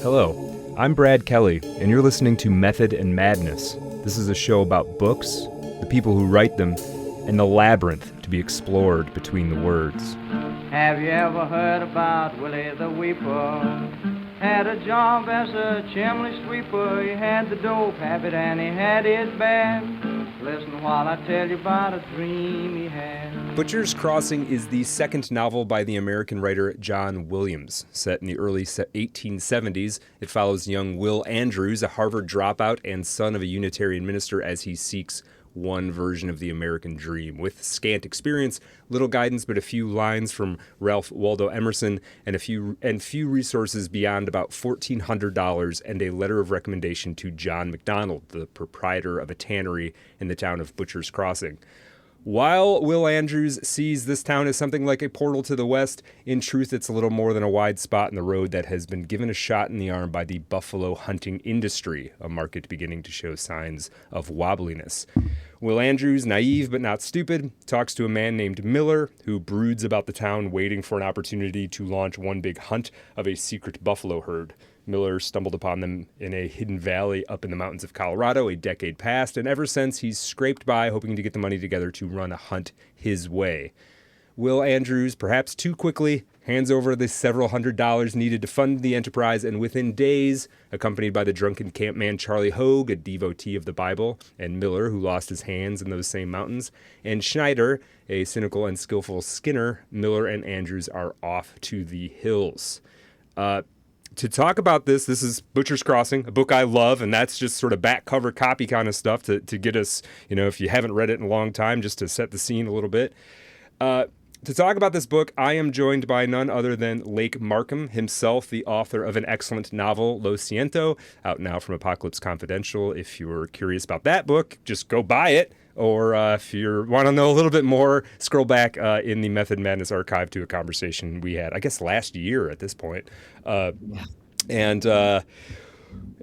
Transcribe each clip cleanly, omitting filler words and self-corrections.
Hello, I'm Brad Kelly, and you're listening to Method and Madness. This is a show about books, the people who write them, and the labyrinth to be explored between the words. Have you ever heard about Willie the Weeper? Had a job as a chimney sweeper. He had the dope habit and he had his bad. Listen while I tell you about a dream he had. Butcher's Crossing is the second novel by the American writer John Williams. Set in the early 1870s, it follows young Will Andrews, a Harvard dropout and son of a Unitarian minister, as he seeks one version of the American dream. With scant experience, little guidance, but a few lines from Ralph Waldo Emerson, and few resources beyond about $1,400 and a letter of recommendation to John McDonald, the proprietor of a tannery in the town of Butcher's Crossing. While Will Andrews sees this town as something like a portal to the West, in truth it's a little more than a wide spot in the road that has been given a shot in the arm by the buffalo hunting industry, a market beginning to show signs of wobbliness. Will Andrews, naive but not stupid, talks to a man named Miller, who broods about the town waiting for an opportunity to launch one big hunt of a secret buffalo herd. Miller stumbled upon them in a hidden valley up in the mountains of Colorado a decade past, and ever since he's scraped by hoping to get the money together to run a hunt his way. Will Andrews, perhaps too quickly, hands over the several $100s needed to fund the enterprise, and within days, accompanied by the drunken campman Charlie Hogue, a devotee of the Bible, and Miller, who lost his hands in those same mountains, and Schneider, a cynical and skillful skinner, Miller and Andrews are off to the hills. To talk about this is Butcher's Crossing, a book I love, and that's just sort of back cover copy kind of stuff to get us, if you haven't read it in a long time, just to set the scene a little bit. To talk about this book, I am joined by none other than Lake Markham himself, the author of an excellent novel, Lo SIENTO, out now from Apocalypse Confidential. If you're curious about that book, just go buy it. Or if you want to know a little bit more, scroll back in the Method Madness archive to a conversation we had, I guess, last year at this point.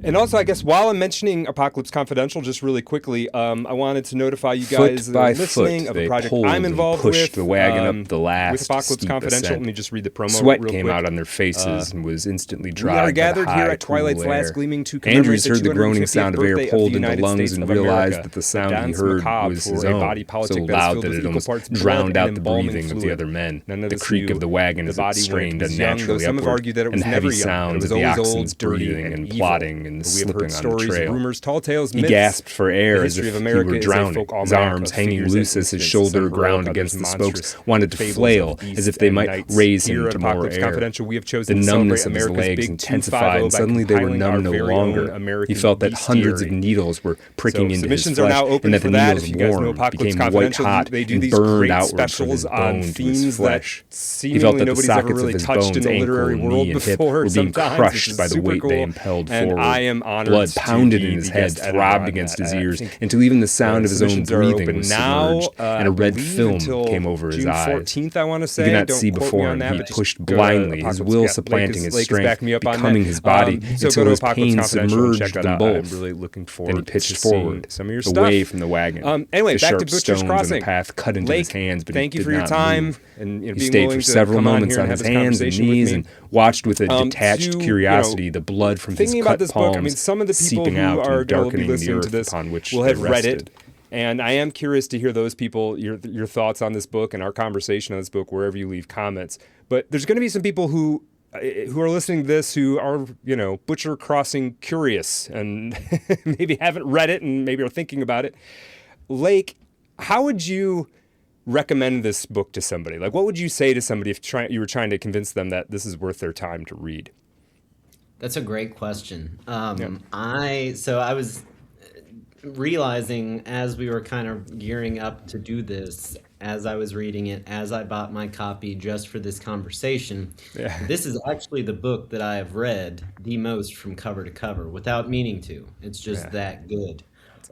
And also, I guess, while I'm mentioning Apocalypse Confidential, just really quickly, I wanted to notify you guys that are listening of a project I'm involved with. Pushed the wagon up the last with Apocalypse Confidential. Ascent. Let me just read the promo. Sweat real came quick. out on their faces and was instantly dry. We are gathered here at Twilight's last gleaming to commemorate Andrews heard the groaning sound of air pulled into United lungs States and of realized America. that the sound he Dance heard macabre was for his a own, body politic so that is loud filled that with it equal almost parts blood drowned out and the embalming breathing of the fluid. other men. None of The this creak knew of the wagon the as it body strained when it was young, unnaturally though some have upward, argued that it was and never heavy young. It sounds was of the always oxen's old, dirty, breathing and evil. plodding and We have slipping heard on the stories, trail. rumors, tall tales, He myths. gasped for air The as if history of he America were is a drowning, folk his almanac arms of hanging figures loose and as his incidents, shoulder some ground heroic, against the others spokes, monstrous, wanted to fables flail of beasts as if they and might knights. raise Here him at to more Apocalypse air. Confidential, we have The chosen to numbness celebrate of his America's legs big intensified, 250 and by suddenly they were compiling numb our no very longer. own American He felt that hundreds of bestiary. needles were pricking into his Submissions are flesh, now open and that for the that. needles If you guys know warmed, Apocalypse became white Confidential, hot, they do and these burned great outward from specials his on bone to his themes that flesh. He seemingly felt that the nobody's ever sockets really of his touched bones, in the ankle, literary knee, world and hip before. were being Sometimes, crushed which is by the super weight cool. they impelled And forward. I am honored Blood to pounded be in his the head, guest editor throbbed on against that. his I ears, think until even the sound of his own submissions are breathing open was now, submerged, and a red I believe film until came over his June eyes. 14th, I want to say. He could not Don't see quote me before on him. that, He but just pushed go to blindly, his Apocalypse. will Yeah, supplanting his Lake is strength, backing me up on becoming that. his body, So until go to his Apocalypse pain Confidential and check submerged that them out. both. I'm really looking Then forward he pitched to seeing forward, some of your away stuff. from the wagon. Anyway, The back sharp to Butcher's stones in Crossing. the path cut into Lake, his hands, but thank he you did for your not time move. and He being stayed willing for to several come on moments here on and have his this hands and conversation with knees me. and watched with a detached To, curiosity the blood from his thinking cut about this book, I mean, palms some of the people seeping who out are and going to be darkening the listening to earth this upon which will they have read rested. it. And I am curious to hear those people, your thoughts on this book and our conversation on this book, wherever you leave comments. But there's going to be some people who are listening to this who are, Butcher Crossing curious and maybe haven't read it and maybe are thinking about it. Lake, how would you recommend this book to somebody? Like, what would you say to somebody if you were trying to convince them that this is worth their time to read? That's a great question. I was realizing as we were kind of gearing up to do this, as I was reading it, as I bought my copy just for this conversation, this is actually the book that I have read the most from cover to cover without meaning to. It's just that good.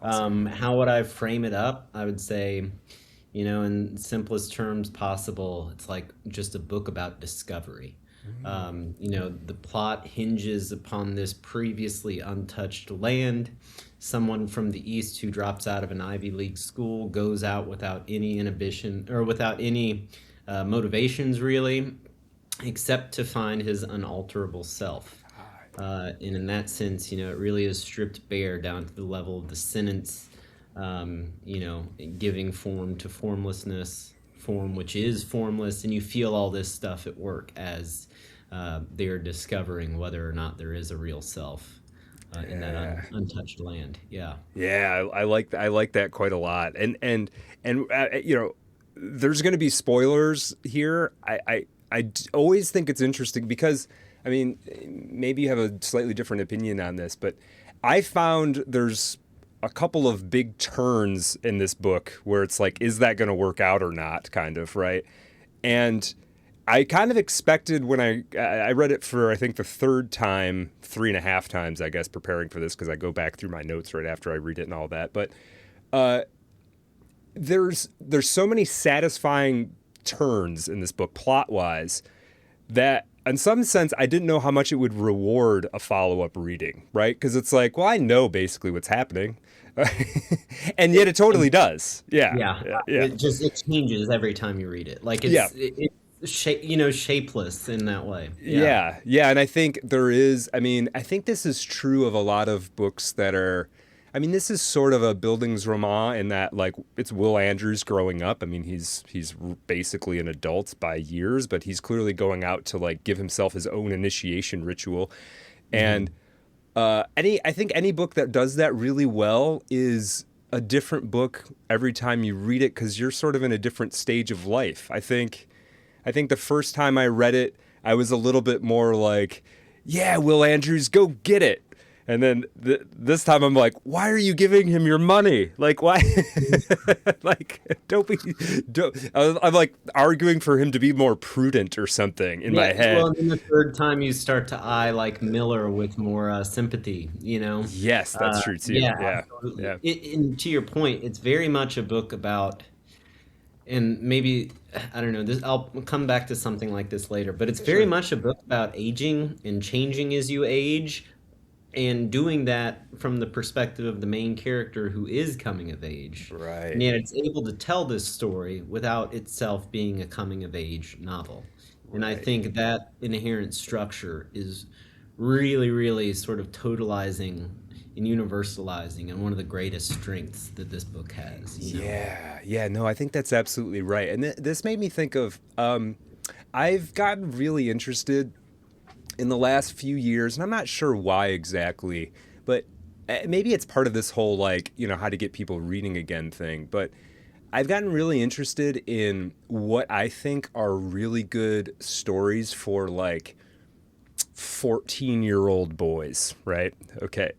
Awesome. How would I frame it up? I would say, in simplest terms possible, it's like just a book about discovery. The plot hinges upon this previously untouched land. Someone from the East who drops out of an Ivy League school goes out without any inhibition or without any motivations really, except to find his unalterable self. And in that sense, it really is stripped bare down to the level of the sentence, giving form to formlessness, form which is formless, and you feel all this stuff at work as they're discovering whether or not there is a real self in that untouched land. Yeah. Yeah, I like that quite a lot. And there's going to be spoilers here. Always think it's interesting because, I mean, maybe you have a slightly different opinion on this, but I found there's a couple of big turns in this book where it's like, is that going to work out or not, kind of, right? And I kind of expected when I read it for, I think, the third time, 3.5 times, I guess, preparing for this, because I go back through my notes right after I read it and all that. But there's so many satisfying turns in this book, plot-wise, that in some sense, I didn't know how much it would reward a follow-up reading, right? Because it's like, well, I know basically what's happening. And yet it totally does. Yeah. It changes every time you read it. Like it's shapeless in that way. Yeah. And I think I think this is true of a lot of books that are, this is sort of a Bildungsroman in that, like, it's Will Andrews growing up. I mean, he's basically an adult by years, but he's clearly going out to, like, give himself his own initiation ritual. And I think any book that does that really well is a different book every time you read it, because you're sort of in a different stage of life. I think the first time I read it, I was a little bit more like, yeah, Will Andrews, go get it. And then this time I'm like, why are you giving him your money? Like, why? Like, I'm like arguing for him to be more prudent or something in my head. Well, and then the third time you start to eye like Miller with more sympathy, Yes, that's true too. Yeah. And to your point, it's very much a book about, and maybe, I don't know, I'll come back to something like this later, but it's very much a book about aging and changing as you age, and doing that from the perspective of the main character who is coming of age. Right. And yet it's able to tell this story without itself being a coming of age novel. Right. And I think that inherent structure is really, really sort of totalizing and universalizing, and one of the greatest strengths that this book has. Yeah. No, I think that's absolutely right. And this made me think of, I've gotten really interested in the last few years, and I'm not sure why exactly, but maybe it's part of this whole, like, how to get people reading again thing. But I've gotten really interested in what I think are really good stories for, like, 14-year-old boys, right? Okay.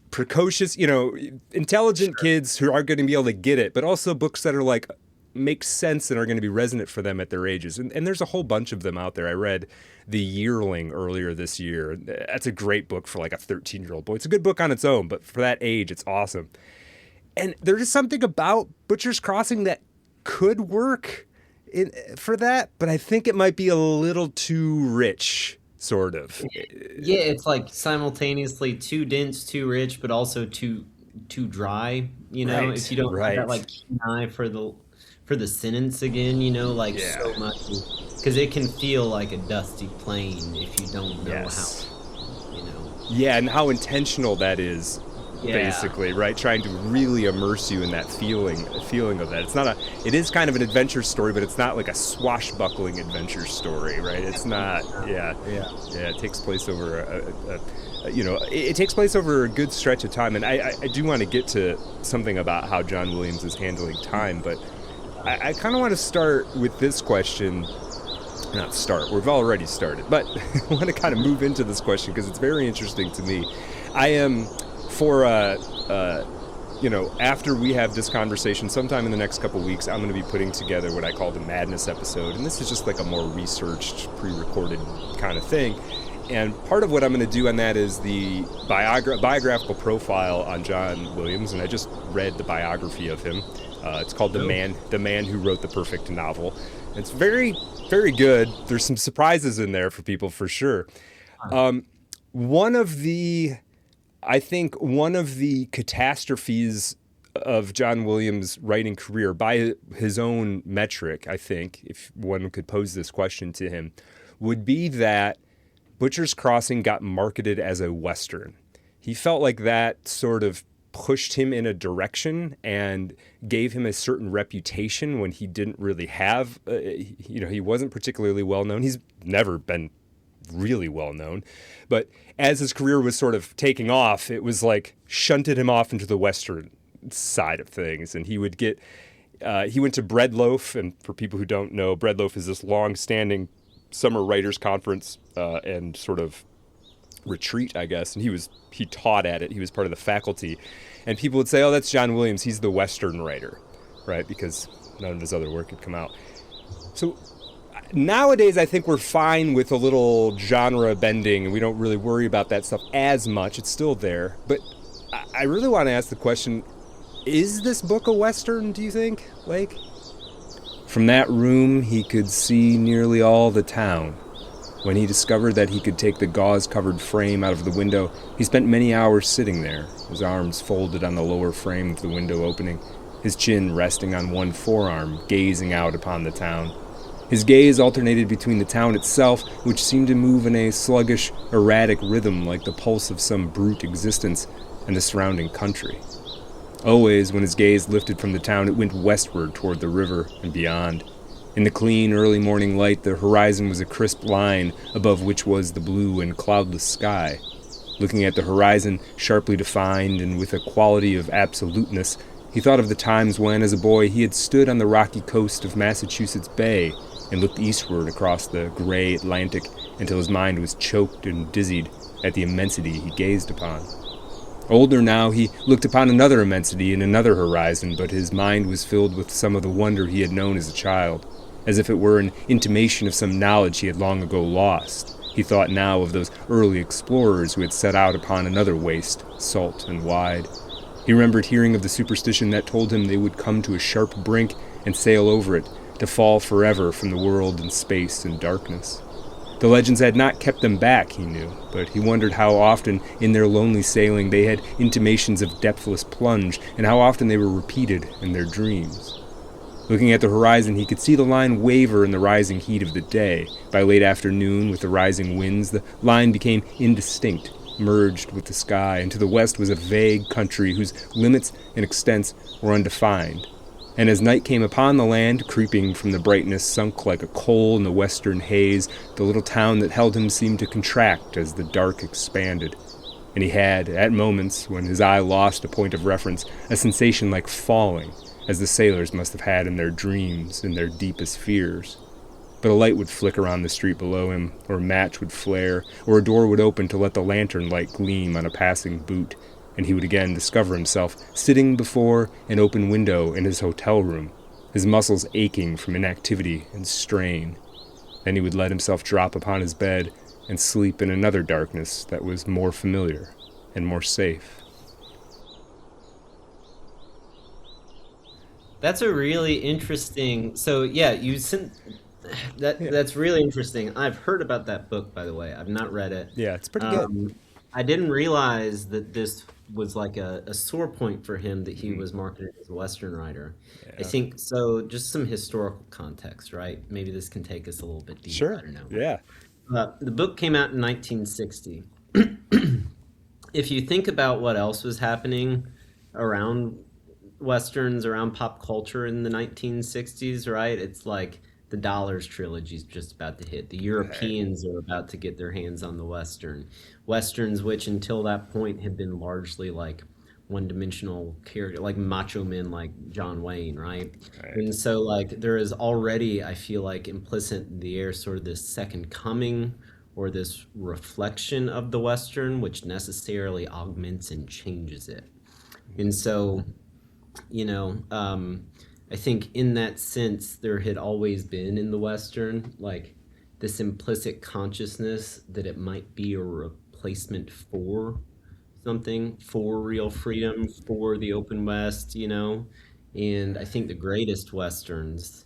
Precocious, intelligent kids who are going to be able to get it, but also books that are, like, make sense and are going to be resonant for them at their ages. And there's a whole bunch of them out there. I read The Yearling earlier this year. That's a great book for, like, a 13-year-old boy. It's a good book on its own, but for that age, it's awesome. And there's just something about Butcher's Crossing that could work for that, but I think it might be a little too rich, sort of. Yeah, it's like simultaneously too dense, too rich, but also too dry, Right, if you don't have that, like, keen eye for the sentence again, so much, because it can feel like a dusty plain if you don't know how, Yeah, and how intentional that is, basically, right? Trying to really immerse you in that feeling of that. It is kind of an adventure story, but it's not like a swashbuckling adventure story, right? It's not, it takes place over it takes place over a good stretch of time, and I do want to get to something about how John Williams is handling time, but I kind of want to start with this question. Not start, we've already started, but I want to kind of move into this question because it's very interesting to me. I am, after we have this conversation, sometime in the next couple weeks, I'm going to be putting together what I call the Madness episode, and this is just like a more researched, pre-recorded kind of thing. And part of what I'm going to do on that is the biographical profile on John Williams, and I just read the biography of him. It's called The Man Who Wrote the Perfect Novel. It's very, very good. There's some surprises in there for people, for sure. One of the catastrophes of John Williams' writing career, by his own metric, I think, if one could pose this question to him, would be that Butcher's Crossing got marketed as a Western. He felt like that sort of pushed him in a direction and gave him a certain reputation when he didn't really have, he wasn't particularly well known. He's never been really well known. But as his career was sort of taking off, it was like shunted him off into the Western side of things. And he would he went to Breadloaf. And for people who don't know, Breadloaf is this long-standing summer writers conference and sort of retreat, I guess. And he taught at it. He was part of the faculty. And people would say, oh, that's John Williams. He's the Western writer, right? Because none of his other work had come out. So nowadays, I think we're fine with a little genre bending, and we don't really worry about that stuff as much. It's still there. But I really want to ask the question, is this book a Western, do you think, Lake? From that room, he could see nearly all the town. When he discovered that he could take the gauze-covered frame out of the window, he spent many hours sitting there, his arms folded on the lower frame of the window opening, his chin resting on one forearm, gazing out upon the town. His gaze alternated between the town itself, which seemed to move in a sluggish, erratic rhythm like the pulse of some brute existence, and the surrounding country. Always, when his gaze lifted from the town, it went westward toward the river and beyond. In the clean, early morning light, the horizon was a crisp line, above which was the blue and cloudless sky. Looking at the horizon, sharply defined and with a quality of absoluteness, he thought of the times when, as a boy, he had stood on the rocky coast of Massachusetts Bay and looked eastward across the gray Atlantic until his mind was choked and dizzied at the immensity he gazed upon. Older now, he looked upon another immensity and another horizon, but his mind was filled with some of the wonder he had known as a child. As if it were an intimation of some knowledge he had long ago lost. He thought now of those early explorers who had set out upon another waste, salt and wide. He remembered hearing of the superstition that told him they would come to a sharp brink and sail over it, to fall forever from the world in space and darkness. The legends had not kept them back, he knew, but he wondered how often in their lonely sailing they had intimations of depthless plunge, and how often they were repeated in their dreams. Looking at the horizon, he could see the line waver in the rising heat of the day. By late afternoon, with the rising winds, the line became indistinct, merged with the sky, and to the west was a vague country whose limits and extents were undefined. And as night came upon the land, creeping from the brightness sunk like a coal in the western haze, the little town that held him seemed to contract as the dark expanded. And he had, at moments, when his eye lost a point of reference, a sensation like falling, as the sailors must have had in their dreams, in their deepest fears. But a light would flicker on the street below him, or a match would flare, or a door would open to let the lantern light gleam on a passing boot, and he would again discover himself sitting before an open window in his hotel room, his muscles aching from inactivity and strain. Then he would let himself drop upon his bed and sleep in another darkness that was more familiar and more safe. That's a really interesting. So yeah, you sent that. Yeah. That's really interesting. I've heard about that book, by the way. I've not read it. Yeah, it's pretty good. I didn't realize that this was like a sore point for him that he was marketed as a Western writer. I Yeah. think so. Just some historical context, right? Maybe this can take us a little bit deeper. I Sure. don't know. Yeah. The book came out in 1960. If you think about what else was happening around Westerns, around pop culture in the 1960s, right? It's like the Dollars trilogy is just about to hit. The Europeans are about to get their hands on the Western. Westerns, which until that point had been largely like one-dimensional character, like macho men like John Wayne, right? Right. And so like there is already, I feel like, implicit in the air sort of this second coming or this reflection of the Western, which necessarily augments and changes it. And so, I think in that sense, there had always been in the Western, like this implicit consciousness that it might be a replacement for something, for real freedom, for the open West. And I think the greatest Westerns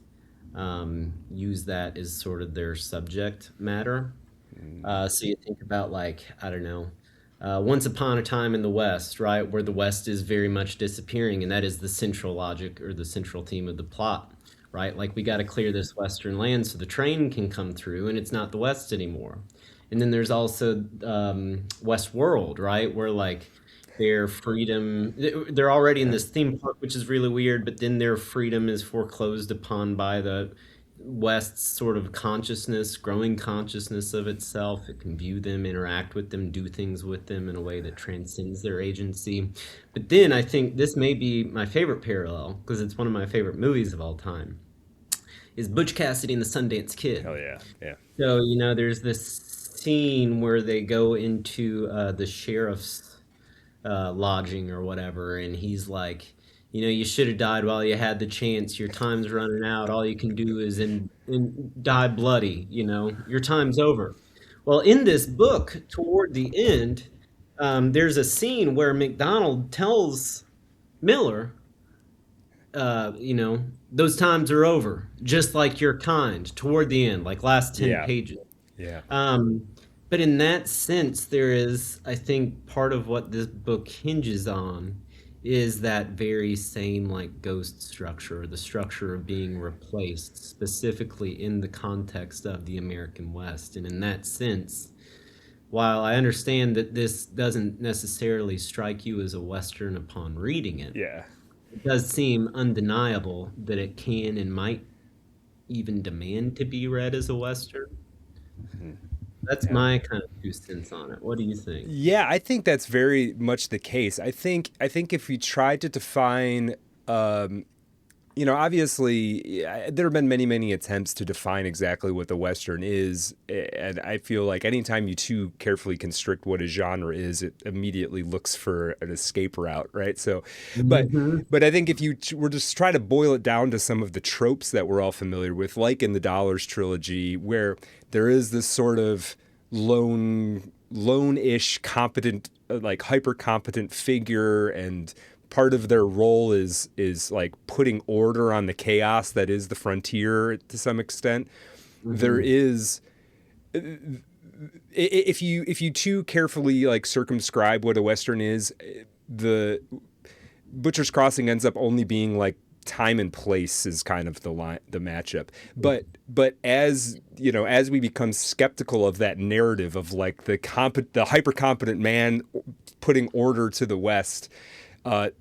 use that as sort of their subject matter. So you think about like, I don't know, Once Upon a Time in the West, right, where the West is very much disappearing, and that is the central logic or the central theme of the plot, right? Like we got to clear this Western land so the train can come through, and it's not the West anymore. And then there's also Westworld, right? Where like their freedom, they're already in this theme park, which is really weird, but then their freedom is foreclosed upon by the West's sort of consciousness, growing consciousness of itself. It can view them, interact with them, do things with them in a way that transcends their agency. But then I think this may be my favorite parallel, because it's one of my favorite movies of all time, is Butch Cassidy and the Sundance Kid. Hell yeah, yeah. So, there's this scene where they go into the sheriff's lodging or whatever, and he's like, you should have died while you had the chance. Your time's running out. All you can do is die bloody. Your time's over. Well, in this book, toward the end, there's a scene where McDonald tells Miller, those times are over, just like your kind, toward the end, like last 10 pages. Yeah. But in that sense, there is, I think, part of what this book hinges on is that very same like ghost structure, the structure of being replaced, specifically in the context of the American West. And in that sense, while I understand that this doesn't necessarily strike you as a Western upon reading it, it does seem undeniable that it can and might even demand to be read as a Western. Mm-hmm. That's my kind of 2 cents on it. What do you think? Yeah, I think that's very much the case. I think if we tried to define, obviously there have been many attempts to define exactly what the Western is, and I feel like anytime you too carefully constrict what a genre is, it immediately looks for an escape route, right? So, but I think if you were just try to boil it down to some of the tropes that we're all familiar with, like in the Dollars trilogy, where there is this sort of lone-ish competent, like hyper competent figure, and part of their role is like putting order on the chaos that is the frontier to some extent. Mm-hmm. There is, if you too carefully like circumscribe what a Western is, the Butcher's Crossing ends up only being like time and place is kind of the matchup. But as as we become skeptical of that narrative of like the hyper competent man putting order to the West,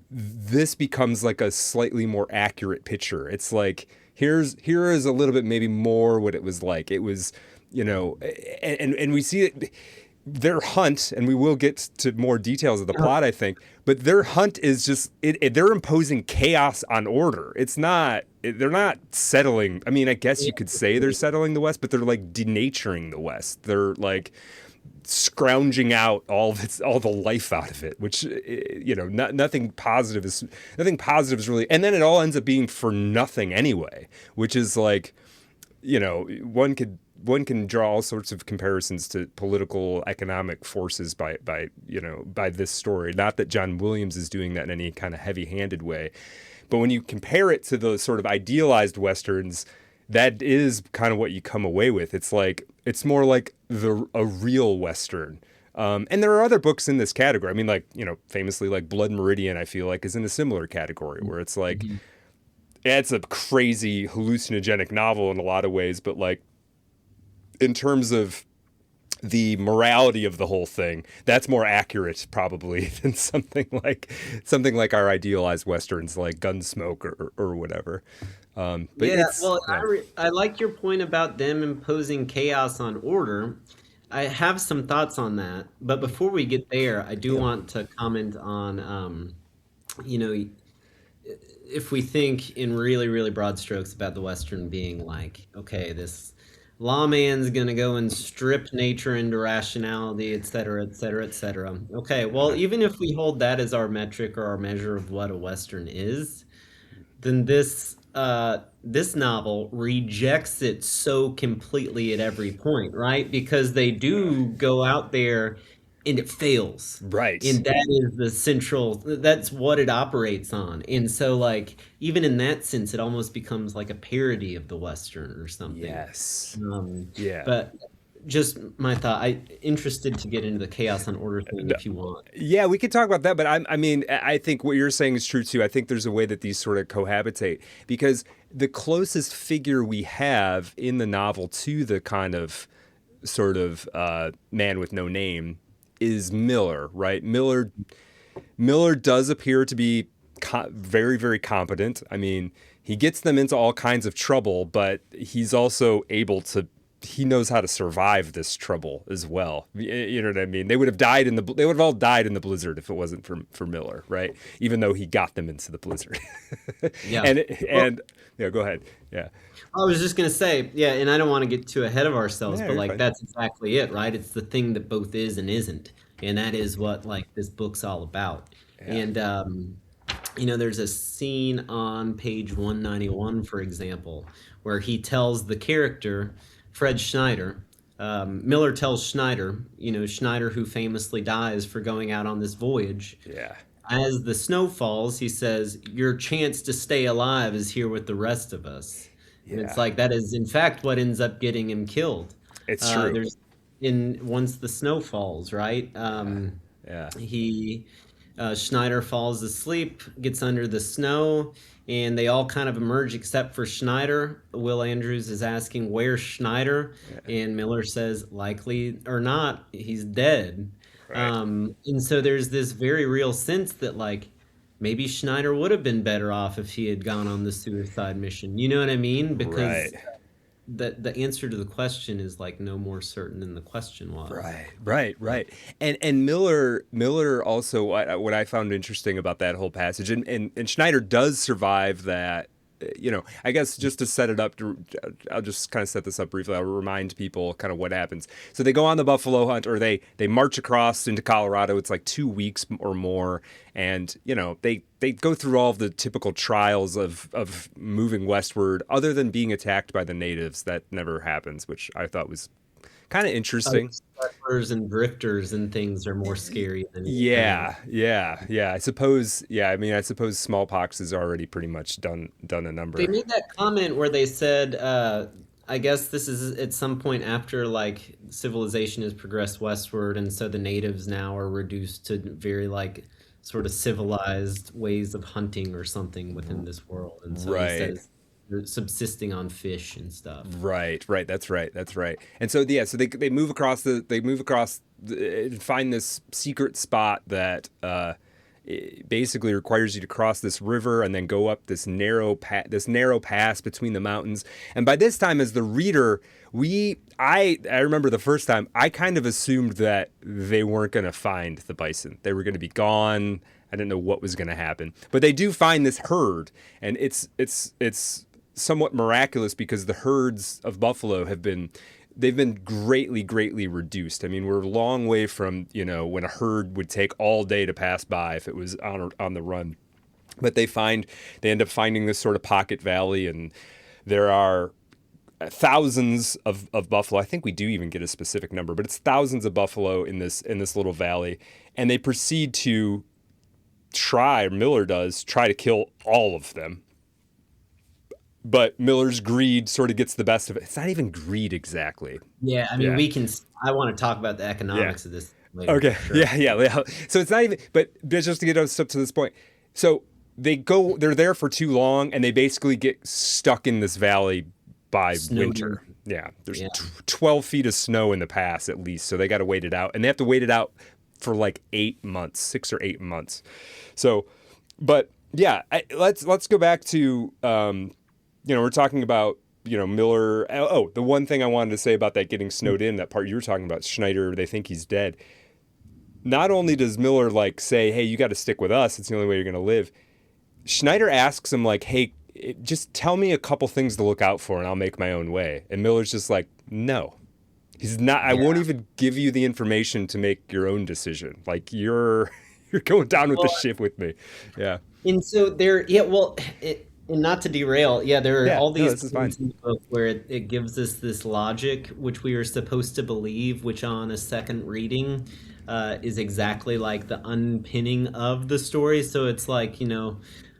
this becomes like a slightly more accurate picture. It's like here is a little bit maybe more what it was like. It was and we see it. Their hunt, and we will get to more details of the plot, I think, but their hunt is just, they're imposing chaos on order. They're not settling. I mean, I guess you could say they're settling the West, but they're like denaturing the West. They're like scrounging out all the life out of it, which, nothing positive is really, and then it all ends up being for nothing anyway, which is like, one can draw all sorts of comparisons to political, economic forces by this story. Not that John Williams is doing that in any kind of heavy-handed way, but when you compare it to those sort of idealized Westerns, that is kind of what you come away with. It's more like a real Western. And there are other books in this category. I mean, famously, like Blood Meridian, I feel like is in a similar category where it's like, it's a crazy hallucinogenic novel in a lot of ways, but like, in terms of the morality of the whole thing, that's more accurate probably than something like our idealized Westerns like Gunsmoke or whatever. But I like your point about them imposing chaos on order. I have some thoughts on that, but before we get there, I do want to comment on, if we think in really, really broad strokes about the Western being like, okay, this lawman's going to go and strip nature into rationality, et cetera, et cetera, et cetera. Okay, well, even if we hold that as our metric or our measure of what a Western is, then this novel rejects it so completely at every point, right? Because they do go out there and it fails. Right. And that is the central, that's what it operates on. And so like, even in that sense, it almost becomes like a parody of the Western or something. Yes. But just my thought, I'm interested to get into the chaos on order thing if you want. Yeah, we could talk about that. But I think what you're saying is true too. I think there's a way that these sort of cohabitate, because the closest figure we have in the novel to the kind of sort of man with no name is Miller, right? Miller does appear to be very, very competent. I mean, he gets them into all kinds of trouble, but he's also able to. He knows how to survive this trouble as well. You know what I mean? They would have all died in the blizzard if it wasn't for Miller, right? Even though he got them into the blizzard. Yeah. and yeah, go ahead. Yeah. I was just gonna say, yeah, and I don't want to get too ahead of ourselves, Yeah, but you're like fine. that's exactly it, right? It's the thing that both is and isn't, and that is what like this book's all about. And there's a scene on page 191, for example, where he tells the character Fred Schneider. Miller tells Schneider, Schneider who famously dies for going out on this voyage. Yeah. As the snow falls, he says, "Your chance to stay alive is here with the rest of us." And it's Yeah. like that is in fact what ends up getting him killed. It's true. There's once the snow falls, right? Yeah. He Schneider falls asleep, gets under the snow, and they all kind of emerge except for Schneider. Will Andrews is asking, "Where's Schneider?" And Miller says, "Likely or not, he's dead." Right. And so there's this very real sense that like maybe Schneider would have been better off if he had gone on the suicide mission. You know what I mean? Because Right. the answer to the question is like no more certain than the question was. Right. And Miller also, what I found interesting about that whole passage, and Schneider does survive that. I guess just to set it up, I'll just kind of set this up briefly. I'll remind people kind of what happens. So they go on the buffalo hunt, or they march across into Colorado. It's like 2 weeks or more, and they go through all of the typical trials of moving westward. Other than being attacked by the natives, that never happens, which I thought was kind of interesting. Settlers and drifters and things are more scary than Yeah. I suppose. Yeah, I mean, I suppose smallpox has already pretty much done a number. They made that comment where they said, I guess this is at some point after like civilization has progressed westward, and so the natives now are reduced to very like sort of civilized ways of hunting or something within this world. And so he says they're subsisting on fish and stuff. Right. That's right. And so so they move across and find this secret spot that it basically requires you to cross this river and then go up this narrow pass between the mountains. And by this time, as the reader, I remember the first time I kind of assumed that they weren't going to find the bison. They were going to be gone. I didn't know what was going to happen, but they do find this herd, and it's somewhat miraculous because the herds of buffalo they've been greatly reduced. I mean, we're a long way from, when a herd would take all day to pass by if it was on the run. But they end up finding this sort of pocket valley, and there are thousands of buffalo. I think we do even get a specific number, but it's thousands of buffalo in this little valley. And they proceed to Miller does try to kill all of them. But Miller's greed sort of gets the best of it. It's not even greed exactly. Yeah, I mean, I want to talk about the economics of this later. Okay, sure. yeah. So it's not even, but just to get us up to this point. So they're there for too long, and they basically get stuck in this valley by winter. Yeah, there's 12 feet of snow in the pass at least, so they got to wait it out. And they have to wait it out for like 8 months, 6 or 8 months. So, but yeah, let's go back to... we're talking about, Miller. Oh, the one thing I wanted to say about that getting snowed in, that part you were talking about, Schneider, they think he's dead. Not only does Miller say, hey, you got to stick with us. It's the only way you're going to live. Schneider asks him hey, just tell me a couple things to look out for and I'll make my own way. And Miller's just like, no, he's not. I won't even give you the information to make your own decision. You're going down with the ship with me. Yeah. And so and not to derail, there are all these things in the book where it gives us this logic, which we are supposed to believe, which on a second reading is exactly like the unpinning of the story. So it's like,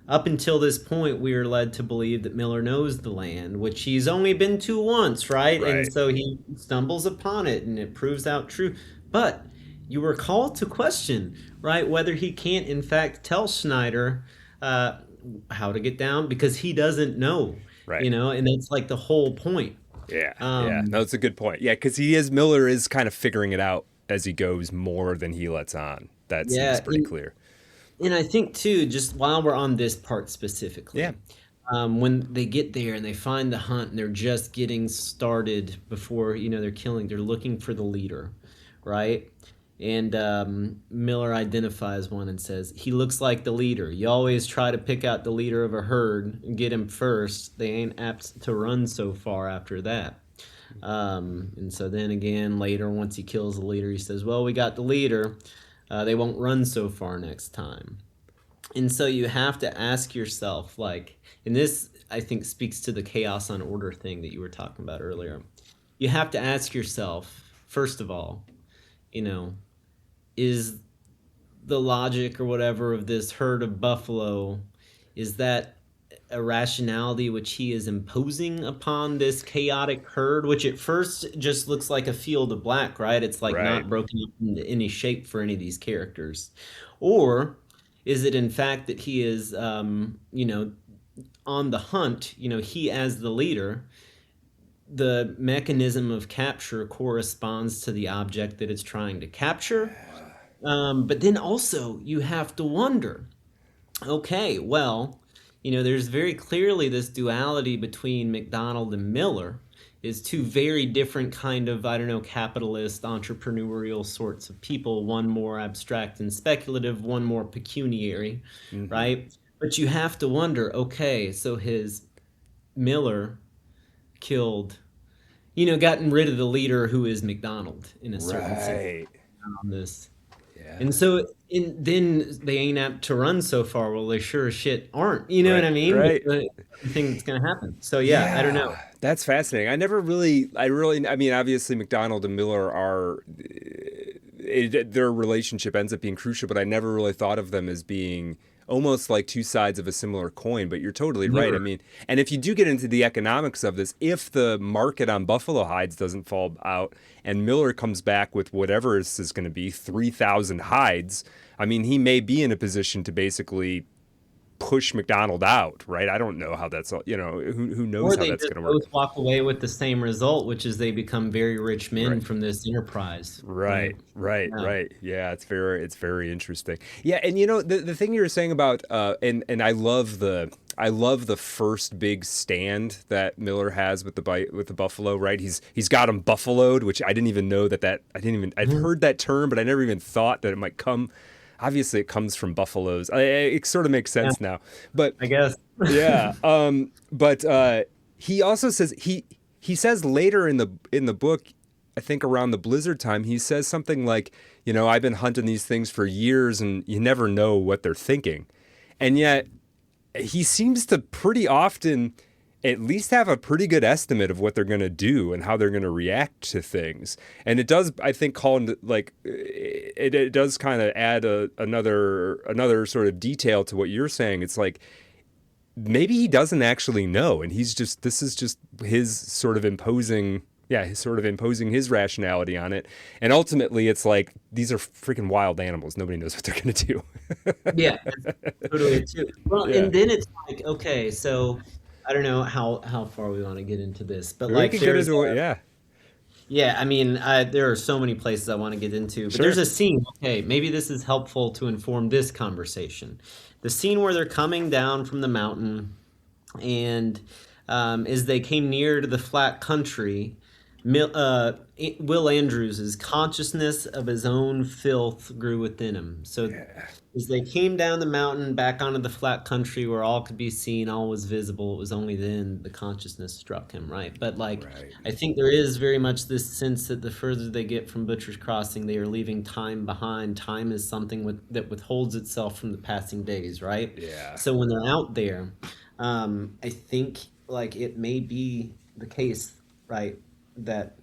up until this point, we are led to believe that Miller knows the land, which he's only been to once, right? And so he stumbles upon it and it proves out true. But you were called to question, right, whether he can't, in fact, tell Schneider how to get down because he doesn't know, right. And it's like the whole point. Yeah, yeah. Um, No, that's a good point. Yeah, because Miller is kind of figuring it out as he goes more than he lets on. That seems yeah, pretty clear. and I think too, just while we're on this part Yeah. specifically, when they get there and they find the hunt and they're just getting started before they're killing, they're looking for the leader, right? And Miller identifies one and says, "He looks like the leader. You always try to pick out the leader of a herd and get him first. They ain't apt to run so far after that." And so then again, later, once he kills the leader, he says, "Well, we got the leader. They won't run so far next time." And so you have to ask yourself, like, and this I think speaks to the chaos on order thing that you were talking about earlier. You have to ask yourself, first of all, you know, is the logic or whatever of this herd of buffalo, is that a rationality which he is imposing upon this chaotic herd, which at first just looks like a field of black, right? It's like Right. not broken up into any shape for any of these characters. Or is it in fact that he is, on the hunt, he as the leader, the mechanism of capture corresponds to the object that it's trying to capture. But then also you have to wonder, okay, well, there's very clearly this duality between McDonald and Miller is two very different kind of, I don't know, capitalist, entrepreneurial sorts of people, one more abstract and speculative, one more pecuniary, Hmm. right? But you have to wonder, okay, so his Miller killed, gotten rid of the leader who is McDonald in a certain sense Right. on this. Yeah. And so then they ain't apt to run so far. Well, they sure as shit aren't. You know what Right. I mean? With Right. the thing that's going to happen. So yeah, I don't know. Yeah, that's fascinating. I mean, obviously, McDonald and Miller are, their relationship ends up being crucial, but I never really thought of them as being almost like two sides of a similar coin. But you're totally right. I Mirror. mean, and if you do get into the economics of this, if the market on buffalo hides doesn't fall out and Miller comes back with whatever this is going to be, 3,000 hides, I mean, he may be in a position to basically push McDonald out, right? I don't know how that's all, who knows Or how they that's just going to work. both walk away with the same result, which is they become very rich men Right. from this enterprise. Right. Right, right, Yeah. right. Yeah, it's very interesting. Yeah, and the thing you were saying about and I love the first big stand that Miller has with the buffalo, right? He's got him buffaloed, which I didn't even know I'd Mhm. heard that term, but I never even thought that it might come. Obviously, it comes from buffaloes. It sort of makes Yeah, sense now, but I guess. yeah. But he also says he says later in the book, I think around the blizzard time, he says something like, I've been hunting these things for years, and you never know what they're thinking, and yet he seems to pretty often at least have a pretty good estimate of what they're going to do and how they're going to react to things. And it does, I think, call into like it does kind of add another sort of detail to what you're saying. It's like maybe he doesn't actually know, and this is just his sort of imposing. Yeah, he's sort of imposing his rationality on it. And ultimately, it's like, these are freaking wild animals. Nobody knows what they're going to do. Yeah, that's totally it too. Well, Yeah. and then it's like, okay, so I don't know how far we want to get into this, but We like could get there's into it. Yeah. yeah, I mean, there are so many places I want to get into, but there's Sure. a scene. Okay, maybe this is helpful to inform this conversation. The scene where they're coming down from the mountain, and as they came near to the flat country, Will Andrews's consciousness of his own filth grew within him. So as they came down the mountain back onto the flat country where all could be seen, all was visible, it was only then the consciousness struck him, right? But like, Right. I think there is very much this sense that the further they get from Butcher's Crossing, they are leaving time behind. Time is something that withholds itself from the passing days, right? Yeah. So when they're out there, I think like it may be the case, right, that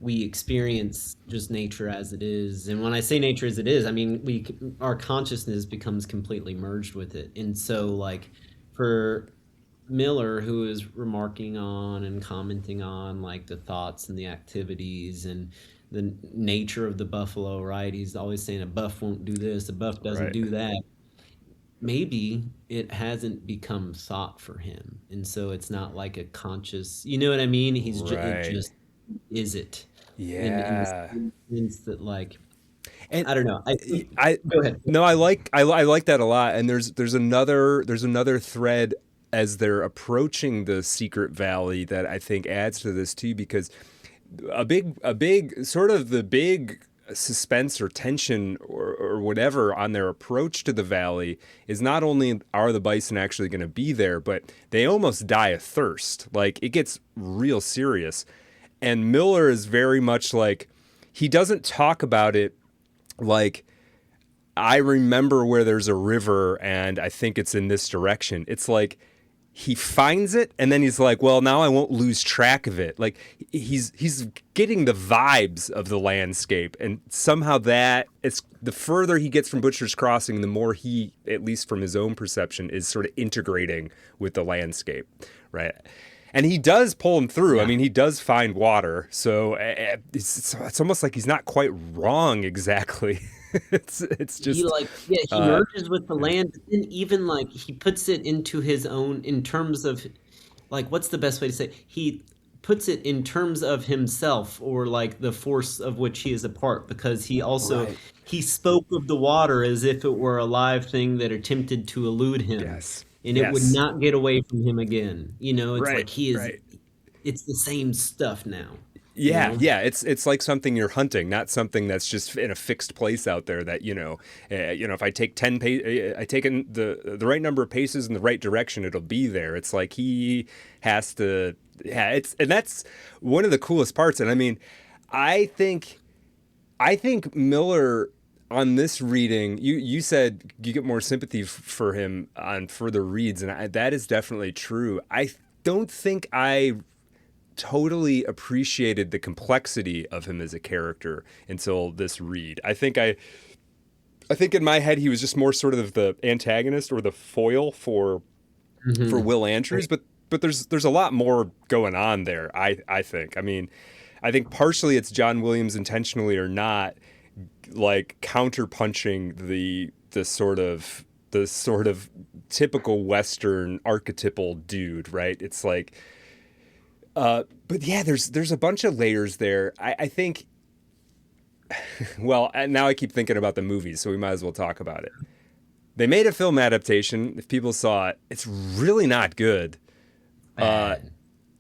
we experience just nature as it is. And when I say nature as it is, I mean our consciousness becomes completely merged with it. And so like for Miller, who is remarking on and commenting on like the thoughts and the activities and the nature of the buffalo, right? He's always saying a buff won't do this, a buff doesn't Right. do that. maybe it hasn't become thought for him, and so it's not like a conscious, you know what I mean? It Right. just is it, in the Yeah. same sense that, like, And I don't know. I think, I go ahead. no, I like that a lot. And there's another thread as they're approaching the secret valley that I think adds to this too, because a big sort of the big suspense or tension or whatever on their approach to the valley is not only are the bison actually going to be there, but they almost die of thirst. Like, it gets real serious. And Miller is very much like, he doesn't talk about it like, I remember where there's a river and I think it's in this direction. It's like he finds it and then he's like, well, now I won't lose track of it. Like, he's getting the vibes of the landscape, and somehow that it's the further he gets from Butcher's Crossing, the more he, at least from his own perception, is sort of integrating with the landscape, right? And he does pull him through. Yeah. I mean, he does find water, so it's almost like he's not quite wrong exactly. It's just He, like, yeah, he merges with the land, and even, like, he puts it into his own, in terms of, like, what's the best way to say it? He puts it in terms of himself, or like the force of which he is a part, because he also Right. he spoke of the water as if it were a live thing that attempted to elude him, Yes. and it would Yes. not get away from him again. It's Right. like he is, Right. it's the same stuff now, you Yeah, know? yeah, it's like something you're hunting, not something that's just in a fixed place out there. That if I take I take in the right number of paces in the right direction, it'll be there. It's like he has to. Yeah, and that's one of the coolest parts. And I mean, I think Miller on this reading, you said you get more sympathy for him on further reads, and that is definitely true. I don't think I totally appreciated the complexity of him as a character until this read. I think in my head he was just more sort of the antagonist or the foil for Hmm. Will Andrews, but there's a lot more going on there. I think. I mean, I think partially it's John Williams, intentionally or not, like counterpunching the sort of typical Western archetypal dude, right? It's like, but yeah, there's a bunch of layers there. I think. Well, and now I keep thinking about the movies, so we might as well talk about it. They made a film adaptation. If people saw it, it's really not good. Bad.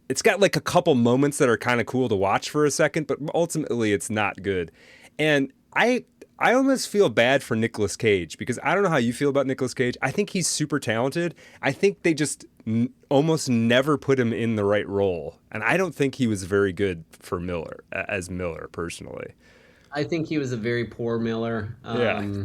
It's got like a couple moments that are kind of cool to watch for a second, but ultimately it's not good. And I almost feel bad for Nicolas Cage, because I don't know how you feel about Nicolas Cage. I think he's super talented. I think they just almost never put him in the right role, and I don't think he was very good for Miller as Miller personally. I think he was a very poor Miller. Yeah.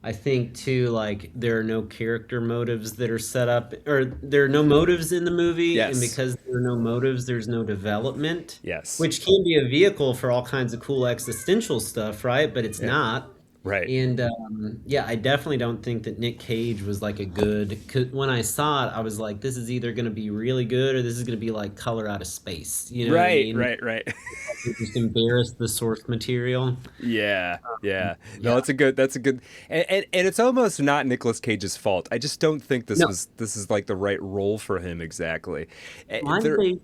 I think too, like, there are no character motives that are set up, or there are no motives in the movie, and Yes. because there are no motives, there's no development, Yes. which can be a vehicle for all kinds of cool existential stuff, right? But it's Yeah. not. Right. And yeah, I definitely don't think that Nick Cage was like a good. 'Cause when I saw it, I was like, this is either going to be really good or this is going to be like Color Out of Space. You know what I Right. mean? Right. Right. They just embarrass the source material. Yeah, yeah. No, Yeah. that's a good, and it's almost not Nicolas Cage's fault. I just don't think No, this is like the right role for him exactly. why did There, they?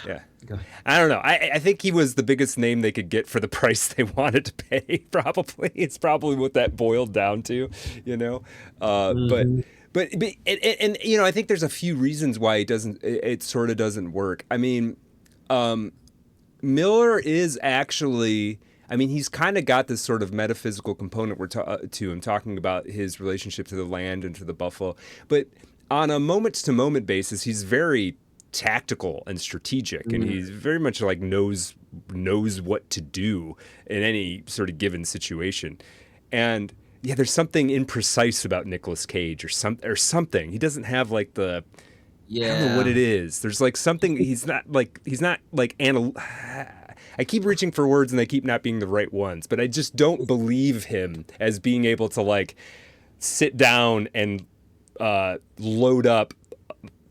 yeah. Go ahead. I don't know. I think he was the biggest name they could get for the price they wanted to pay. Probably, it's probably what that boiled down to, you know. But Hmm. and I think there's a few reasons why it sort of doesn't work. I mean, Miller is actually. I mean, he's kind of got this sort of metaphysical component to him, talking about his relationship to the land and to the buffalo. But on a moment-to-moment basis, he's very tactical and strategic, and he's very much like knows what to do in any sort of given situation. And yeah, there's something imprecise about Nicolas Cage, or something. He doesn't have like I don't know what Yeah. it is. There's like something he's not like I keep reaching for words and they keep not being the right ones, but I just don't believe him as being able to like sit down and load up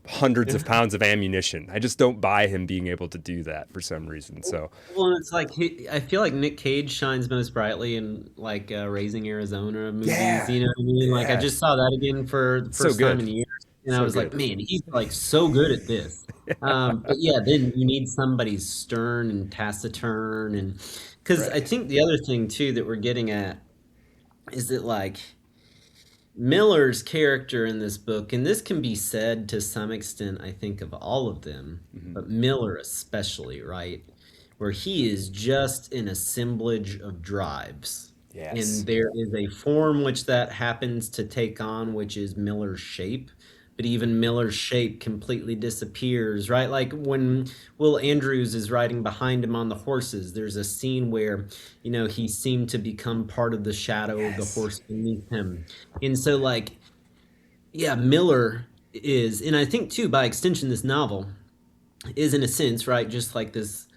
hundreds of pounds of ammunition. I just don't buy him being able to do that for some reason. So, well, it's like I feel like Nick Cage shines most brightly in like Raising Arizona movies. Yeah. You know what I mean? Like I Yeah. just saw that again for the So first time good. in years, and I So was like, good. man, he's like so good at this. But yeah, then you need somebody stern and taciturn, and because I Right. think the other thing too that we're getting at is that like Miller's character in this book, and this can be said to some extent, I think, of all of them, but Miller especially, right? Where he is just an assemblage of drives. Yes. And there is a form which that happens to take on, which is Miller's shape. But even Miller's shape completely disappears, right? Like when Will Andrews is riding behind him on the horses, there's a scene where, he seemed to become part of the shadow of the Yes. horse beneath him. And so, like, yeah, Miller is, and I think too, by extension, this novel is in a sense, right, just like this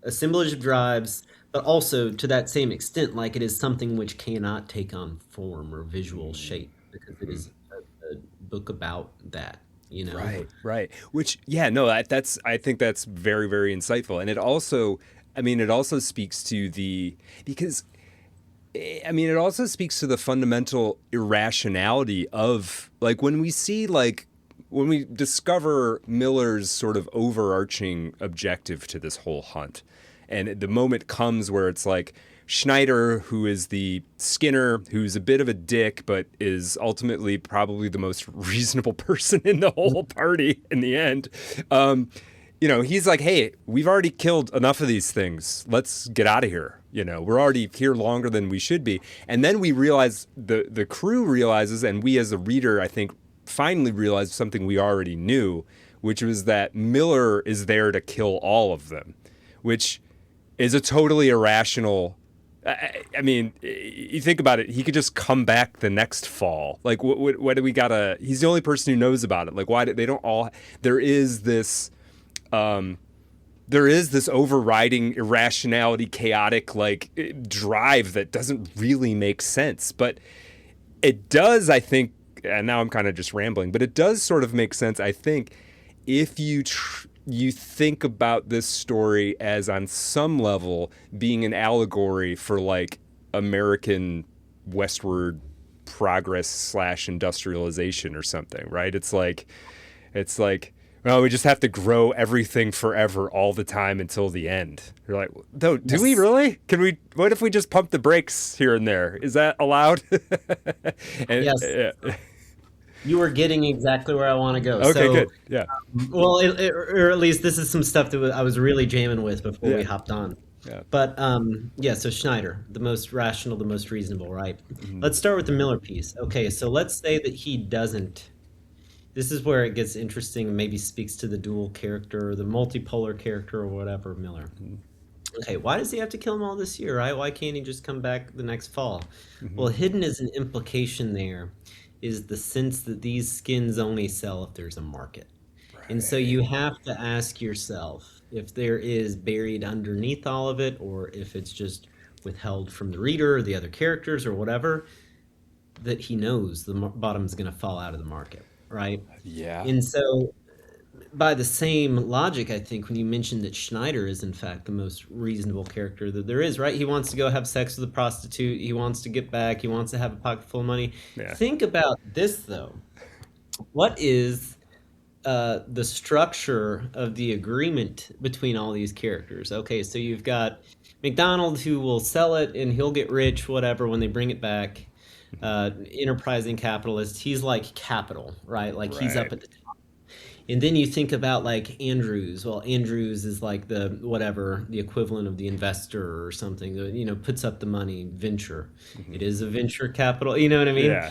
assemblage of drives, but also to that same extent, like it is something which cannot take on form or visual shape because it is a book about that. Right, right. Which, yeah, no, I think that's very, very insightful, and it also speaks to it also speaks to the fundamental irrationality of like when we discover Miller's sort of overarching objective to this whole hunt, and the moment comes where it's like Schneider, who is the Skinner, who's a bit of a dick, but is ultimately probably the most reasonable person in the whole party in the end. He's like, hey, we've already killed enough of these things. Let's get out of here. We're already here longer than we should be. And then we realize, the crew realizes, and we as a reader, I think, finally realized something we already knew, which was that Miller is there to kill all of them, which is a totally irrational. I mean, you think about it, he could just come back the next fall. Like, what do we gotta? He's the only person who knows about it. Like, why they don't all? There is this overriding irrationality, chaotic drive that doesn't really make sense, but it does, I think. And now I'm kind of just rambling, but it does sort of make sense, I think, if you think about this story as on some level being an allegory for like American westward progress / industrialization or something, right? It's like, well, we just have to grow everything forever all the time until the end. You're like, no, do we really? What if we just pump the brakes here and there? Is that allowed? Yes. You were getting exactly where I want to go. Okay, So, good. Yeah. well, or at least this is some stuff that I was really jamming with before we hopped on. Yeah. But yeah, so Schneider, the most rational, the most reasonable, right? Let's start with the Miller piece. Okay, so let's say that he doesn't. This is where it gets interesting and maybe speaks to the dual character or the multipolar character or whatever, Miller. Okay, why does he have to kill them all this year, right? Why can't he just come back the next fall? Well, hidden as an implication there is the sense that these skins only sell if there's a market. And so you have to ask yourself if there is buried underneath all of it, or if it's just withheld from the reader or the other characters or whatever, that he knows the bottom's going to fall out of the market, right? Yeah. And so by the same logic, I think, when you mentioned that Schneider is in fact the most reasonable character that there is, right? He wants to go have sex with a prostitute. He wants to get back. He wants to have a pocket full of money. Yeah. Think about this, though. What is the structure of the agreement between all these characters? Okay, so you've got McDonald, who will sell it and he'll get rich, whatever, when they bring it back. Enterprising capitalist. He's like capital, right? Like he's up at the top. And then you think about like Andrews. Well, Andrews is like the equivalent of the investor or something that, puts up the money, venture. It is a venture capital, you know what I mean? Yeah.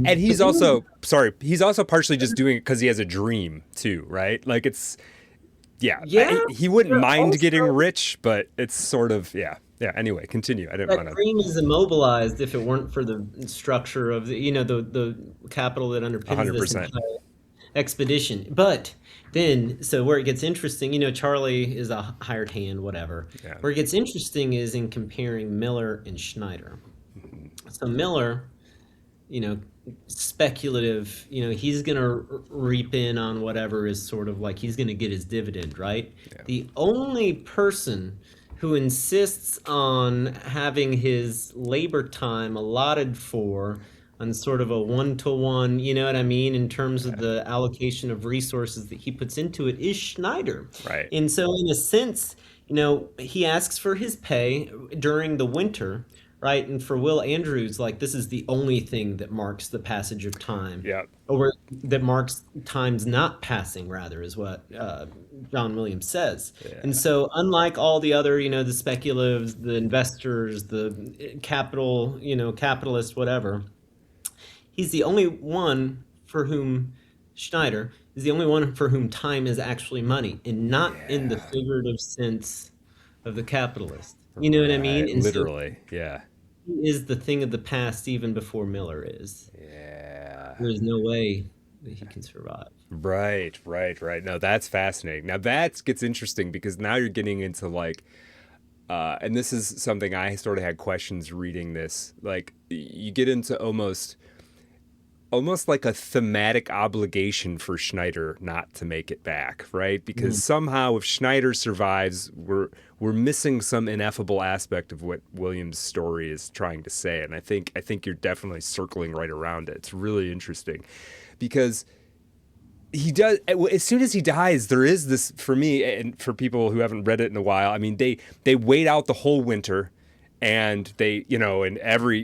And he's also partially just doing it because he has a dream too, right? Like it's, he wouldn't mind getting rich, but it's sort of, yeah. Anyway, continue. I didn't want That to. dream is immobilized if it weren't for the structure of the capital that underpins this 100%. entire expedition. But then, so where it gets interesting, Charlie is a hired hand, whatever. Yeah. Where it gets interesting is in comparing Miller and Schneider. So Miller, speculative, he's going to reap in on whatever is sort of like he's going to get his dividend, right? Yeah. The only person who insists on having his labor time allotted for on sort of a one-to-one, you know what I mean, in terms of the allocation of resources that he puts into it is Schneider. Right. And so in a sense, he asks for his pay during the winter, right? And for Will Andrews, like this is the only thing that marks the passage of time. Yeah. Or that marks time's not passing, rather, is what John Williams says. Yeah. And so unlike all the other, the speculatives, the investors, the capital, capitalists, whatever, he's the only one for whom Schneider is the only one for whom time is actually money, and not in the figurative sense of the capitalist. You know what I mean? And literally, so yeah. he is the thing of the past even before Miller is. Yeah. There's no way that he can survive. Right. No, that's fascinating. Now that gets interesting because now you're getting into like, and this is something I sort of had questions reading this. Like you get into almost like a thematic obligation for Schneider not to make it back, right? Because somehow if Schneider survives, we're missing some ineffable aspect of what Williams' story is trying to say. And I think you're definitely circling right around it. It's really interesting because he does, as soon as he dies, there is this, for me and for people who haven't read it in a while, I mean, they wait out the whole winter. And they, and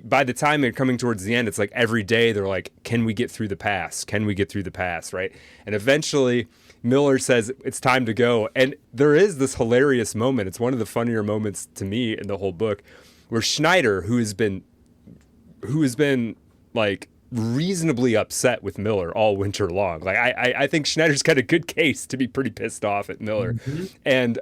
by the time they're coming towards the end, it's like every day they're like, can we get through the pass? Can we get through the pass? Right. And eventually Miller says it's time to go. And there is this hilarious moment. It's one of the funnier moments to me in the whole book where Schneider, who has been like reasonably upset with Miller all winter long. Like I think Schneider's got a good case to be pretty pissed off at Miller. And,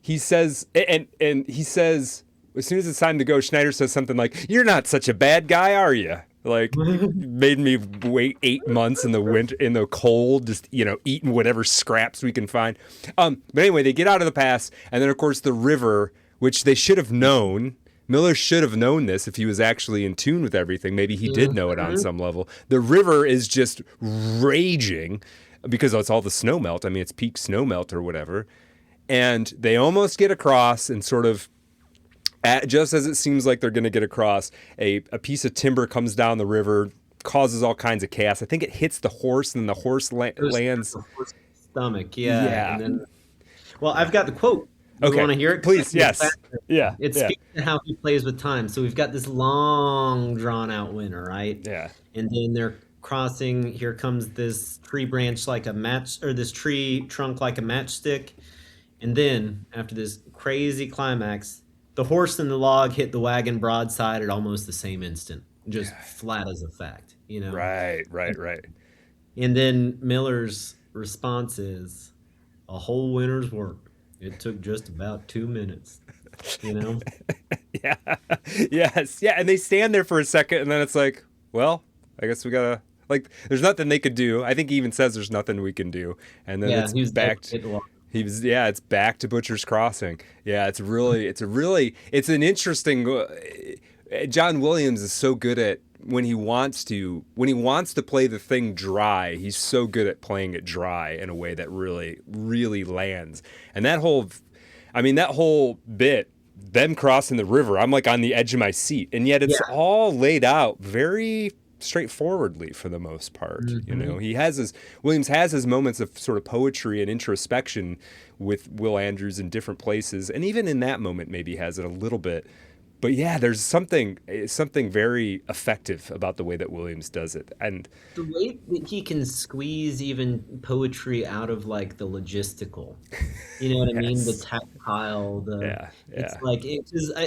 he says, and he says, as soon as it's time to go, Schneider says something like, "You're not such a bad guy, are you? Like, made me wait 8 months in the winter, in the cold, just, eating whatever scraps we can find." But anyway, they get out of the pass. And then, of course, the river, which they should have known. Miller should have known this if he was actually in tune with everything. Maybe he did know it on some level. The river is just raging because it's all the snow melt. I mean, it's peak snow melt or whatever. And they almost get across and sort of, just as it seems like they're going to get across, a piece of timber comes down the river, causes all kinds of chaos. I think it hits the horse, and then the horse lands. The horse's stomach, yeah. Yeah. And then, well, I've got the quote. You want to hear it? Please, yes. Yeah. It speaks to how he plays with time. So we've got this long, drawn-out winter, right? Yeah. And then they're crossing. Here comes this tree branch like a match, or this tree trunk like a matchstick. And then, after this crazy climax, the horse and the log hit the wagon broadside at almost the same instant, just flat as a fact, Right. And then Miller's response is, "A whole winter's work. It took just about 2 minutes." Yeah. Yes. Yeah. And they stand there for a second, and then it's like, well, I guess we gotta, like, there's nothing they could do. I think he even says there's nothing we can do. And then it's back to, it's back to Butcher's Crossing. Yeah. It's an interesting, John Williams is so good at, when he wants to play the thing dry, he's so good at playing it dry in a way that really, really lands. And that whole bit, them crossing the river, I'm like on the edge of my seat. And yet it's all laid out very straightforwardly for the most part. Williams has his moments of sort of poetry and introspection with Will Andrews in different places. And even in that moment, maybe has it a little bit. But yeah, there's something very effective about the way that Williams does it. And the way that he can squeeze even poetry out of like the logistical, you know what I mean? The tactile, it's like,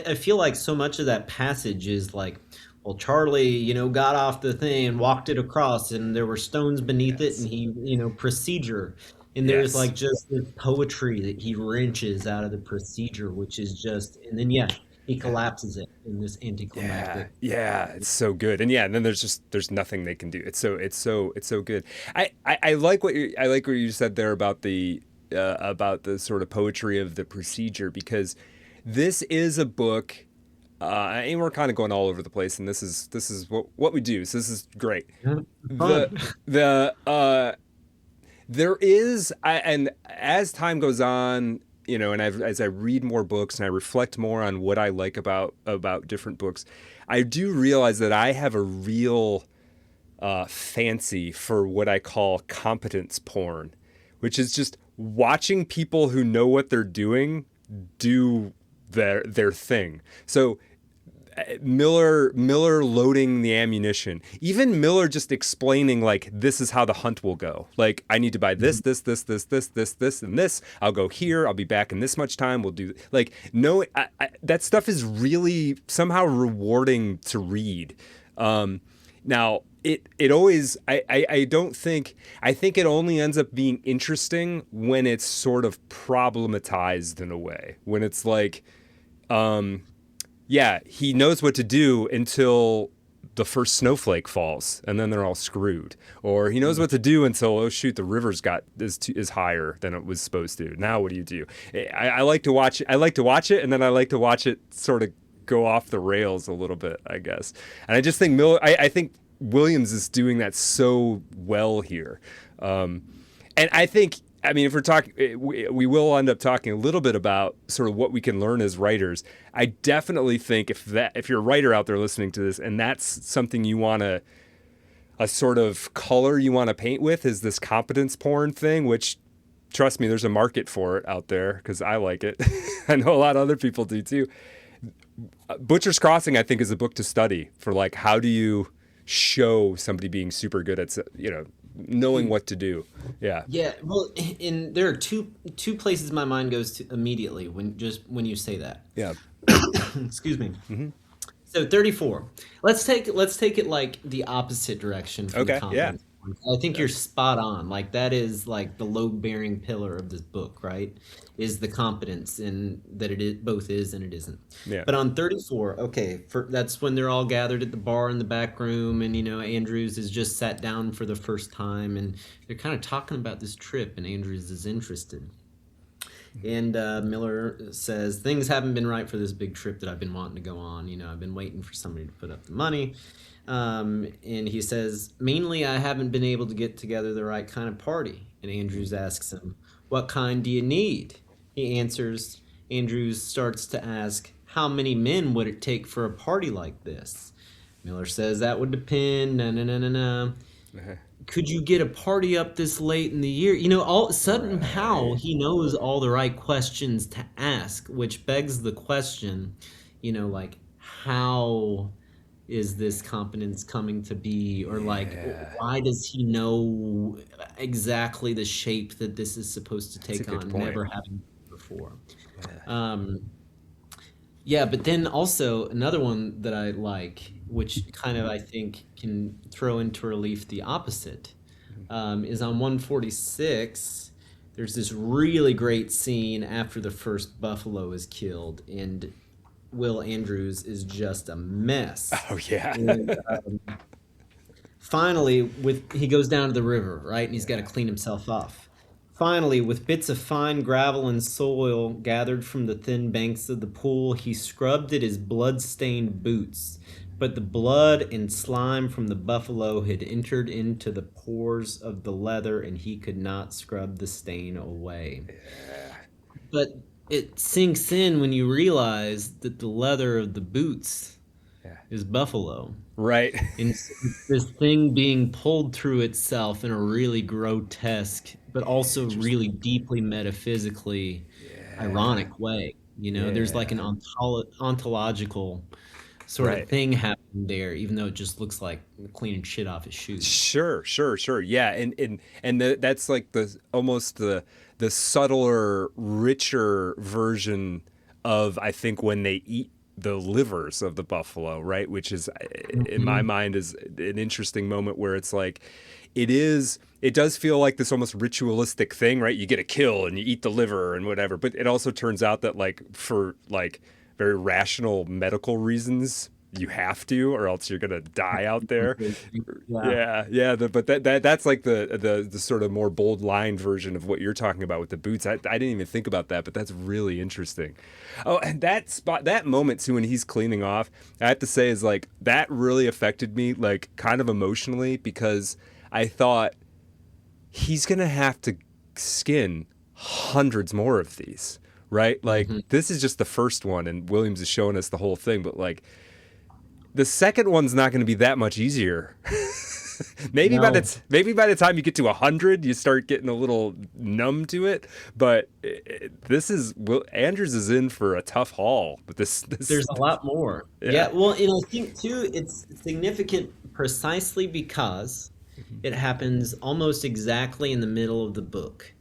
I feel like so much of that passage is like, well, Charlie, got off the thing and walked it across, and there were stones beneath it, and he, procedure. And there's like just the poetry that he wrenches out of the procedure, which is just, and then he collapses it in this anticlimactic. Yeah, it's so good. And then there's nothing they can do. It's so good. I like what you said there about the sort of poetry of the procedure, because this is a book And we're kind of going all over the place, and this is what we do. So this is great. Fun. There is, and as time goes on, you know, and as I read more books and I reflect more on what I like about different books, I do realize that I have a real fancy for what I call competence porn, which is just watching people who know what they're doing do their thing. So Miller loading the ammunition, even Miller just explaining like, this is how the hunt will go. Like, I need to buy this, and this. I'll go here. I'll be back in this much time. We'll do like, no, that stuff is really somehow rewarding to read. Now it always, I don't think, I think it only ends up being interesting when it's sort of problematized in a way, when it's like, yeah, he knows what to do until the first snowflake falls, and then they're all screwed. Or he knows what to do until, oh shoot, the river's is higher than it was supposed to. Now what do you do? I like to watch it. I like to watch it, and then I like to watch it sort of go off the rails a little bit, I guess. And I just think I think Williams is doing that so well here. And I think, I mean, if we're talking, we will end up talking a little bit about sort of what we can learn as writers. I definitely think if you're a writer out there listening to this, and that's something you want to, a sort of color you want to paint with, is this competence porn thing, which, trust me, there's a market for it out there because I like it. I know a lot of other people do too. Butcher's Crossing, I think, is a book to study for like, how do you show somebody being super good at, you know, knowing what to do. Yeah. Yeah. Well, there are two places my mind goes to immediately when you say that. Yeah. Excuse me. Mm-hmm. So 34. Let's take it like the opposite direction from the confidence. I think you're spot on. Like, that is like the load-bearing pillar of this book, right? Is the competence in that it both is and it isn't. Yeah. But on 34, okay, that's when they're all gathered at the bar in the back room, and, you know, Andrews is just sat down for the first time, and they're kind of talking about this trip, and Andrews is interested. And Miller says, things haven't been right for this big trip that I've been wanting to go on. You know, I've been waiting for somebody to put up the money. And he says, mainly I haven't been able to get together the right kind of party. And Andrews asks him, what kind do you need? He answers, Andrews starts to ask, how many men would it take for a party like this? Miller says, that would depend, Could you get a party up this late in the year? You know, somehow he knows all the right questions to ask, which begs the question, you know, like, how is this competence coming to be? Or like, why does he know exactly the shape that this is supposed to take on, never having before? Yeah, but then also another one that I like, which kind of I think can throw into relief the opposite, is on 146. There's this really great scene after the first buffalo is killed, and Will Andrews is just a mess. Oh, yeah. And, finally, he goes down to the river, right? And he's got to clean himself off. Finally, with bits of fine gravel and soil gathered from the thin banks of the pool, he scrubbed at his blood-stained boots. But the blood and slime from the buffalo had entered into the pores of the leather, and he could not scrub the stain away. Yeah. But it sinks in when you realize that the leather of the boots is buffalo. Right. And this thing being pulled through itself in a really grotesque, but also really deeply metaphysically ironic way. You know, there's like an ontological sort of thing happening there, even though it just looks like cleaning shit off his shoes. Sure. Yeah, and that's like almost the subtler, richer version of, I think, when they eat the livers of the buffalo, right? Which is, in my mind, is an interesting moment where it's like, it does feel like this almost ritualistic thing, right? You get a kill and you eat the liver and whatever, but it also turns out that, like, for like very rational medical reasons, you have to, or else you're gonna die out there. Yeah. But that's like the sort of more bold line version of what you're talking about with the boots. I didn't even think about that, but that's really interesting. Oh, and that moment too when he's cleaning off, I have to say is like that really affected me, like kind of emotionally, because I thought he's gonna have to skin hundreds more of these, right? Like this is just the first one, and Williams is showing us the whole thing, but like the second one's not going to be that much easier. Maybe by the time you get to 100, you start getting a little numb to it. But Andrews is in for a tough haul. But there's a lot more. Yeah. Well, and I think too, it's significant precisely because it happens almost exactly in the middle of the book,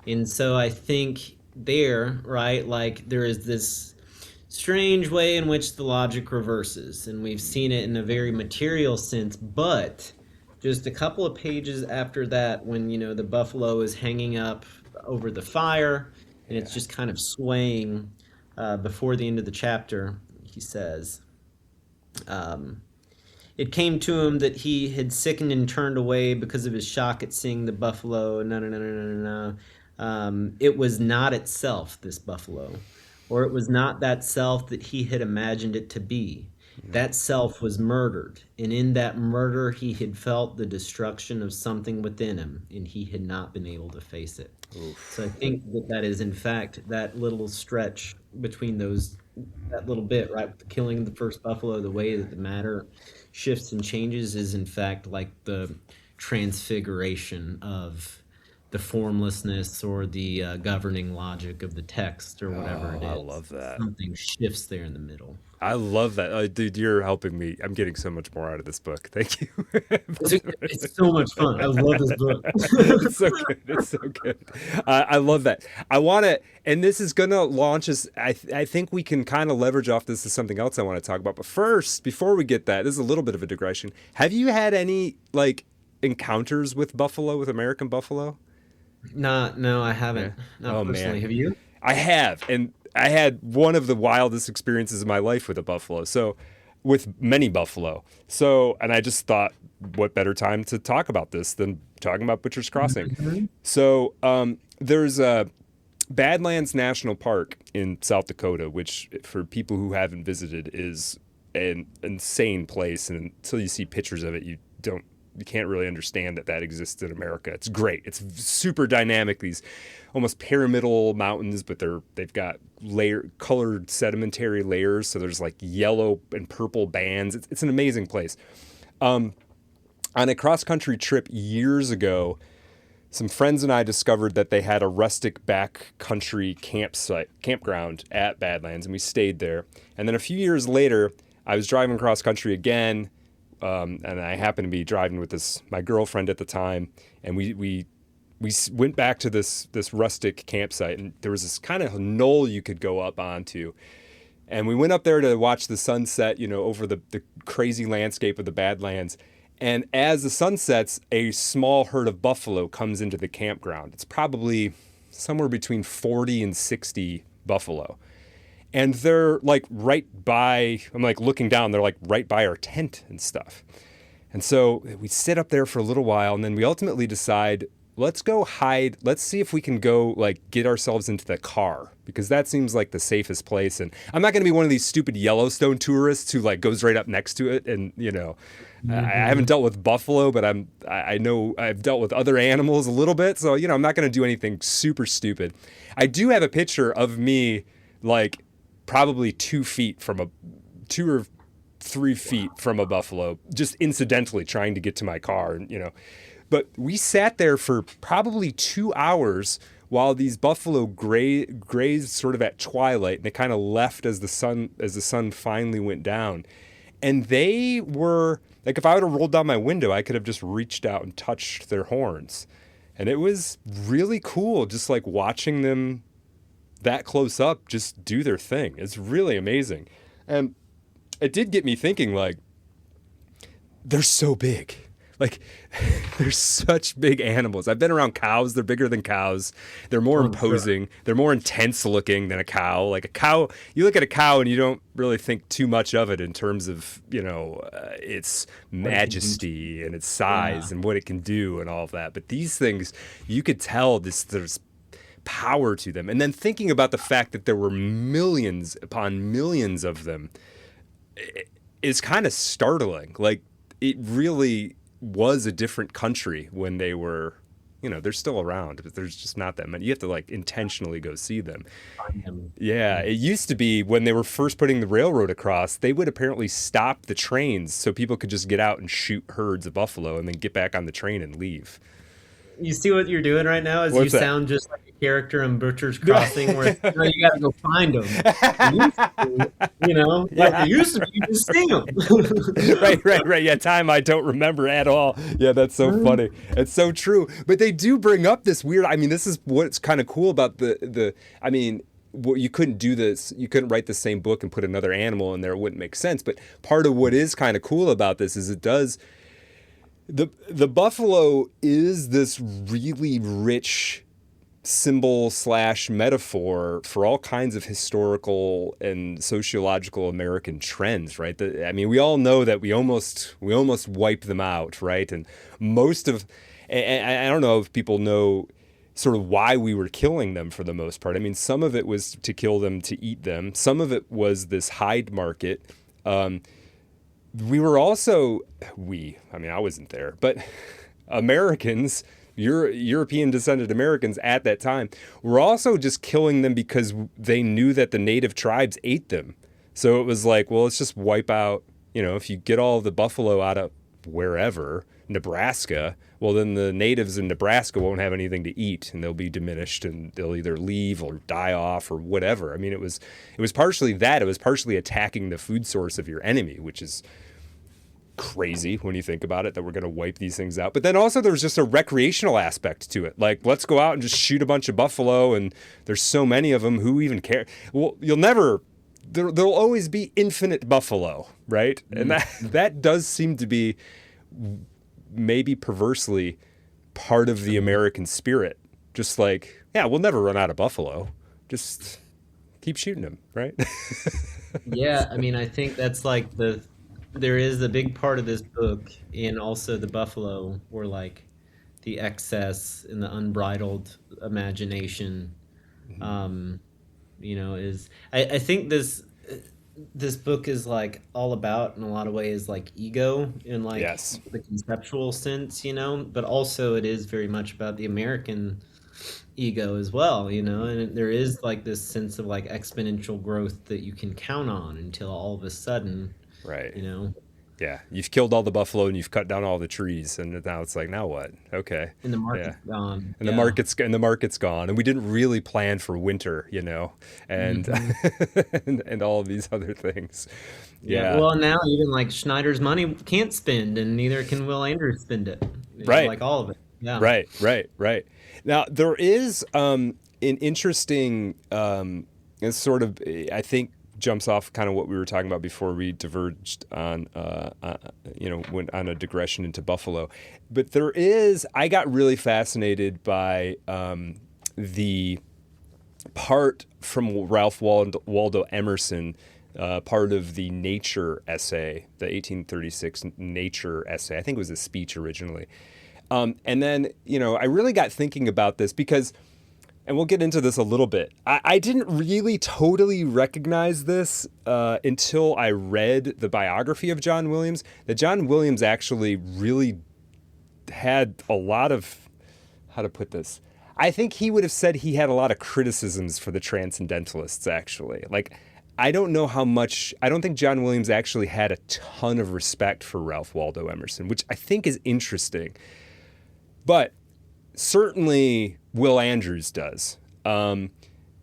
and so I think there, right, like there is this strange way in which the logic reverses, and we've seen it in a very material sense, but just a couple of pages after that, when the buffalo is hanging up over the fire and it's just kind of swaying before the end of the chapter, he says, it came to him that he had sickened and turned away because of his shock at seeing the buffalo. No. It was not itself, this buffalo, or it was not that self that he had imagined it to be. That self was murdered, and in that murder he had felt the destruction of something within him, and he had not been able to face it. Oof. So I think that is, in fact, that little stretch between that little bit, right, killing the first buffalo, the way that the matter shifts and changes is, in fact, like the transfiguration of the formlessness or the governing logic of the text or whatever it is. I love that. Something shifts there in the middle. I love that. Dude, you're helping me. I'm getting so much more out of this book. Thank you. It's so much fun. I love this book. It's so good. It's so good. I love that. I want to, and this is going to launch us. I think we can kind of leverage off this as something else I want to talk about. But first, before we get that, this is a little bit of a digression. Have you had any like encounters with buffalo, with American buffalo? No, I haven't. Yeah. Not personally. Man. Have you? I have, and I had one of the wildest experiences of my life with a buffalo. So, with many buffalo. So, and I just thought, what better time to talk about this than talking about Butcher's Crossing? Mm-hmm. So, there's a Badlands National Park in South Dakota, which for people who haven't visited is an insane place. And until you see pictures of it, you can't really understand that exists in America. It's great. It's super dynamic. These almost pyramidal mountains, but they've got colored sedimentary layers. So there's like yellow and purple bands. It's an amazing place. On a cross-country trip years ago, some friends and I discovered that they had a rustic backcountry campground at Badlands, and we stayed there. And then a few years later, I was driving cross-country again, and I happened to be driving with my girlfriend at the time, and we went back to this rustic campsite, and there was this kind of knoll you could go up onto, and we went up there to watch the sunset, over the crazy landscape of the Badlands. And as the sun sets, a small herd of buffalo comes into the campground. It's probably somewhere between 40 and 60 buffalo. And they're like right by, I'm like looking down, they're like right by our tent and stuff. And so we sit up there for a little while, and then we ultimately decide, let's go hide. Let's see if we can go like get ourselves into the car, because that seems like the safest place. And I'm not going to be one of these stupid Yellowstone tourists who like goes right up next to it. And, I haven't dealt with buffalo, but I know I've dealt with other animals a little bit. So, I'm not going to do anything super stupid. I do have a picture of me like probably 2 or 3 feet from a buffalo, just incidentally trying to get to my car, and but we sat there for probably 2 hours while these buffalo grazed sort of at twilight, and they kind of left as the sun finally went down. And they were like, if I would have rolled down my window, I could have just reached out and touched their horns. And it was really cool just like watching them that close up just do their thing. It's really amazing. And it did get me thinking, like, they're so big. Like, they're such big animals. I've been around cows. They're bigger than cows. They're more imposing. Sure. They're more intense looking than a cow. Like a cow, you look at a cow and you don't really think too much of it in terms of, its majesty and its size and what it can do and all of that. But these things, you could tell there's power to them. And then thinking about the fact that there were millions upon millions of them is kind of startling. Like, it really was a different country when they were, they're still around, but there's just not that many. You have to like intentionally go see them. Yeah, it used to be when they were first putting the railroad across, they would apparently stop the trains so people could just get out and shoot herds of buffalo and then get back on the train and leave. You see what you're doing right now? What's that? Sound just like a character in Butcher's Crossing where you got to go find them. They used to be, you just see them. Right. Yeah, time I don't remember at all. Yeah, that's so funny. It's so true. But they do bring up this weird, this is what's kind of cool about you couldn't do this. You couldn't write the same book and put another animal in there. It wouldn't make sense. But part of what is kind of cool about this is it does... The buffalo is this really rich symbol / metaphor for all kinds of historical and sociological American trends, right? We all know that we almost wipe them out, right? And I don't know if people know sort of why we were killing them for the most part. Some of it was to kill them, to eat them. Some of it was this hide market. We were also, I wasn't there, but Americans, European descended Americans at that time, were also just killing them because they knew that the native tribes ate them. So it was like, well, let's just wipe out, if you get all the buffalo out of wherever, Nebraska, well, then the natives in Nebraska won't have anything to eat and they'll be diminished and they'll either leave or die off or whatever. It was partially that. It was partially attacking the food source of your enemy, which is crazy when you think about it, that we're going to wipe these things out. But then also there's just a recreational aspect to it. Like, let's go out and just shoot a bunch of buffalo, and there's so many of them, who even care? Well, there'll always be infinite buffalo, right? And that does seem to be maybe perversely part of the American spirit. Just like, yeah, we'll never run out of buffalo. Just keep shooting them, right? Yeah, I think that's like there is a big part of this book, and also the buffalo, where like the excess and the unbridled imagination, is. I think this book is like all about, in a lot of ways, like ego in like the conceptual sense, but also it is very much about the American ego as well, and there is like this sense of like exponential growth that you can count on until all of a sudden, right? Yeah, you've killed all the buffalo and you've cut down all the trees, and now it's like, now what? Okay. And the market's gone. And the market's gone, and we didn't really plan for winter, and and all of these other things. Yeah. Well, now even like Schneider's money can't spend, and neither can Will Andrews spend it. Right. Like all of it. Yeah. Right. Now there is an interesting, it's sort of, I think, jumps off kind of what we were talking about before we diverged on, went on a digression into buffalo. But I got really fascinated by the part from Ralph Waldo Emerson, part of the Nature essay, the 1836 Nature essay. I think it was a speech originally. And then, I really got thinking about this because, and we'll get into this a little bit, I didn't really totally recognize this until I read the biography of John Williams, that John Williams actually really had a lot of, how to put this, I think he would have said he had a lot of criticisms for the Transcendentalists, actually. Like, I don't know how much, I don't think John Williams actually had a ton of respect for Ralph Waldo Emerson, which I think is interesting. But certainly Will Andrews does. And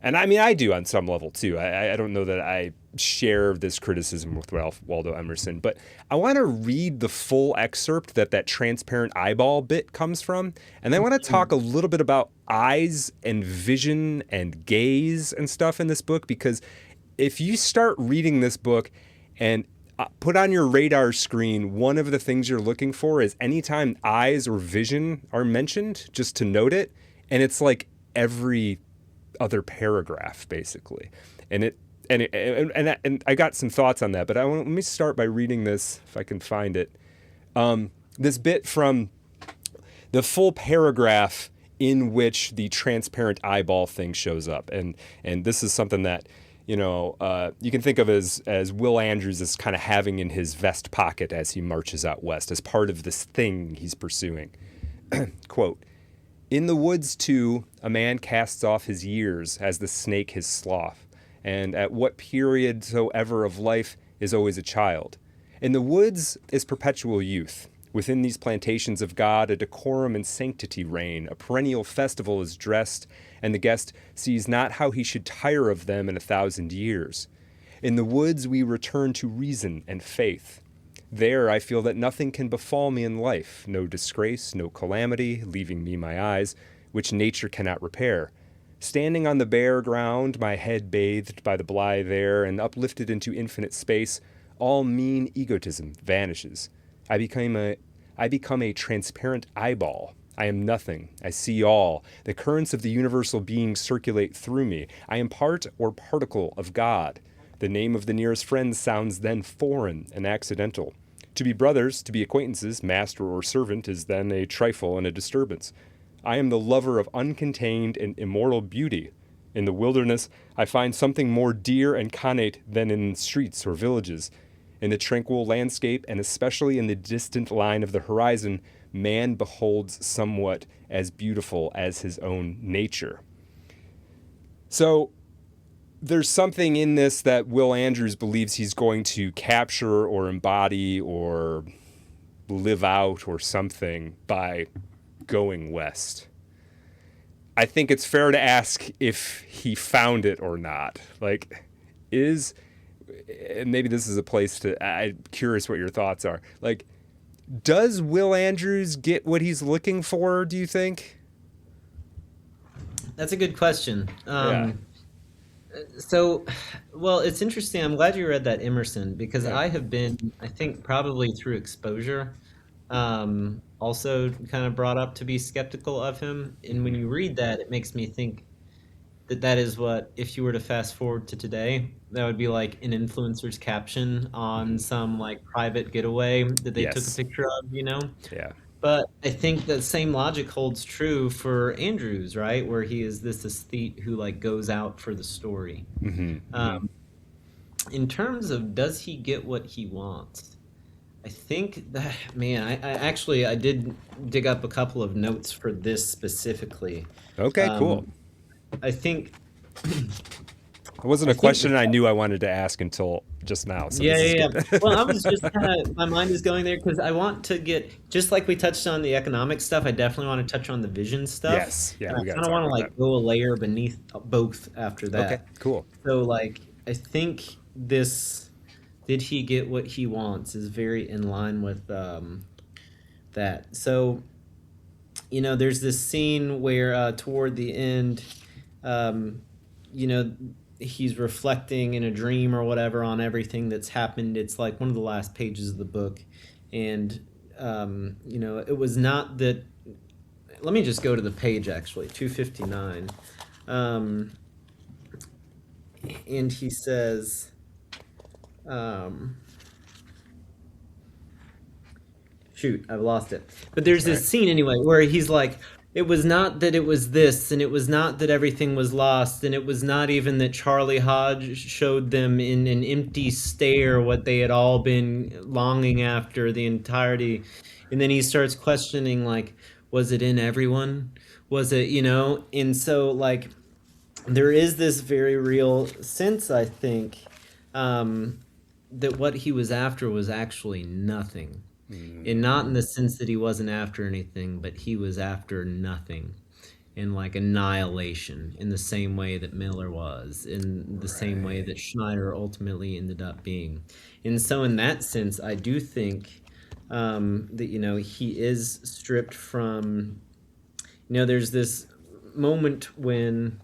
I do on some level too. I don't know that I share this criticism with Ralph Waldo Emerson, but I want to read the full excerpt that transparent eyeball bit comes from. And then I want to talk a little bit about eyes and vision and gaze and stuff in this book, because if you start reading this book, and put on your radar screen, one of the things you're looking for is anytime eyes or vision are mentioned, just to note it. And it's like every other paragraph, basically. And I got some thoughts on that, but let me start by reading this, if I can find it. This bit from the full paragraph in which the transparent eyeball thing shows up. And this is something that, you can think of as Will Andrews is kind of having in his vest pocket as he marches out west, as part of this thing he's pursuing. Quote, "In the woods, too, a man casts off his years as the snake his sloth, and at what period soever of life is always a child. In the woods is perpetual youth. Within these plantations of God, a decorum and sanctity reign. A perennial festival is dressed, and the guest sees not how he should tire of them in 1,000 years. In the woods we return to reason and faith. There I feel that nothing can befall me in life, no disgrace, no calamity, leaving me my eyes, which nature cannot repair. Standing on the bare ground, my head bathed by the blithe air and uplifted into infinite space, all mean egotism vanishes. I become a transparent eyeball. I am nothing. I see all. The currents of the universal being circulate through me. I am part or particle of God. The name of the nearest friend sounds then foreign and accidental. To be brothers, to be acquaintances, master or servant, is then a trifle and a disturbance. I am the lover of uncontained and immortal beauty. In the wilderness, I find something more dear and connate than in streets or villages. In the tranquil landscape, and especially in the distant line of the horizon, man beholds somewhat as beautiful as his own nature." So there's something in this that Will Andrews believes he's going to capture or embody or live out or something by going west. I think it's fair to ask if he found it or not. And maybe this is a place I'm curious what your thoughts are. Does Will Andrews get what he's looking for, do you think? That's a good question. Yeah. So, well, it's interesting. I'm glad you read that Emerson, because I have been, I think, probably through exposure, also kind of brought up to be skeptical of him. And when you read that, it makes me think that is what, if you were to fast forward to today, that would be like an influencer's caption on some private getaway that they took a picture of, Yeah. But I think the same logic holds true for Andrews, right? Where he is this aesthete who goes out for the story. Mm-hmm. In terms of, does he get what he wants? I think that, man, I did dig up a couple of notes for this specifically. Okay, cool. I think It wasn't a question I knew I wanted to ask until just now. So yeah. Well, I was just my mind is going there because I want to get, just like we touched on the economic stuff, I definitely want to touch on the vision stuff. Yes, yeah. I kind of want to go a layer beneath both after that. Okay, cool. So I think this, did he get what he wants, is very in line with that. So, there's this scene where toward the end, he's reflecting in a dream or whatever on everything that's happened. It's one of the last pages of the book. And, it was not that, let me just go to the page actually, 259. And he says, shoot, I've lost it. But there's this scene anyway where he's like, it was not that it was this, and it was not that everything was lost, and it was not even that Charlie Hodge showed them in an empty stare what they had all been longing after the entirety. And then he starts questioning, was it in everyone? Was it, And so, there is this very real sense, I think, that what he was after was actually nothing. And not in the sense that he wasn't after anything, but he was after nothing, and annihilation, in the same way that Miller was, in the same way that Schneider ultimately ended up being. And so in that sense, I do think that, he is stripped from, there's this moment when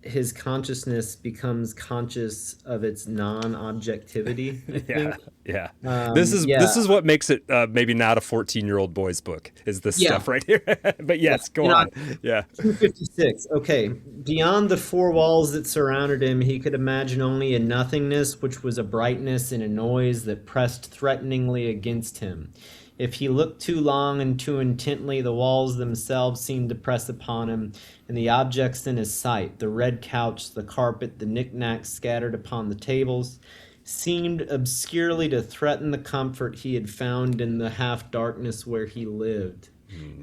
his consciousness becomes conscious of its non-objectivity, I Yeah, think. yeah. This is what makes it maybe not a 14-year-old boy's book, is this Yeah, stuff right here. But yeah. yes, go on. Yeah. 256. Okay. Beyond the four walls that surrounded him, he could imagine only a nothingness, which was a brightness and a noise that pressed threateningly against him. If he looked too long and too intently, the walls themselves seemed to press upon him, and the objects in his sight, the red couch, the carpet, the knickknacks scattered upon the tables, seemed obscurely to threaten the comfort he had found in the half-darkness where he lived.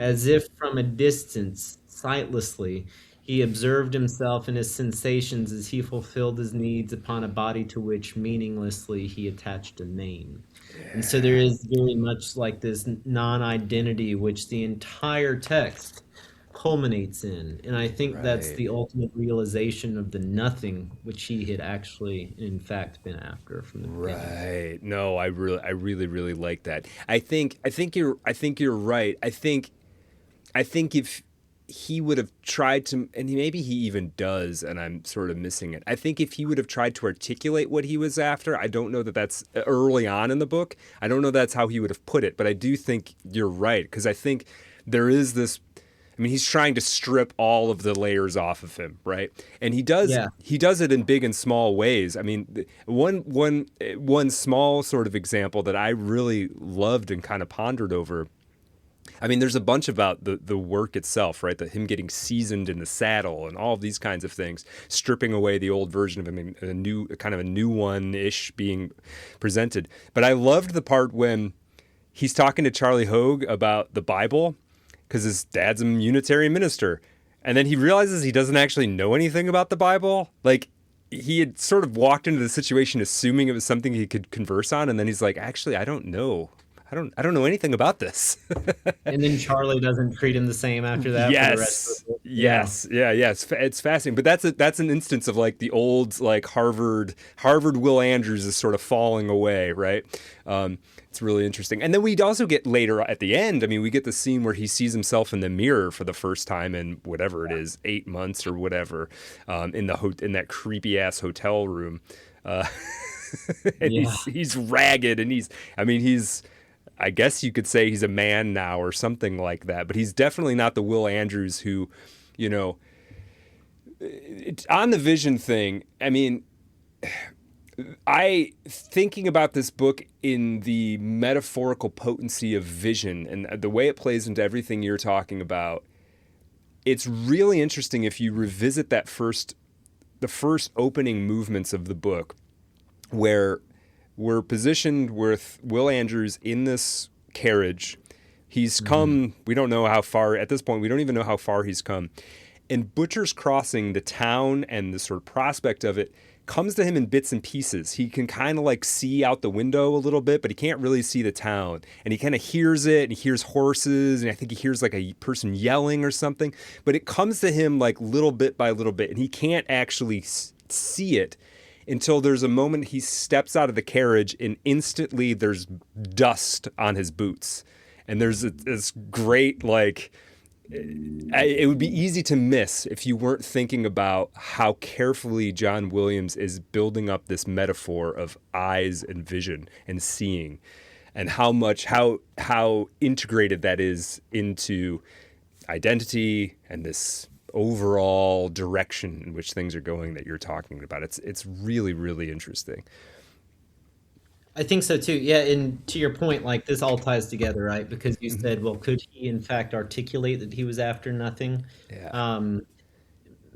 As if from a distance, sightlessly, he observed himself and his sensations as he fulfilled his needs upon a body to which meaninglessly he attached a name. And so there is very much like this non-identity which the entire text culminates in. And I think that's Right. the ultimate realization of the nothing which he had actually, in fact, been after from the beginning. Right. No, I really like that. I think you're right. I think if he would have tried to, and maybe he even does, and I'm sort of missing it. I think if he would have tried to articulate what he was after, I don't know that that's early on in the book. I don't know that's how he would have put it, but I do think you're right, because I think there is this. I mean, he's trying to strip all of the layers off of him, right? And he does. Yeah. He does it in big and small ways. I mean, one small sort of example that I really loved and kind of pondered over. I mean, there's a bunch about the work itself, right? Him getting seasoned in the saddle and all of these kinds of things, stripping away the old version of him, and a new one-ish being presented. But I loved the part when he's talking to Charlie Hogue about the Bible, because his dad's a Unitarian minister, and then he realizes he doesn't actually know anything about the Bible. Like, he had sort of walked into the situation assuming it was something he could converse on, and then he's like, actually, I don't know. I don't know anything about this. And then Charlie doesn't treat him the same after that for the rest of Yes, the book. yes, yeah, yeah. It's fascinating, but that's an instance of like the old like Harvard Will Andrews is sort of falling away, right? It's really interesting. And then we also get later at the end. I mean, we get the scene where he sees himself in the mirror for the first time in whatever it is, 8 months or whatever, in that creepy ass hotel room. And Yeah. he's ragged, and he's I guess you could say he's a man now or something like that, but he's definitely not the Will Andrews who, on the vision thing. I mean, thinking about this book in the metaphorical potency of vision and the way it plays into everything you're talking about, it's really interesting if you revisit the first opening movements of the book, where we're positioned with Will Andrews in this carriage. He's come, we don't know how far, at this point, we don't even know how far he's come. And Butcher's Crossing, the town and the sort of prospect of it, comes to him in bits and pieces. He can kind of like see out the window a little bit, but he can't really see the town. And he kind of hears it, and he hears horses, and I think he hears like a person yelling or something. But it comes to him like little bit by little bit, and he can't actually see it until there's a moment he steps out of the carriage, and instantly there's dust on his boots. And there's this great, like, it would be easy to miss if you weren't thinking about how carefully John Williams is building up this metaphor of eyes and vision and seeing, and how integrated that is into identity and this overall direction in which things are going that you're talking about. It's really, really interesting. I think so too. Yeah, and to your point, like this all ties together, right? Because you said, well, could he in fact articulate that he was after nothing? Yeah.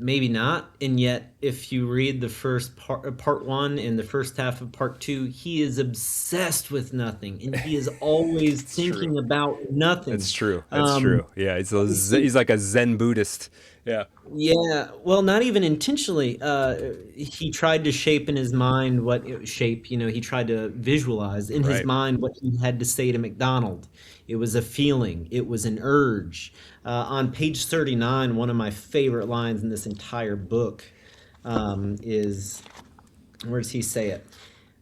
Maybe not. And yet, if you read the first part one and the first half of part two, he is obsessed with nothing, and he is always thinking true. about nothing. That's true. That's true. Yeah, he's like a Zen Buddhist. Yeah. Yeah, well, not even intentionally. He tried to shape in his mind he tried to visualize in his Right. mind what he had to say to McDonald. It was a feeling, it was an urge. On page 39, one of my favorite lines in this entire book is, where does he say it?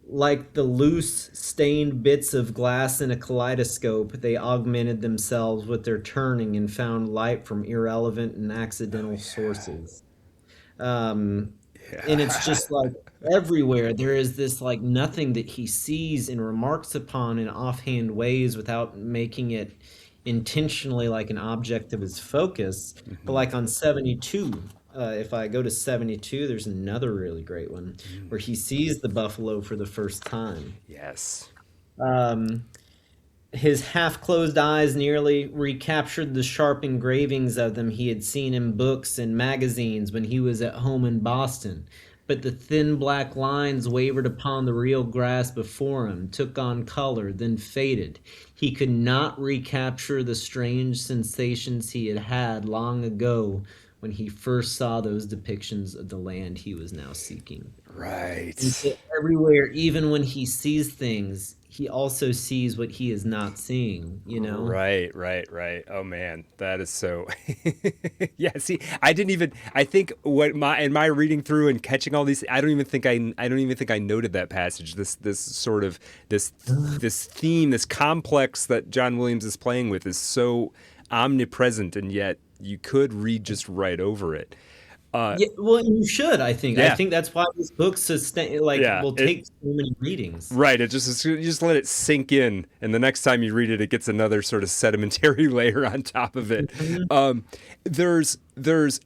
Like the loose, stained bits of glass in a kaleidoscope, they augmented themselves with their turning and found light from irrelevant and accidental sources. And it's just like everywhere there is this like nothing that he sees and remarks upon in offhand ways without making it intentionally like an object of his focus. But like on 72, if I go to 72, there's another really great one where he sees the buffalo for the first time. Yes. His half-closed eyes nearly recaptured the sharp engravings of them he had seen in books and magazines when he was at home in Boston. But the thin black lines wavered upon the real grass before him, took on color, then faded. He could not recapture the strange sensations he had had long ago when he first saw those depictions of the land he was now seeking. Right. And so everywhere, even when he sees things, he also sees what he is not seeing, you know? Right. Oh man, that is so. Yeah. See, I think in my reading through and catching all these, I don't even think I noted that passage. This sort of this theme, this complex that John Williams is playing with is so omnipresent, and yet you could read just right over it. Yeah, well, you should. I think. Yeah. I think that's why this book will take so many readings. Right. You just let it sink in, and the next time you read it, it gets another sort of sedimentary layer on top of it. There's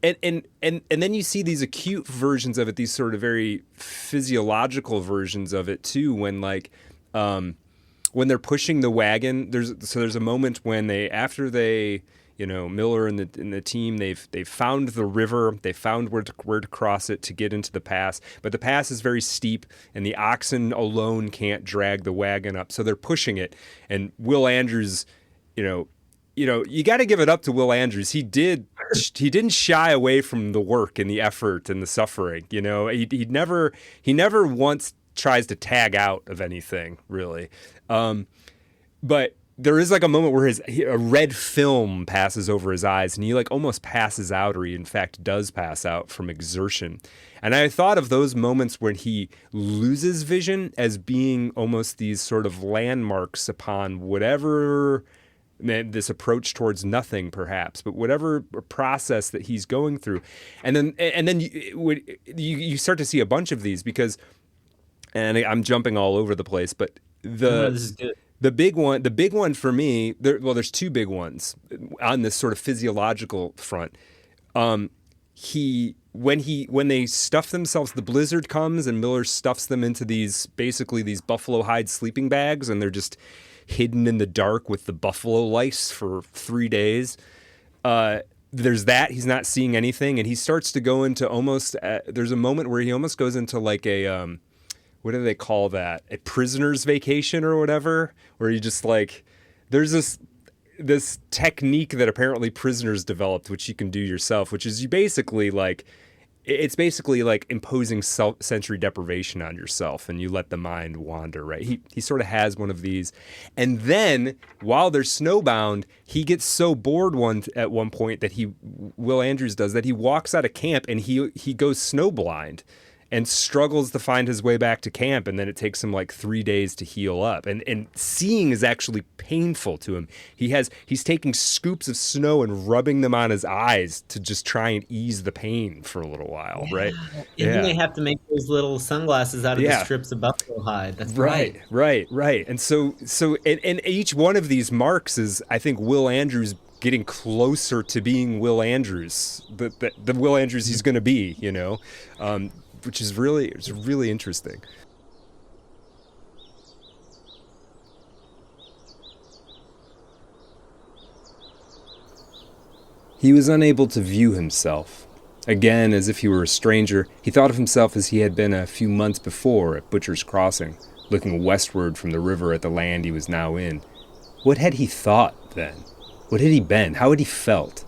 and then you see these acute versions of it, these sort of very physiological versions of it too. When when they're pushing the wagon, there's a moment when Miller and the team, they've found the river, they found where to cross it to get into the pass, but the pass is very steep and the oxen alone can't drag the wagon up, so they're pushing it. And Will Andrews, you got to give it up to Will Andrews. He didn't shy away from the work and the effort and the suffering. He never once tries to tag out of anything really, but there is like a moment where a red film passes over his eyes and he like almost passes out, or he in fact does pass out from exertion. And I thought of those moments when he loses vision as being almost these sort of landmarks upon whatever this approach towards nothing, perhaps, but whatever process that he's going through. And then you start to see a bunch of these because, and I'm jumping all over the place, but this is good. The big one for me, there's two big ones on this sort of physiological front. When they stuff themselves, the blizzard comes and Miller stuffs them into these buffalo hide sleeping bags, and they're just hidden in the dark with the buffalo lice for 3 days. There's that. He's not seeing anything, and he starts to go into almost. There's a moment where he almost goes into like a. What do they call that? A prisoner's vacation or whatever, where you just like, there's this technique that apparently prisoners developed, which you can do yourself, which is it's basically like imposing sensory deprivation on yourself, and you let the mind wander, right? He sort of has one of these. And then while they're snowbound, he gets so bored at one point that Will Andrews does, that he walks out of camp and he goes snowblind and struggles to find his way back to camp, and then it takes him like 3 days to heal up. And seeing is actually painful to him. He's taking scoops of snow and rubbing them on his eyes to just try and ease the pain for a little while, right? And then they have to make those little sunglasses out of the strips of buffalo hide. That's right. And so and each one of these marks is, I think, Will Andrews getting closer to being Will Andrews, the Will Andrews he's going to be, which is really interesting. He was unable to view himself. Again, as if he were a stranger, he thought of himself as he had been a few months before at Butcher's Crossing, looking westward from the river at the land he was now in. What had he thought then? What had he been? How had he felt?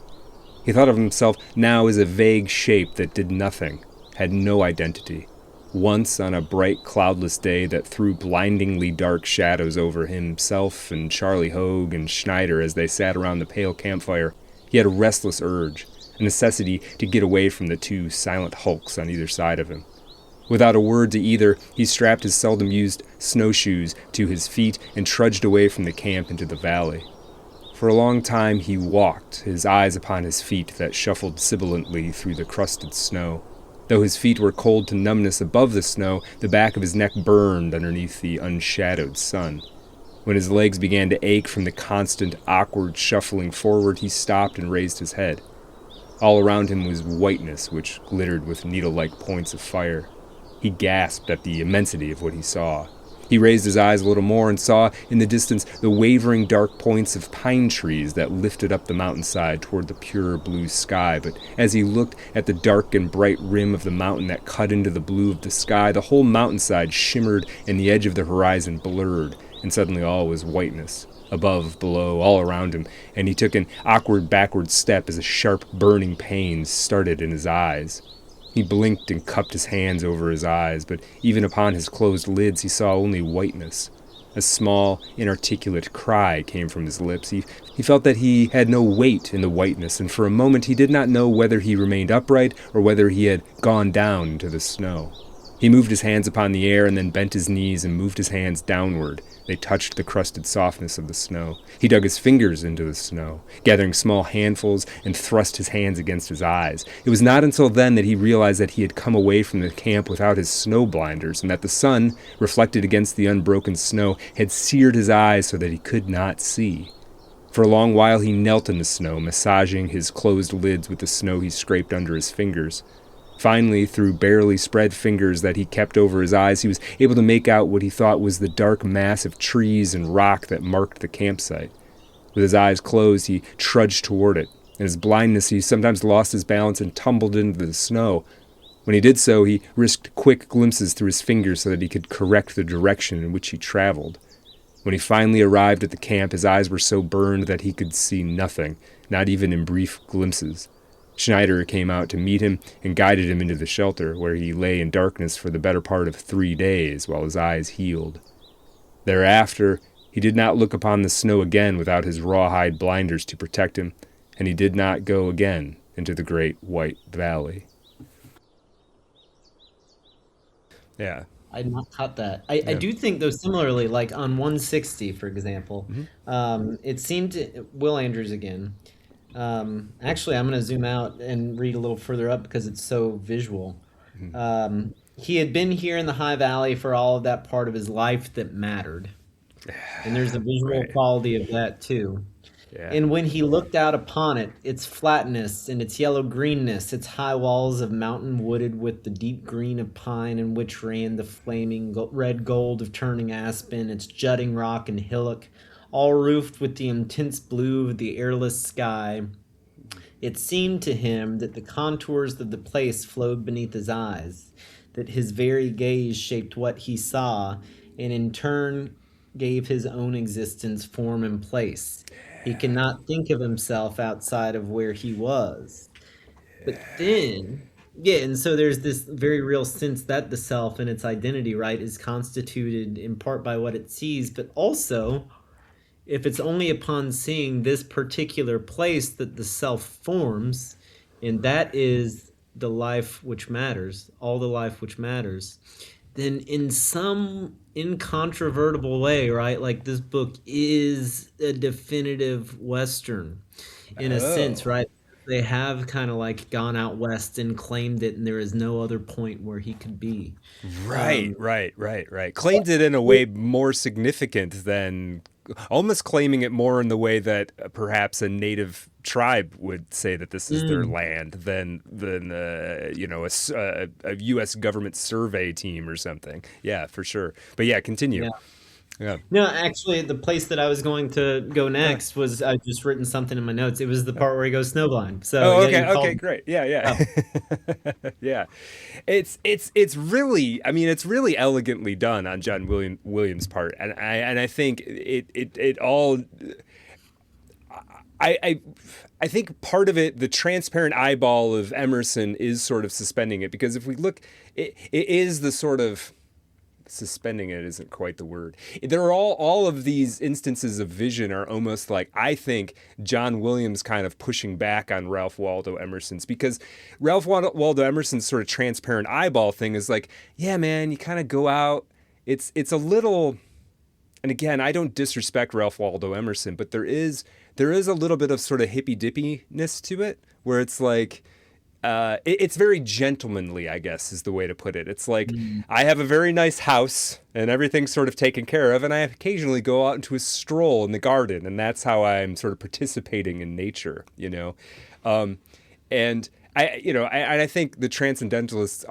He thought of himself now as a vague shape that did nothing, had no identity. Once, on a bright, cloudless day that threw blindingly dark shadows over himself and Charlie Hogue and Schneider as they sat around the pale campfire, he had a restless urge, a necessity to get away from the two silent hulks on either side of him. Without a word to either, he strapped his seldom-used snowshoes to his feet and trudged away from the camp into the valley. For a long time he walked, his eyes upon his feet that shuffled sibilantly through the crusted snow. Though his feet were cold to numbness above the snow, the back of his neck burned underneath the unshadowed sun. When his legs began to ache from the constant, awkward shuffling forward, he stopped and raised his head. All around him was whiteness, which glittered with needle-like points of fire. He gasped at the immensity of what he saw. He raised his eyes a little more and saw in the distance the wavering dark points of pine trees that lifted up the mountainside toward the pure blue sky. But as he looked at the dark and bright rim of the mountain that cut into the blue of the sky, the whole mountainside shimmered and the edge of the horizon blurred, and suddenly all was whiteness, above, below, all around him, and he took an awkward backward step as a sharp burning pain started in his eyes. He blinked and cupped his hands over his eyes, but even upon his closed lids he saw only whiteness. A small, inarticulate cry came from his lips. He felt that he had no weight in the whiteness, and for a moment he did not know whether he remained upright or whether he had gone down into the snow. He moved his hands upon the air and then bent his knees and moved his hands downward. They touched the crusted softness of the snow. He dug his fingers into the snow, gathering small handfuls, and thrust his hands against his eyes. It was not until then that he realized that he had come away from the camp without his snow blinders, and that the sun, reflected against the unbroken snow, had seared his eyes so that he could not see. For a long while he knelt in the snow, massaging his closed lids with the snow he scraped under his fingers. Finally, through barely spread fingers that he kept over his eyes, he was able to make out what he thought was the dark mass of trees and rock that marked the campsite. With his eyes closed, he trudged toward it. In his blindness, he sometimes lost his balance and tumbled into the snow. When he did so, he risked quick glimpses through his fingers so that he could correct the direction in which he traveled. When he finally arrived at the camp, his eyes were so burned that he could see nothing, not even in brief glimpses. Schneider came out to meet him and guided him into the shelter, where he lay in darkness for the better part of 3 days while his eyes healed. Thereafter, he did not look upon the snow again without his rawhide blinders to protect him, and he did not go again into the great white valley. Yeah. I did not cut that. I do think, though, similarly, like on 160, for example, it seemed to, Will Andrews again. Actually, I'm going to zoom out and read a little further up because it's so visual. He had been here in the High Valley for all of that part of his life that mattered. And there's a visual quality of that, too. Yeah. And when he looked out upon it, its flatness and its yellow-greenness, its high walls of mountain wooded with the deep green of pine in which ran the flaming red gold of turning aspen, its jutting rock and hillock, all roofed with the intense blue of the airless sky, it seemed to him that the contours of the place flowed beneath his eyes, that his very gaze shaped what he saw, and in turn gave his own existence form and place. He cannot think of himself outside of where he was. But then, and so there's this very real sense that the self and its identity, right, is constituted in part by what it sees, but also, if it's only upon seeing this particular place that the self forms, and that is the life which matters, all the life which matters, then in some incontrovertible way, right, like this book is a definitive Western in a sense, right? They have kind of like gone out west and claimed it, and there is no other point where he could be. Right. Claimed it in a way more significant than, almost claiming it more in the way that perhaps a native tribe would say that this is their land than a U.S. government survey team or something. Yeah, for sure. But yeah, continue. Yeah. No, actually, the place that I was going to go next was, I just written something in my notes. It was the part where he goes snowblind. So okay, great. Yeah. Yeah. It's really, I mean, it's really elegantly done on John Williams' part, and I think it all. I think part of it, the transparent eyeball of Emerson, is sort of suspending it, because if we look, it is the sort of. Suspending it isn't quite the word. There are all of these instances of vision are almost like, I think, John Williams kind of pushing back on Ralph Waldo Emerson's, because Ralph Waldo Emerson's sort of transparent eyeball thing is like, yeah, man, you kind of go out. It's a little, and again, I don't disrespect Ralph Waldo Emerson, but there is a little bit of sort of hippy dippiness to it, where it's like, it's very gentlemanly, I guess, is the way to put it. It's like, I have a very nice house and everything's sort of taken care of, and I occasionally go out into a stroll in the garden, and that's how I'm sort of participating in nature, you know? And I think the transcendentalists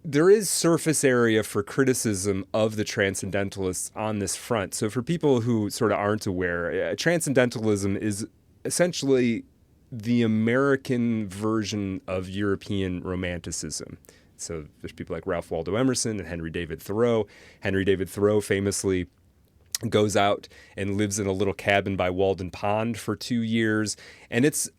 there is surface area for criticism of the transcendentalists on this front. So for people who sort of aren't aware, transcendentalism is essentially the American version of European Romanticism. So there's people like Ralph Waldo Emerson and Henry David Thoreau. Henry David Thoreau famously goes out and lives in a little cabin by Walden Pond for 2 years, and it's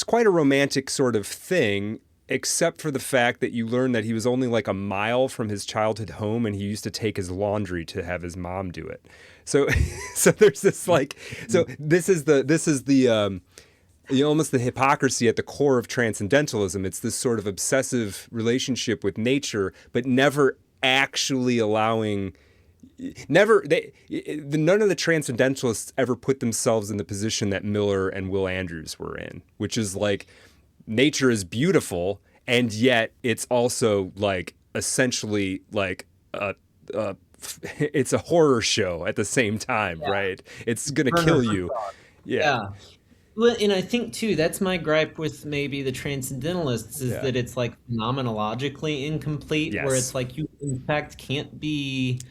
quite a romantic sort of thing, except for the fact that you learn that he was only like a mile from his childhood home, and he used to take his laundry to have his mom do it. So there's this like, so this is the almost the hypocrisy at the core of transcendentalism. It's this sort of obsessive relationship with nature, but never actually allowing. None of the transcendentalists ever put themselves in the position that Miller and Will Andrews were in, which is like, nature is beautiful, and yet it's also like essentially like it's a horror show at the same time, right? It's gonna kill you. Yeah. Well, and I think too, that's my gripe with maybe the transcendentalists is that it's like phenomenologically incomplete, where it's like you in fact can't be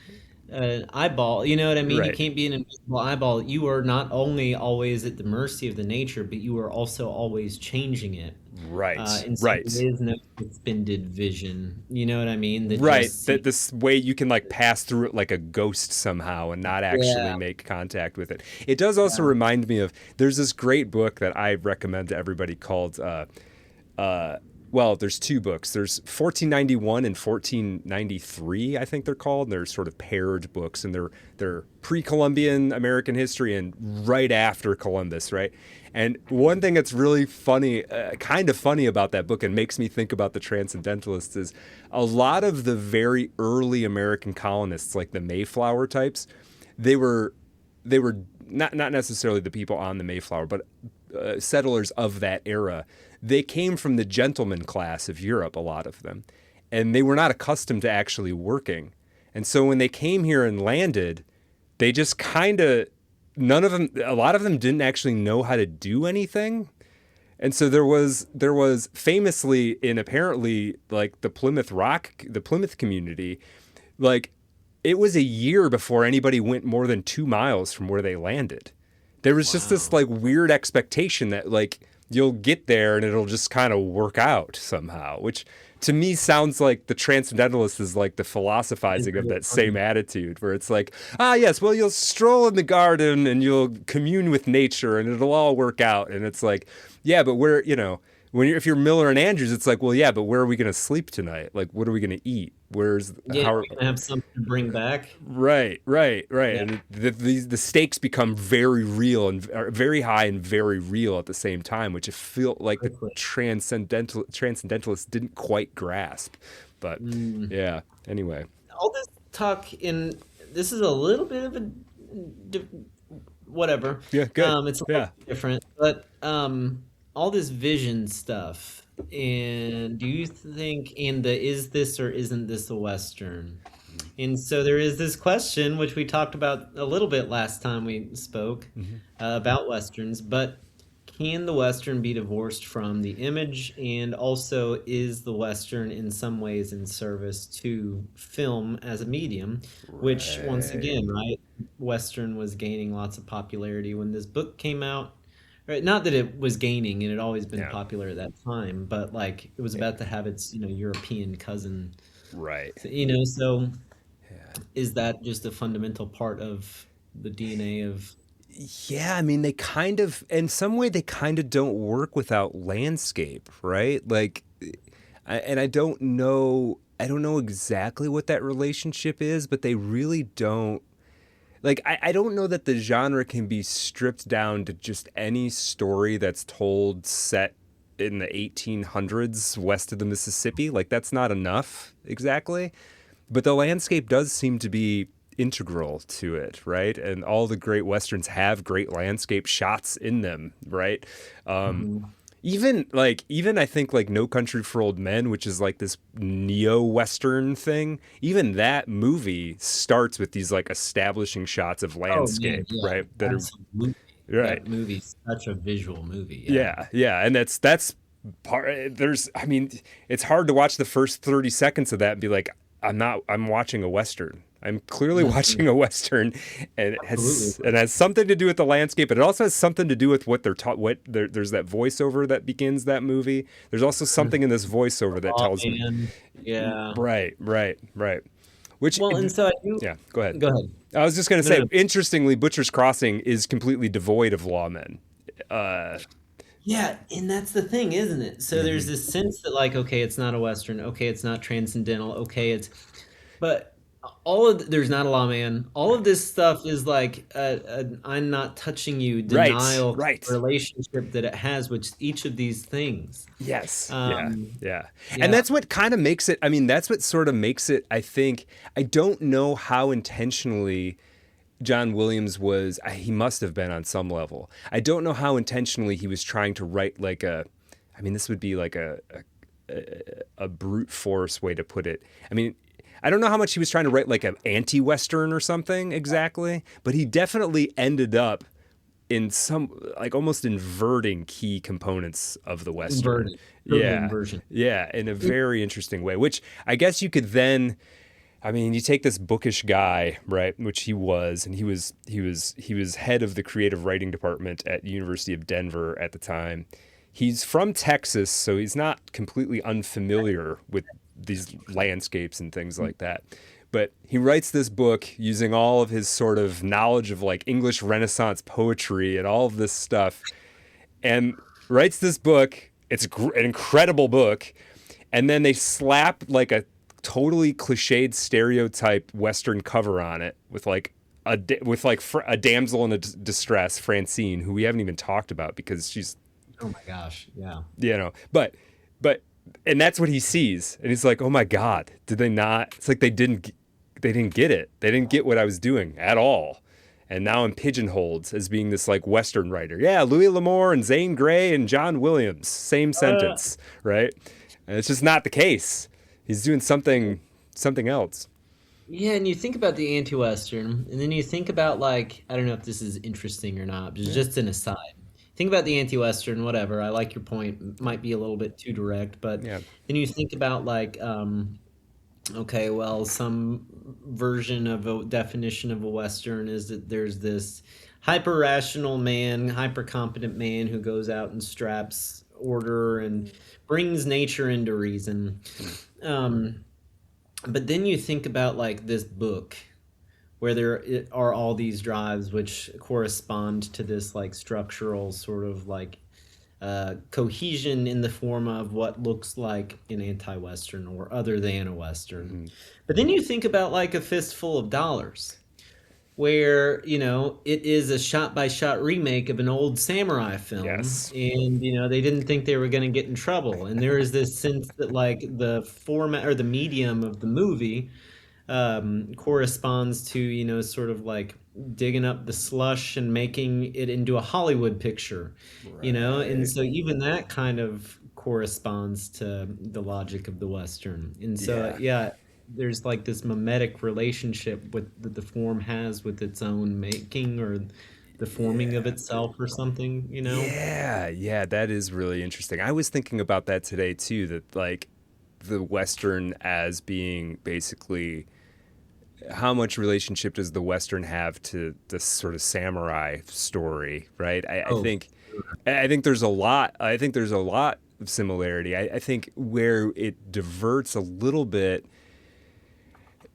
an eyeball, you know what I mean? Right. You can't be an invisible eyeball. You are not only always at the mercy of the nature, but you are also always changing it. Right. And so Right. there is no suspended vision. You know what I mean? That this way you can like pass through it like a ghost somehow and not actually make contact with it. It does also remind me of, there's this great book that I recommend to everybody called well, there's two books. There's 1491 and 1493, I think they're called. They're sort of paired books, and they're pre-Columbian American history and right after Columbus, right? And one thing that's really funny, kind of funny about that book, and makes me think about the transcendentalists, is a lot of the very early American colonists, like the Mayflower types, they were not necessarily the people on the Mayflower, but settlers of that era. They came from the gentleman class of Europe, a lot of them, and they were not accustomed to actually working. And so when they came here and landed, they just kind of, a lot of them didn't actually know how to do anything. And so there was famously in apparently like the Plymouth community, like it was a year before anybody went more than 2 miles from where they landed. There was just this like weird expectation that like you'll get there and it'll just kind of work out somehow, which to me sounds like the transcendentalist is like the philosophizing of that same attitude, where it's like, yes, well, you'll stroll in the garden and you'll commune with nature and it'll all work out. And it's like, yeah, but if you're Miller and Andrews, it's like, well, yeah, but where are we going to sleep tonight? Like, what are we going to eat? We're going to have something to bring back. Right. Yeah. And the stakes become very real and very high and very real at the same time, which I feel like the transcendentalists didn't quite grasp. But yeah, anyway. All this talk this is a little bit of a whatever. Yeah, good. It's a little different, but all this vision stuff. And do you think is this or isn't this a Western? And so there is this question, which we talked about a little bit last time we spoke about Westerns, but can the Western be divorced from the image? And also, is the Western in some ways in service to film as a medium, which once again, right, Western was gaining lots of popularity when this book came out. Right, not that it was gaining, and it had always been popular at that time, but like it was about to have its European cousin, right? So is that just a fundamental part of the DNA of? Yeah, I mean, they kind of, in some way, they kind of don't work without landscape, right? Like, I don't know exactly what that relationship is, but they really don't. Like, I don't know that the genre can be stripped down to just any story that's told set in the 1800s west of the Mississippi. Like, that's not enough exactly. But the landscape does seem to be integral to it, right? And all the great westerns have great landscape shots in them, right? Even I think like No Country for Old Men, which is like this neo-western thing, even that movie starts with these like establishing shots of landscape, yeah, right? That absolutely. are right. That movie's such a visual movie. Yeah, and that's part. I mean, it's hard to watch the first 30 seconds of that and be like, I'm watching a western. I'm clearly watching a western, and it has something to do with the landscape, but it also has something to do with what they're taught. There's that voiceover that begins that movie. There's also something in this voiceover that tells me. Yeah. Right. Which, well, and so I do. Yeah, go ahead. Go ahead. I was just going to say, interestingly, Butcher's Crossing is completely devoid of lawmen. Yeah, and that's the thing, isn't it? So there's this sense that like, okay, it's not a western. Okay, it's not transcendental. Okay, but there's not a lawman. All of this stuff is like I'm not touching you denial relationship that it has with each of these things. Yes. Yeah. And that's what kind of makes it. I mean, that's what sort of makes it. I think I don't know how intentionally John Williams was. He must have been on some level. I don't know how intentionally he was trying to write like I mean, this would be like a brute force way to put it. I mean, I don't know how much he was trying to write like an anti-Western or something exactly, but he definitely ended up in some like almost inverting key components of the Western. Inversion. Yeah, in a very interesting way, which I guess you could then, I mean, you take this bookish guy, right, which he was, and he was head of the creative writing department at the University of Denver at the time. He's from Texas, so he's not completely unfamiliar with these landscapes and things like that. But he writes this book using all of his sort of knowledge of like English Renaissance poetry and all of this stuff, and writes this book. It's an incredible book. And then they slap like a totally cliched stereotype Western cover on it with like a damsel in distress, Francine, who we haven't even talked about because she's, oh my gosh, yeah, but and that's what he sees, and he's like, oh my God, did they not? It's like they didn't get it. They didn't get what I was doing at all. And now I'm pigeonholed as being this like Western writer. Yeah, Louis L'Amour and Zane Grey and John Williams, same sentence, right? And it's just not the case. He's doing something else. Yeah, and you think about the anti-Western, and then you think about like, I don't know if this is interesting or not, but just an aside. Think about the anti-Western, whatever. I like your point. It might be a little bit too direct, but then you think about like, okay, well, some version of a definition of a Western is that there's this hyper-rational man, hyper-competent man who goes out and straps order and brings nature into reason. But then you think about like this book where there are all these drives which correspond to this like structural sort of like cohesion in the form of what looks like an anti-Western or other than a Western. Mm-hmm. But then you think about like A Fistful of Dollars, where, you know, it is a shot-by-shot remake of an old samurai film. Yes. And, you know, they didn't think they were going to get in trouble. And there is this sense that like the format or the medium of the movie corresponds to, you know, sort of like digging up the slush and making it into a Hollywood picture, you know? And so even that kind of corresponds to the logic of the Western. And so, there's like this mimetic relationship that the form has with its own making or the forming of itself or something, you know? Yeah, that is really interesting. I was thinking about that today too, that like the Western as being basically, how much relationship does the Western have to this sort of samurai story, right? I think there's a lot. I think there's a lot of similarity. I think where it diverts a little bit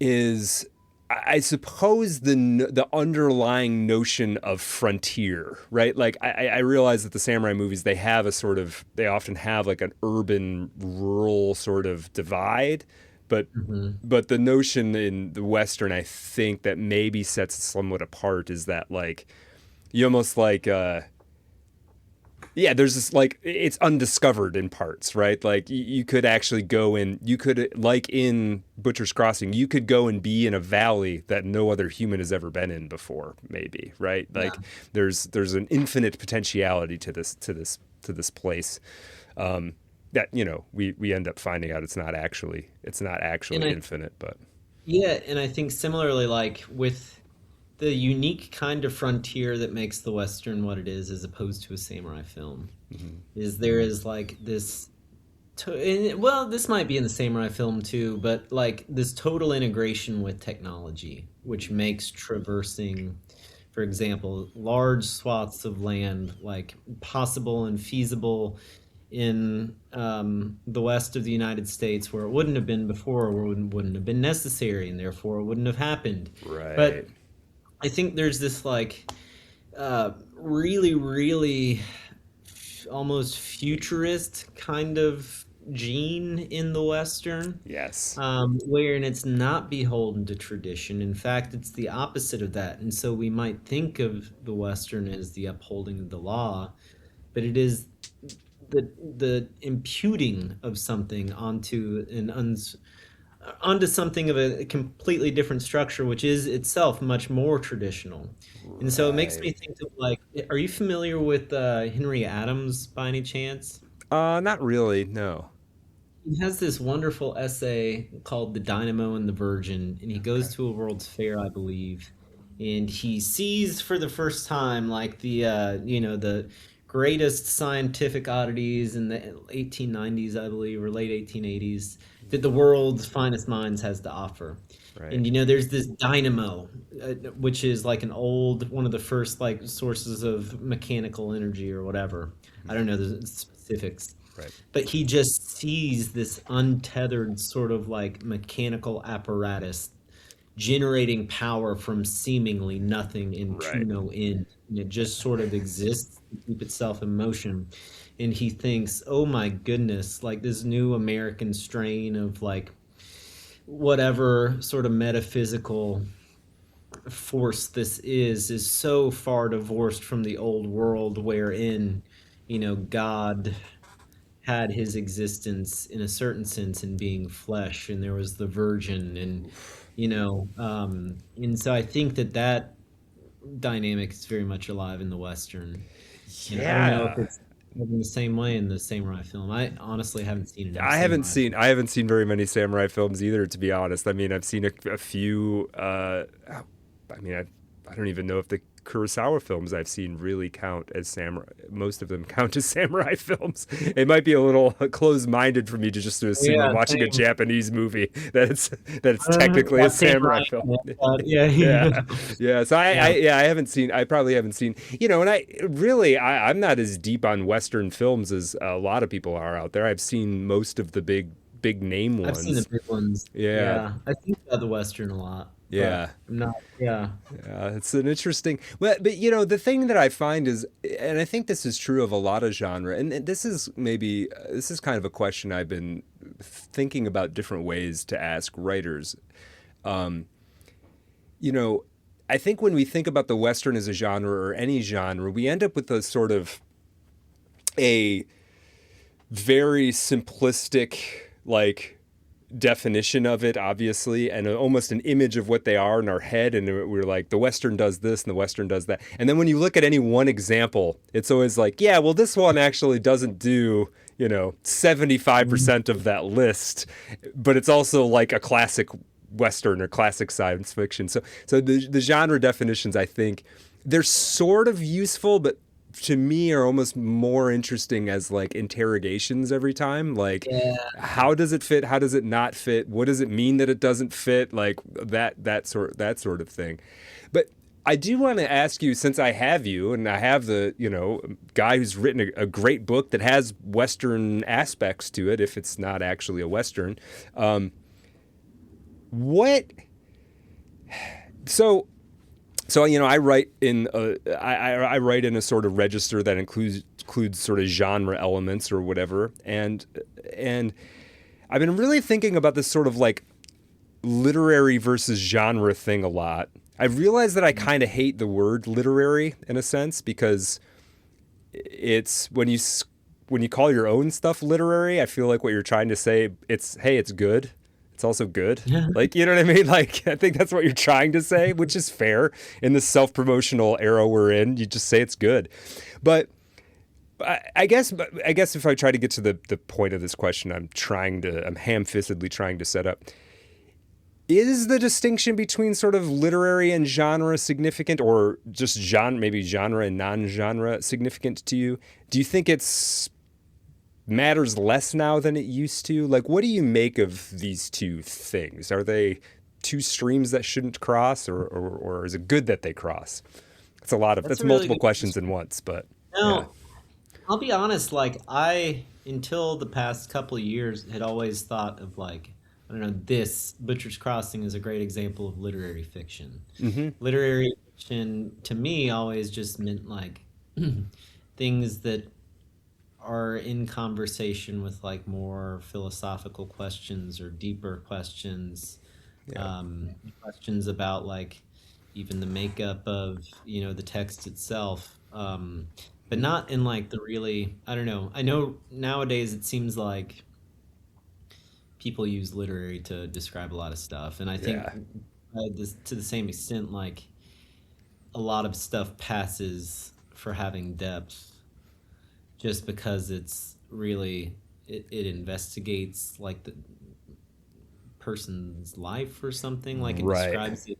is, I suppose, the underlying notion of frontier, right? Like I realize that the samurai movies, they often have like an urban rural sort of divide, but the notion in the Western, I think, that maybe sets it somewhat apart is that like you almost like Yeah, there's this like it's undiscovered in parts, right? Like you could actually go in, you could like in Butcher's Crossing, you could go and be in a valley that no other human has ever been in before, maybe, right? Like Yeah. there's an infinite potentiality to this place. That we end up finding out it's not actually And I infinite, but Yeah, and I think similarly, like with the unique kind of frontier that makes the Western what it is, as opposed to a samurai film, is there is like this. Well, this might be in the samurai film too, but like this total integration with technology, which makes traversing, for example, large swaths of land like possible and feasible in the west of the United States, where it wouldn't have been before, where it wouldn't have been necessary, and therefore it wouldn't have happened. But right. I think there's this like really, really almost futurist kind of gene in the Western, Yes. wherein it's not beholden to tradition. In fact, it's the opposite of that. And so we might think of the Western as the upholding of the law, but it is the imputing of something onto something of a completely different structure, which is itself much more traditional. And so it makes me Right. think of like, are you familiar with Henry Adams by any chance? Not really, no. He has this wonderful essay called The Dynamo and the Virgin, and he Okay. goes to a World's Fair, I believe, and he sees for the first time like the greatest scientific oddities in the 1890s, I believe, or late 1880s that the world's finest minds has to offer. Right. And there's this dynamo, which is like one of the first like sources of mechanical energy or whatever. I don't know the specifics, Right. but he just sees this untethered sort of like mechanical apparatus generating power from seemingly nothing and to Right. no end. And it just sort of exists to keep itself in motion. And he thinks, oh my goodness, like this new American strain of like whatever sort of metaphysical force this is so far divorced from the old world wherein, God had his existence in a certain sense in being flesh, and there was the virgin, and so I think that dynamic is very much alive in the Western. And I don't know if Yeah. it's in the same way in the samurai film. I honestly haven't seen enough I haven't samurai seen films. I haven't seen very many samurai films either, to be honest. I mean, I've seen a few. I mean, I don't even know if the Kurosawa films I've seen really count as samurai. Most of them count as samurai films. It might be a little closed-minded for me to just to assume I'm Yeah, watching a same. Japanese movie that it's technically a That same samurai Ryan. film. Yeah, Yeah, yeah. yeah. So Yeah. I haven't seen. I probably haven't seen. And I'm not as deep on Western films as a lot of people are out there. I've seen most of the big name I've seen the ones. big ones. Yeah, Yeah. I think about the Western a lot, but yeah. I'm not. Yeah. It's an interesting, but the thing that I find is, and I think this is true of a lot of genre, and this is kind of a question I've been thinking about different ways to ask writers. Um, you know, I think when we think about the Western as a genre or any genre, we end up with a sort of a very simplistic, like, definition of it, obviously, and almost an image of what they are in our head. And we're like, the Western does this and the Western does that. And then when you look at any one example, it's always like, yeah, well, this one actually doesn't do, 75% of that list, but it's also like a classic Western or classic science fiction. So the genre definitions, I think, they're sort of useful, but to me are almost more interesting as like interrogations every time. Like, Yeah. how does it fit? How does it not fit? What does it mean that it doesn't fit? Like that sort of thing. But I do want to ask you, since I have you and I have the guy who's written a great book that has Western aspects to it, if it's not actually a Western. What? So I write in I write in a sort of register that includes sort of genre elements or whatever, and I've been really thinking about this sort of like literary versus genre thing a lot. I've realized that I kind of hate the word literary in a sense, because it's when you call your own stuff literary, I feel like what you're trying to say, it's, hey, it's good. It's also good. Like, you know what I mean? Like, I think that's what you're trying to say, which is fair in the self-promotional era we're in. You just say it's good. But I guess if I try to get to the point of this question, I'm ham-fistedly trying to set up. Is the distinction between sort of literary and genre significant, or just maybe genre and non-genre significant to you? Do you think it's matters less now than it used to? Like, what do you make of these two things? Are they two streams that shouldn't cross, or is it good that they cross? That's That's a really multiple good questions question. in once, but yeah. No, I'll be honest, like until the past couple of years, had always thought of like, I don't know, this Butcher's Crossing is a great example of literary fiction. Literary fiction to me always just meant like things that are in conversation with like more philosophical questions or deeper questions, Yeah. questions about like even the makeup of the text itself, but not in like the really, I don't know. I know nowadays it seems like people use literary to describe a lot of stuff, and I think Yeah. to the same extent, like a lot of stuff passes for having depth just because it's really it investigates like the person's life or something, like it Right. describes it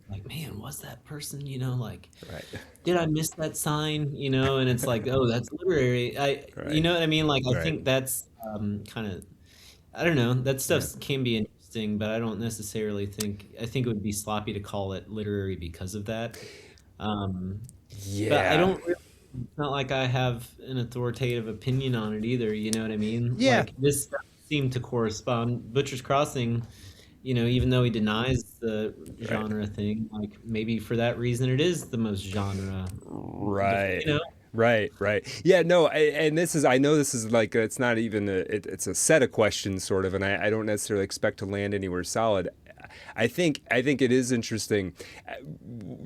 like, man, was that person, like, Right. did I miss that sign, and it's like, oh, that's literary. You Right. know what I mean? Like, I Right. think that's kind of, I don't know, that Yeah. stuff can be interesting, but I don't necessarily I think it would be sloppy to call it literary because of that. Um, but I Yeah. don't really, it's not like I have an authoritative opinion on it either, you know what I mean? Yeah. Like, this stuff seemed to correspond. Butcher's Crossing, even though he denies the Right. genre thing, like maybe for that reason it is the most genre, Right. you know? Right. Right. Yeah. No. And I know this is like, it's not even it's a set of questions sort of, and I don't necessarily expect to land anywhere solid. I think it is interesting.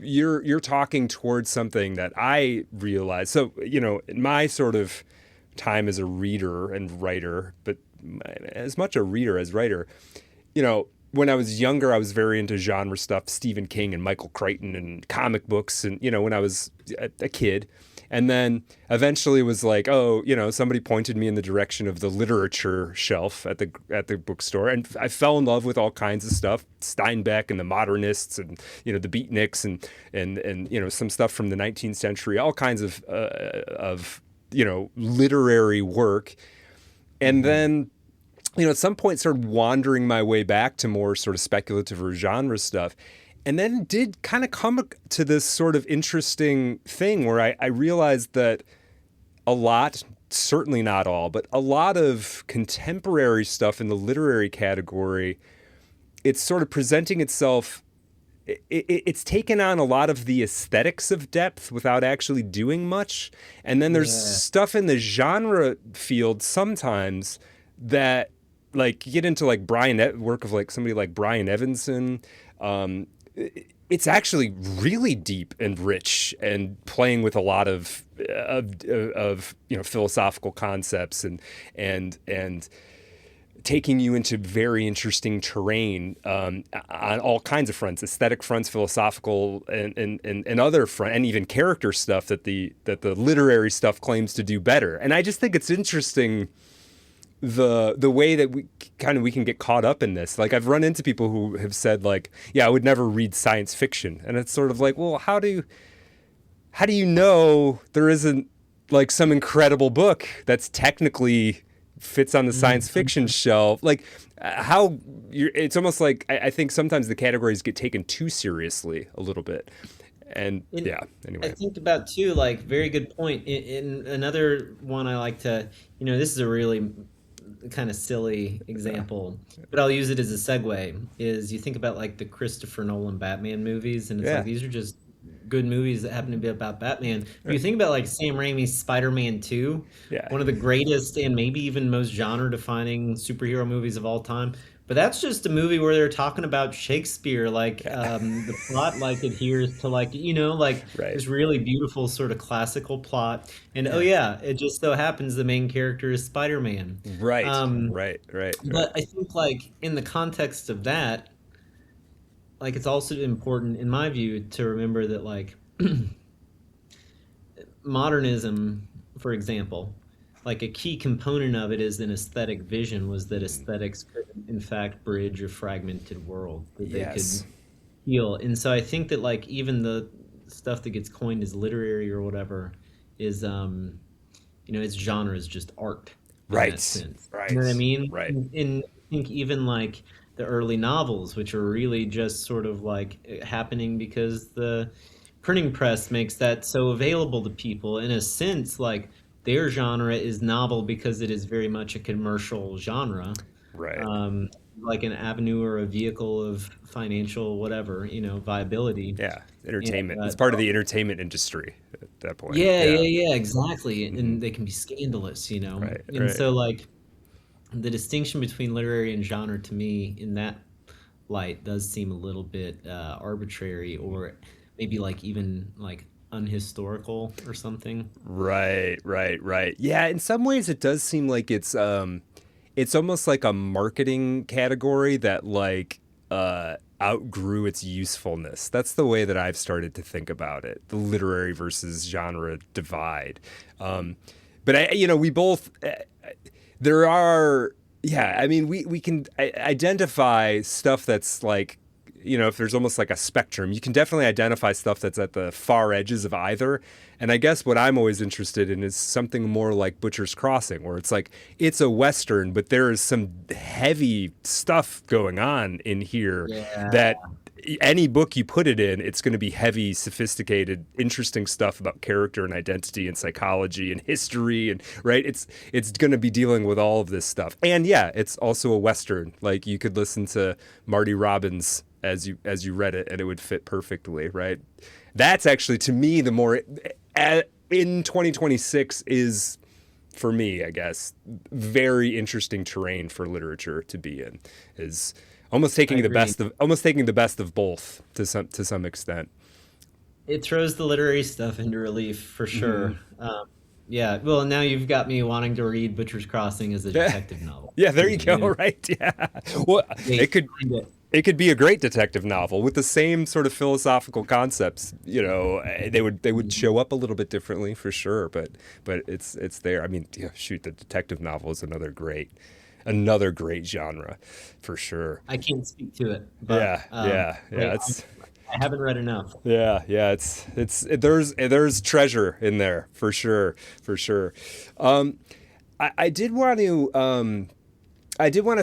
You're talking towards something that I realize. So, in my sort of time as a reader and writer, but as much a reader as writer, when I was younger, I was very into genre stuff, Stephen King and Michael Crichton and comic books, and when I was a kid, and then eventually was like, oh, somebody pointed me in the direction of the literature shelf at the bookstore, and I fell in love with all kinds of stuff, Steinbeck and the modernists, and the beatniks, and some stuff from the 19th century, all kinds of literary work, and Hmm. then at some point started wandering my way back to more sort of speculative or genre stuff. And then did kind of come to this sort of interesting thing where I realized that a lot, certainly not all, but a lot of contemporary stuff in the literary category, it's sort of presenting itself. It's taken on a lot of the aesthetics of depth without actually doing much. And then there's Yeah. stuff in the genre field sometimes that, like, you get into like work of like somebody like Brian Evanson. Um, it's actually really deep and rich and playing with a lot of philosophical concepts and taking you into very interesting terrain, on all kinds of fronts, aesthetic fronts, philosophical, and other front, and even character stuff that the literary stuff claims to do better. And I just think it's interesting the way that we can get caught up in this. Like, I've run into people who have said like, yeah, I would never read science fiction, and it's sort of like, well, how do you know there isn't like some incredible book that's technically fits on the science fiction shelf? Like, it's almost like I think sometimes the categories get taken too seriously a little bit. And And yeah, I anyway. think about too, like, very good point. In another one, I like to, this is a really kind of silly Yeah. example, but I'll use it as a segue. Is you think about like the Christopher Nolan Batman movies, and it's like Yeah. these are just good movies that happen to be about Batman. But you Right. think about like Sam Raimi's Spider-Man 2, Yeah. one of the greatest and maybe even most genre-defining superhero movies of all time. But that's just a movie where they're talking about Shakespeare. Like the plot, like adheres to like like Right. this really beautiful sort of classical plot. And oh Yeah. yeah, it just so happens the main character is Spider-Man. Right. Um, Right. Right. Right. but I think like in the context of that, like it's also important in my view to remember that like modernism, for example, like a key component of it is an aesthetic vision was that aesthetics could in fact bridge a fragmented world that they could Yes. heal. And so I think that like even the stuff that gets coined as literary or whatever is its genre is just art in that Right. sense. You know what I Right. mean? Right. And I think even like the early novels, which are really just sort of like happening because the printing press makes that so available to people, in a sense, like their genre is novel because it is very much a commercial genre, Right. um, like an avenue or a vehicle of financial whatever, viability. Yeah. And Entertainment. It's part of the entertainment industry at that point. yeah, Yeah. yeah, yeah, exactly. Hmm. And they can be scandalous. Right. And Right. so like the distinction between literary and genre to me in that light does seem a little bit arbitrary, or maybe like even like unhistorical or something. Right, right, right. Yeah, in some ways it does seem like it's almost like a marketing category that like outgrew its usefulness. That's the way that I've started to think about it, the literary versus genre divide. But we both there are yeah, I mean we can identify stuff that's like if there's almost like a spectrum, you can definitely identify stuff that's at the far edges of either. And I guess what I'm always interested in is something more like Butcher's Crossing, where it's like it's a Western, but there is some heavy stuff going on in here Yeah. that any book you put it in, it's going to be heavy, sophisticated, interesting stuff about character and identity and psychology and history and right. It's going to be dealing with all of this stuff. And yeah, it's also a Western. Like you could listen to Marty Robbins as you read it, and it would fit perfectly, right? That's actually to me the more in 2026 is for me, I guess, very interesting terrain for literature to be in. Is almost I taking the agree. best of both to some extent. It throws the literary stuff into relief for Hmm. sure. Yeah, well, now you've got me wanting to read Butcher's Crossing as a Yeah, detective novel. yeah. There you You know, go. Right. Yeah. Well, wait, it could. find it. It could be a great detective novel with the same sort of philosophical concepts. They would show up a little bit differently for sure, but it's there. I mean, yeah, shoot, the detective novel is another great genre for sure. I can't speak to it, but Yeah, yeah, yeah. wait, It's I haven't read enough. yeah, yeah. There's treasure in there for sure, for sure. Um, I did want to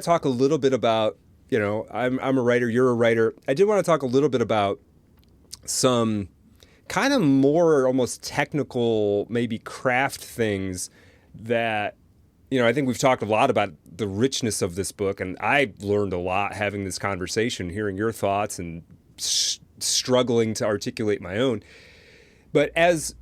talk a little bit about, I'm a writer, you're a writer. I did want to talk a little bit about some kind of more almost technical, maybe craft things that, I think we've talked a lot about the richness of this book, and I learned a lot having this conversation, hearing your thoughts and struggling to articulate my own. But as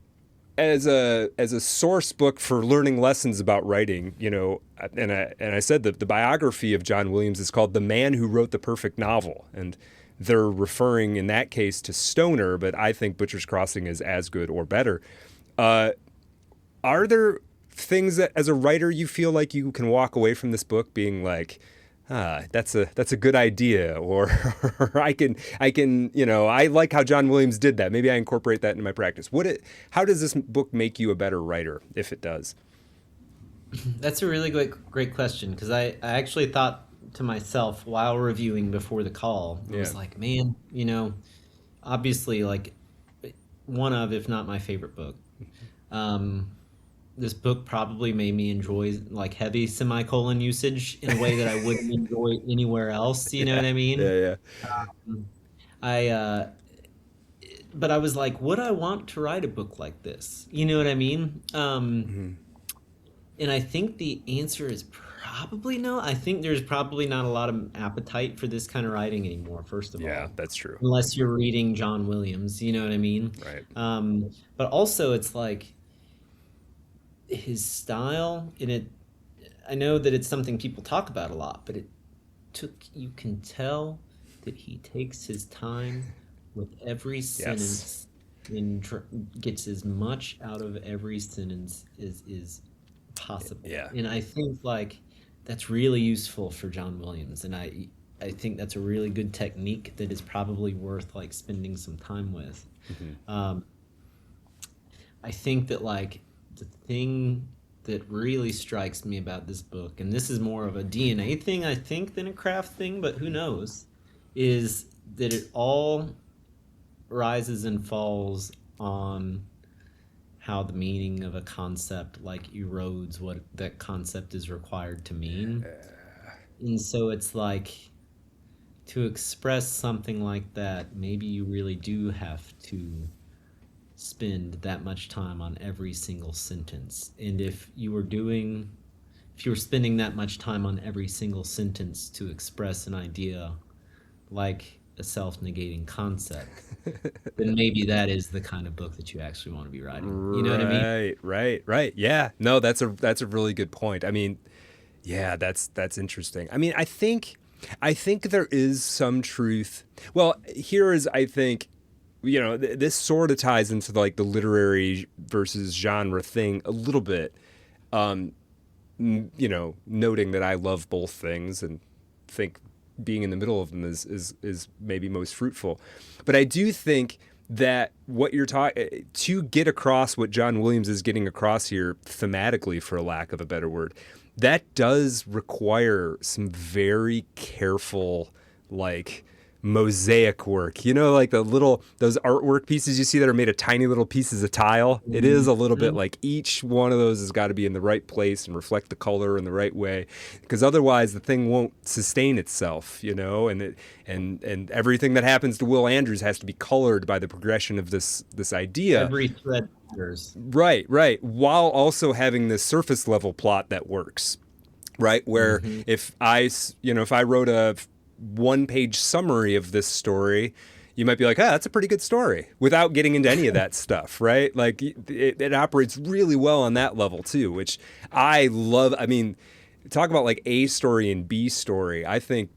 a source book for learning lessons about writing, and I said that the biography of John Williams is called "The Man Who Wrote the Perfect Novel," and they're referring in that case to Stoner, but I think Butcher's Crossing is as good or better. Are there things that, as a writer, you feel like you can walk away from this book being like, that's a good idea, or I can, I like how John Williams did that. Maybe I incorporate that into my practice. How does this book make you a better writer, if it does? That's a really great question, because I actually thought to myself while reviewing before the call, I Yeah. was like, man, obviously, like one of, if not my favorite book. Um, this book probably made me enjoy like heavy semicolon usage in a way that I wouldn't enjoy anywhere else. You know Yeah, what I mean? yeah, yeah. I but I was like, would I want to write a book like this? You know what I mean? Mhm. And I think the answer is probably no. I think there's probably not a lot of appetite for this kind of writing anymore, first of Yeah, all, that's true. unless you're reading John Williams. You know what I mean? Right. But also, it's like his style, and I know that it's something people talk about a lot, but you can tell that he takes his time with every sentence and gets as much out of every sentence as is possible. Yeah. And I think like that's really useful for John Williams, and I think that's a really good technique that is probably worth like spending some time with. I think that like the thing that really strikes me about this book, and this is more of a DNA thing, I think, than a craft thing, but who knows, is that it all rises and falls on how the meaning of a concept like erodes what that concept is required to mean. And so it's like, to express something like that, maybe you really do have to spend that much time on every single sentence. And if you were spending that much time on every single sentence to express an idea like a self-negating concept, then maybe that is the kind of book that you actually want to be writing. You know what I mean? Right. Yeah. No, that's a really good point. I mean, yeah, that's interesting. I mean, I think there is some truth. Well, here is, I think, this sort of ties into like the literary versus genre thing a little bit. Noting that I love both things and think being in the middle of them is maybe most fruitful. But I do think that what you're talking, to get across what John Williams is getting across here thematically, for a lack of a better word, that does require some very careful, like, mosaic work. Like those artwork pieces you see that are made of tiny little pieces of tile. It is a little bit like each one of those has got to be in the right place and reflect the color in the right way, because otherwise the thing won't sustain itself, and everything that happens to Will Andrews has to be colored by the progression of this idea. Every thread matters. Right. While also having this surface level plot that works, right? Where if I wrote a one-page summary of this story, you might be like, that's a pretty good story, without getting into any of that stuff, right? Like it operates really well on that level too, which I love. I mean, talk about like A story and B story. I think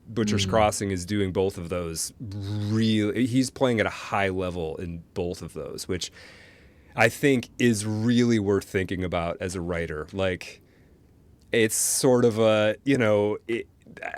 Butcher's Crossing is doing both of those really. He's playing at a high level in both of those, which I think is really worth thinking about as a writer. Like, it's sort of a,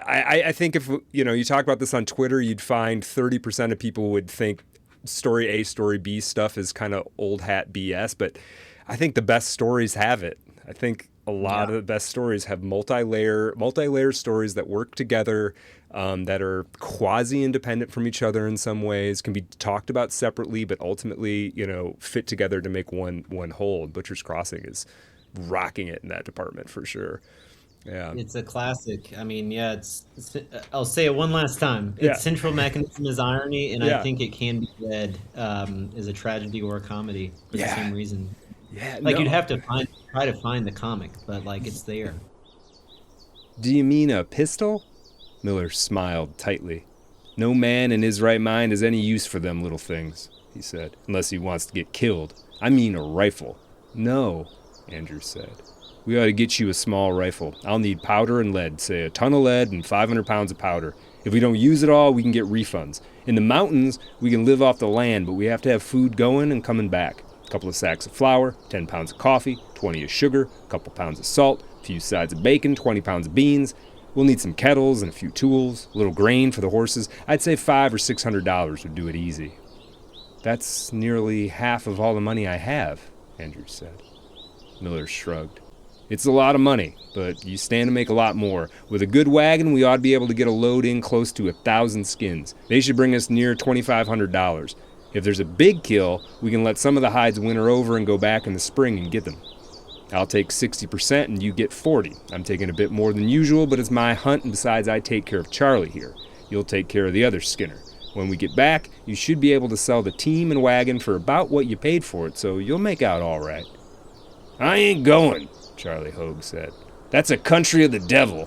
I think if, you talk about this on Twitter, you'd find 30% of people would think story A, story B stuff is kind of old hat BS, but I think the best stories have it. I think a lot of the best stories have multi-layer stories that work together, that are quasi-independent from each other in some ways, can be talked about separately, but ultimately, fit together to make one whole. And Butcher's Crossing is rocking it in that department for sure. Yeah, it's a classic. I mean, it's I'll say it one last time. Its central mechanism is irony, and I think it can be read as a tragedy or a comedy for the same reason. Yeah, you'd have to try to find the comic, but like it's there. Do you mean a pistol? Miller smiled tightly. No man in his right mind has any use for them little things, he said, unless he wants to get killed. I mean a rifle. No, Andrews said. We ought to get you a small rifle. I'll need powder and lead, say a ton of lead and 500 pounds of powder. If we don't use it all, we can get refunds. In the mountains, we can live off the land, but we have to have food going and coming back. A couple of sacks of flour, 10 pounds of coffee, 20 of sugar, a couple pounds of salt, a few sides of bacon, 20 pounds of beans. We'll need some kettles and a few tools, a little grain for the horses. I'd say $500 or $600 would do it easy. That's nearly half of all the money I have, Andrews said. Miller shrugged. It's a lot of money, but you stand to make a lot more. With a good wagon, we ought to be able to get a load in close to 1,000 skins. They should bring us near $2,500. If there's a big kill, we can let some of the hides winter over and go back in the spring and get them. I'll take 60% and you get 40%. I'm taking a bit more than usual, but it's my hunt, and besides, I take care of Charlie here. You'll take care of the other skinner. When we get back, you should be able to sell the team and wagon for about what you paid for it, so you'll make out all right. I ain't going, Charlie Hogue said. That's a country of the devil,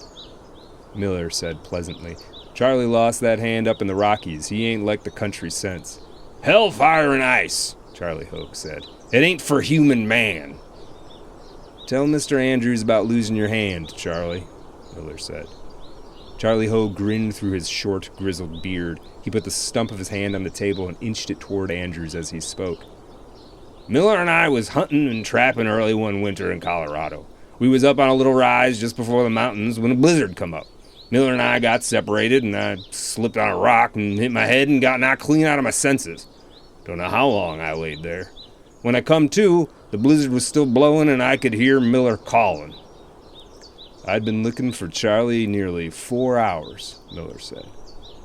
Miller said pleasantly. Charlie lost that hand up in the Rockies. He ain't like the country since. Hellfire and ice, Charlie Hogue said. It ain't for human man. Tell Mr. Andrews about losing your hand, Charlie, Miller said. Charlie Hogue grinned through his short, grizzled beard. He put the stump of his hand on the table and inched it toward Andrews as he spoke. Miller and I was hunting and trapping early one winter in Colorado. We was up on a little rise just before the mountains when a blizzard come up. Miller and I got separated, and I slipped on a rock and hit my head and got knocked clean out of my senses. Don't know how long I laid there. When I come to, the blizzard was still blowing and I could hear Miller calling. I'd been looking for Charlie nearly 4 hours, Miller said.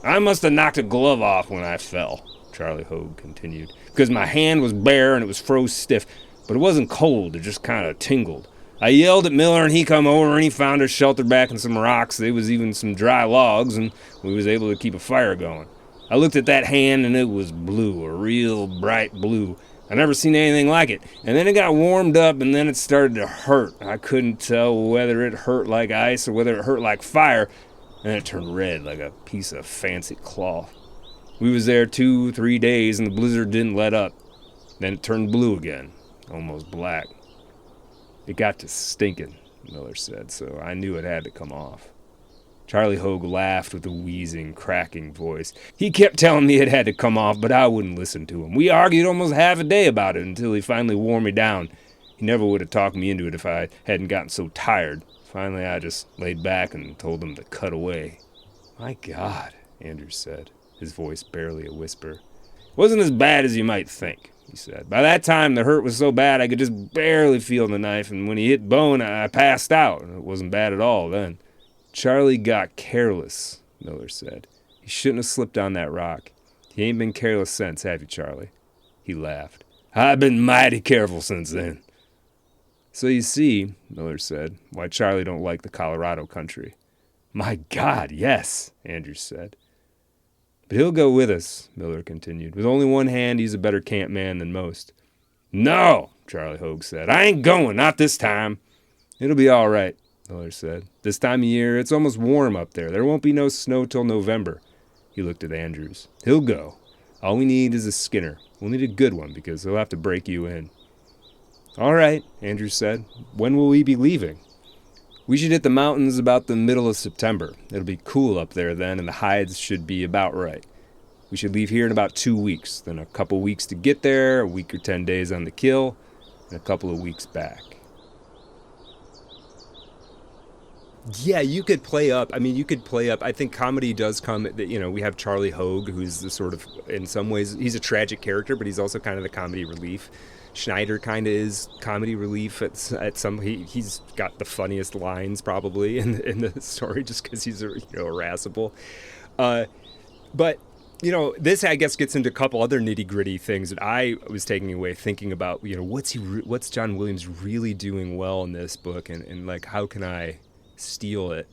I must have knocked a glove off when I fell, Charlie Hogue continued, because my hand was bare and it was froze stiff, but it wasn't cold, it just kind of tingled. I yelled at Miller and he come over and he found us sheltered back in some rocks. There was even some dry logs and we was able to keep a fire going. I looked at that hand and it was blue, a real bright blue. I never seen anything like it. And then it got warmed up and then it started to hurt. I couldn't tell whether it hurt like ice or whether it hurt like fire. And it turned red like a piece of fancy cloth. We was there 2-3 days and the blizzard didn't let up. Then it turned blue again, almost black. It got to stinking, Miller said, so I knew it had to come off. Charlie Hogue laughed with a wheezing, cracking voice. He kept telling me it had to come off, but I wouldn't listen to him. We argued almost half a day about it until he finally wore me down. He never would have talked me into it if I hadn't gotten so tired. Finally, I just laid back and told him to cut away. My God, Andrews said, his voice barely a whisper. It wasn't as bad as you might think, he said. By that time, the hurt was so bad I could just barely feel the knife, and when he hit bone, I passed out. It wasn't bad at all then. Charlie got careless, Miller said. He shouldn't have slipped on that rock. You ain't been careless since, have you, Charlie? He laughed. I've been mighty careful since then. So you see, Miller said, why Charlie don't like the Colorado country. My God, yes, Andrews said. But he'll go with us, Miller continued. With only one hand, he's a better camp man than most. No, Charlie Hogue said. I ain't going, not this time. It'll be all right, Miller said. This time of year, it's almost warm up there. There won't be no snow till November. He looked at Andrews. He'll go. All we need is a skinner. We'll need a good one because he'll have to break you in. All right, Andrews said. When will we be leaving? We should hit the mountains about the middle of September. It'll be cool up there then, and the hides should be about right. We should leave here in about 2 weeks, then a couple weeks to get there, a week or 10 days on the kill, and a couple of weeks back. Yeah, you could play up. I think comedy does come, we have Charlie Hogue, who's the sort of, in some ways, he's a tragic character, but he's also kind of the comedy relief. Schneider kind of is comedy relief at some. He's got the funniest lines probably in the story just because he's irascible. But this I guess gets into a couple other nitty gritty things that I was taking away thinking about. What's John Williams really doing well in this book, and like how can I steal it?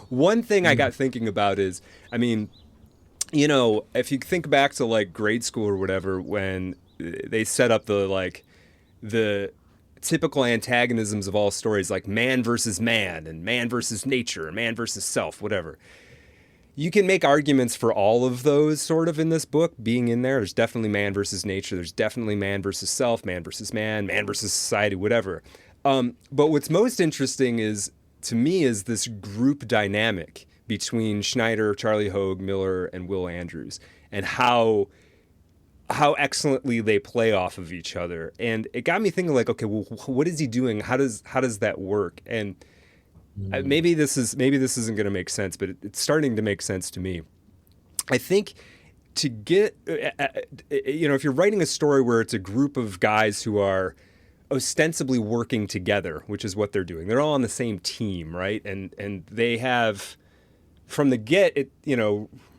One thing I got thinking about is, if you think back to like grade school or whatever, when they set up the typical antagonisms of all stories, like man versus man and man versus nature, man versus self, whatever. You can make arguments for all of those sort of in this book being in there. There's definitely man versus nature. There's definitely man versus self, man versus man versus society, whatever. But what's most interesting to me is this group dynamic between Schneider, Charlie Hogue, Miller, and Will Andrews, and how excellently they play off of each other. And it got me thinking like, okay, well, what is he doing? How does that work? And maybe this isn't going to make sense, but it's starting to make sense to me. I think to get, if you're writing a story where it's a group of guys who are ostensibly working together, which is what they're doing. They're all on the same team, right? And they have, from the get,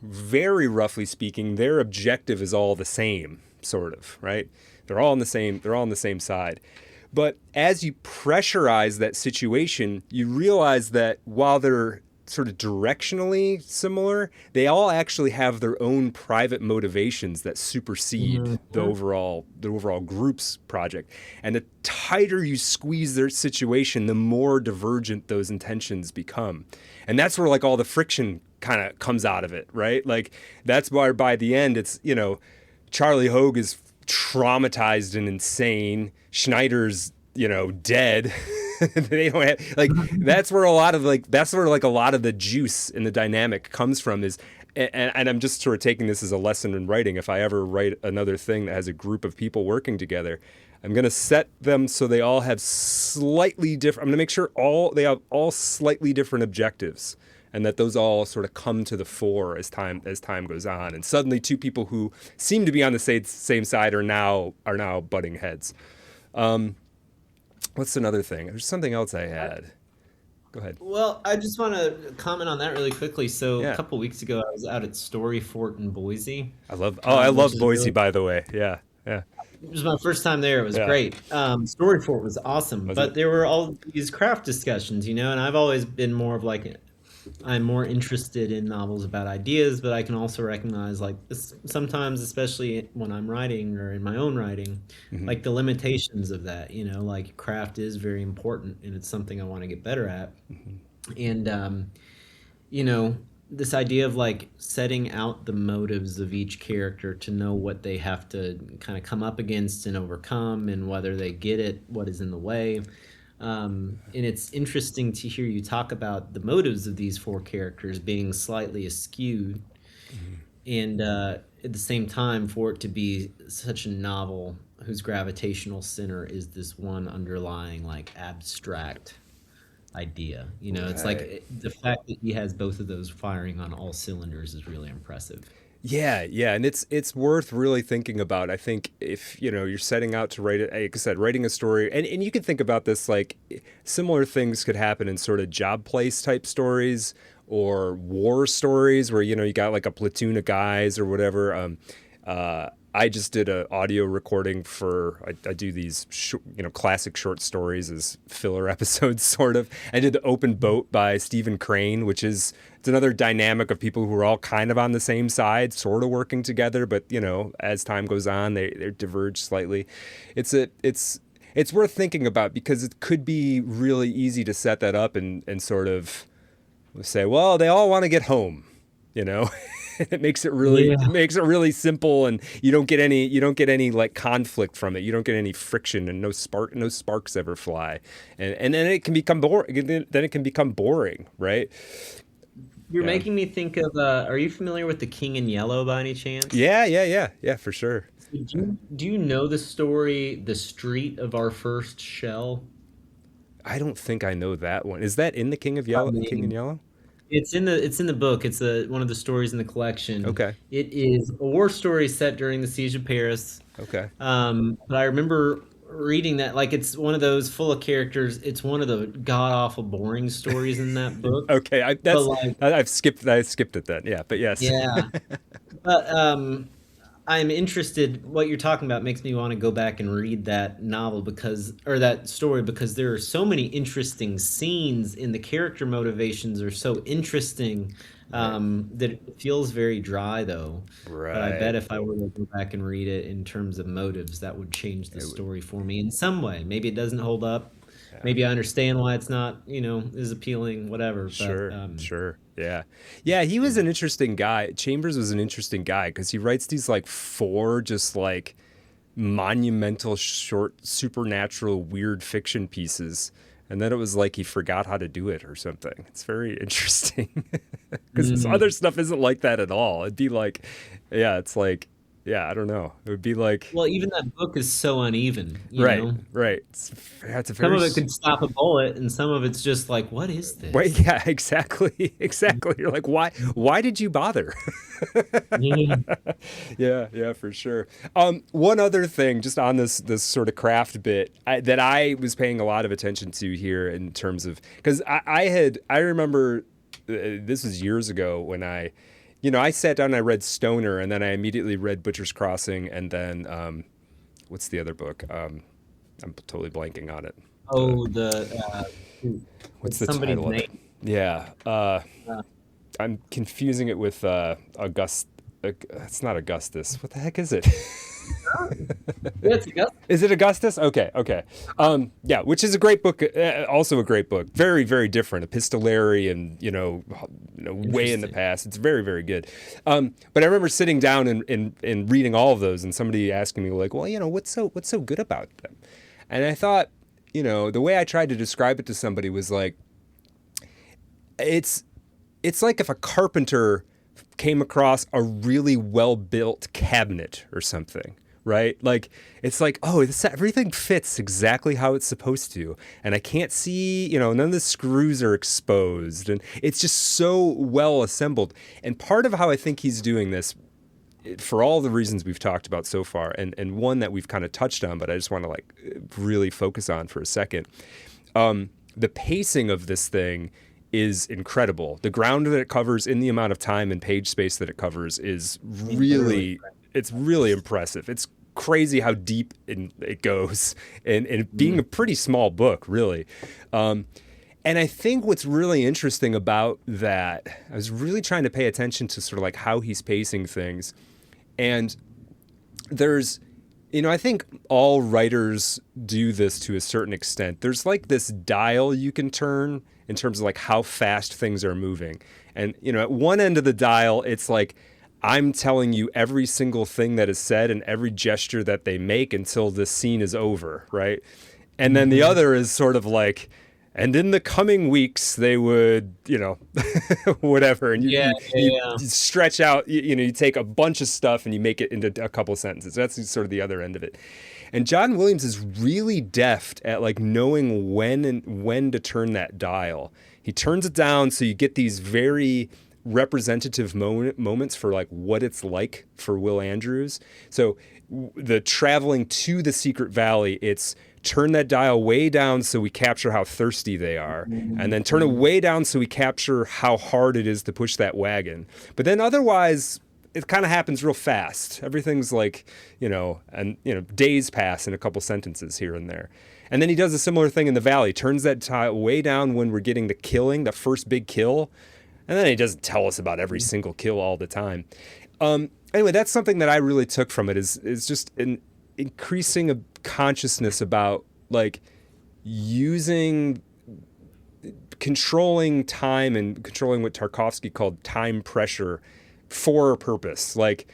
very roughly speaking, their objective is all the same, sort of, right? They're all on the same side. But as you pressurize that situation, you realize that while they're sort of directionally similar, they all actually have their own private motivations that supersede the overall group's project. And the tighter you squeeze their situation, the more divergent those intentions become. And that's where like all the friction kind of comes out of it, right? Like that's why by the end it's, Charlie Hogue is traumatized and insane. Schneider's, dead. They don't have like that's where a lot of a lot of the juice in the dynamic comes from is and I'm just sort of taking this as a lesson in writing. If I ever write another thing that has a group of people working together, I'm going to set them so they all have slightly different. I'm going to make sure they have all slightly different objectives, and that those all sort of come to the fore as time goes on. And suddenly, two people who seem to be on the same side are now butting heads. What's another thing? There's something else I had. Go ahead. Well, I just want to comment on that really quickly. So Yeah. a couple weeks ago, I was out at Story Fort in Boise. I love which is Boise, really- by the way. Yeah. It was my first time there. It was Yeah. great. Story Fort was awesome, Was but it? there were all these craft discussions, and I've always been more of I'm more interested in novels about ideas, but I can also recognize sometimes, especially when I'm writing or in my own writing, like the limitations of that. Like craft is very important, and it's something I want to get better at. And this idea of like setting out the motives of each character to know what they have to kind of come up against and overcome, and whether they get it, what is in the way. And it's interesting to hear you talk about the motives of these four characters being slightly askewed, and at the same time, for it to be such a novel whose gravitational center is this one underlying like abstract idea. It's Right. like the fact that he has both of those firing on all cylinders is really impressive. Yeah, and it's worth really thinking about. I think if you're setting out to write it, like I said, writing a story, and you can think about this like similar things could happen in sort of job place type stories or war stories where you got like a platoon of guys or whatever. I just did an audio recording for I do these classic short stories as filler episodes sort of. I did The Open Boat by Stephen Crane, which is it's another dynamic of people who are all kind of on the same side, sort of working together, but as time goes on they diverge slightly. It's worth thinking about because it could be really easy to set that up and sort of say, well, they all want to get home. It makes it really simple, and you don't get any like conflict from it. You don't get any friction, and no sparks ever fly, and then it can become boring, right? You're Yeah. making me think of are you familiar with The King in Yellow by any chance? Yeah, for sure. Do you know the story The Street of Our First Shell? I don't think I know that one. Is that in the King of Yellow? I mean, King in Yellow? It's in the book. It's one of the stories in the collection. Okay. It is a war story set during the Siege of Paris. Okay. But I remember reading that like it's one of those full of characters. It's one of the god awful boring stories in that book. Okay. like- I skipped it then. Yeah, but yes. Yeah. But I'm interested. What you're talking about makes me want to go back and read that novel or that story because there are so many interesting scenes, and the character motivations are so interesting that it feels very dry, though. Right. But I bet if I were to go back and read it in terms of motives, that would change the story for me in some way. Maybe it doesn't hold up. Yeah. Maybe I understand why it's not, as appealing, whatever. Sure, but, sure. Yeah, he was an interesting guy. Chambers was an interesting guy because he writes these like four just like monumental short supernatural weird fiction pieces, and then it was like he forgot how to do it or something. It's very interesting because his other stuff isn't like that at all. It'd be like, it's like, I don't know. It would be like, well, even that book is so uneven. Right. It's a some of it could stop a bullet, and some of it's just like, what is this? Wait, yeah, exactly. You're like, why did you bother? Yeah, for sure. One other thing, just on this sort of craft bit that I was paying a lot of attention to here in terms of because I remember this was years ago when I sat down and I read Stoner, and then I immediately read Butcher's Crossing, and then what's the other book? I'm totally blanking on it. Oh, what's the title of it? Yeah. I'm confusing it with August. It's not Augustus. What the heck is it? It's Augustus. Is it Augustus? Okay. Yeah, which is a great book. Also a great book. Very, very different. Epistolary and way in the past. It's very, very good. But I remember sitting down and reading all of those, and somebody asking me like, well, what's so good about them? And I thought, the way I tried to describe it to somebody was like, it's like if a carpenter came across a really well-built cabinet or something, right? Like, it's like, oh, everything fits exactly how it's supposed to. And I can't see, none of the screws are exposed. And it's just so well assembled. And part of how I think he's doing this, for all the reasons we've talked about so far, and one that we've kind of touched on, but I just want to like really focus on for a second, the pacing of this thing is incredible. The ground that it covers in the amount of time and page space that it covers is really impressive. It's crazy how deep it goes, and being a pretty small book, really. And I think what's really interesting about that, I was really trying to pay attention to sort of like how he's pacing things. And there's, I think all writers do this to a certain extent. There's like this dial you can turn in terms of like how fast things are moving. And, at one end of the dial, it's like, I'm telling you every single thing that is said and every gesture that they make until this scene is over, right? And then the other is sort of like, and in the coming weeks, they would, whatever. And you stretch out, you take a bunch of stuff and you make it into a couple of sentences. That's sort of the other end of it. And John Williams is really deft at like knowing when to turn that dial. He turns it down so you get these very representative moments for like what it's like for Will Andrews. So the traveling to the secret valley, it's turn that dial way down so we capture how thirsty they are, and then turn it way down so we capture how hard it is to push that wagon. But then otherwise, it kind of happens real fast. Everything's like, days pass in a couple sentences here and there. And then he does a similar thing in the valley, turns that dial way down when we're getting the first big kill. And then he doesn't tell us about every single kill all the time. Anyway, that's something that I really took from it is just an increasing a consciousness about like controlling time and controlling what Tarkovsky called time pressure for a purpose. Like,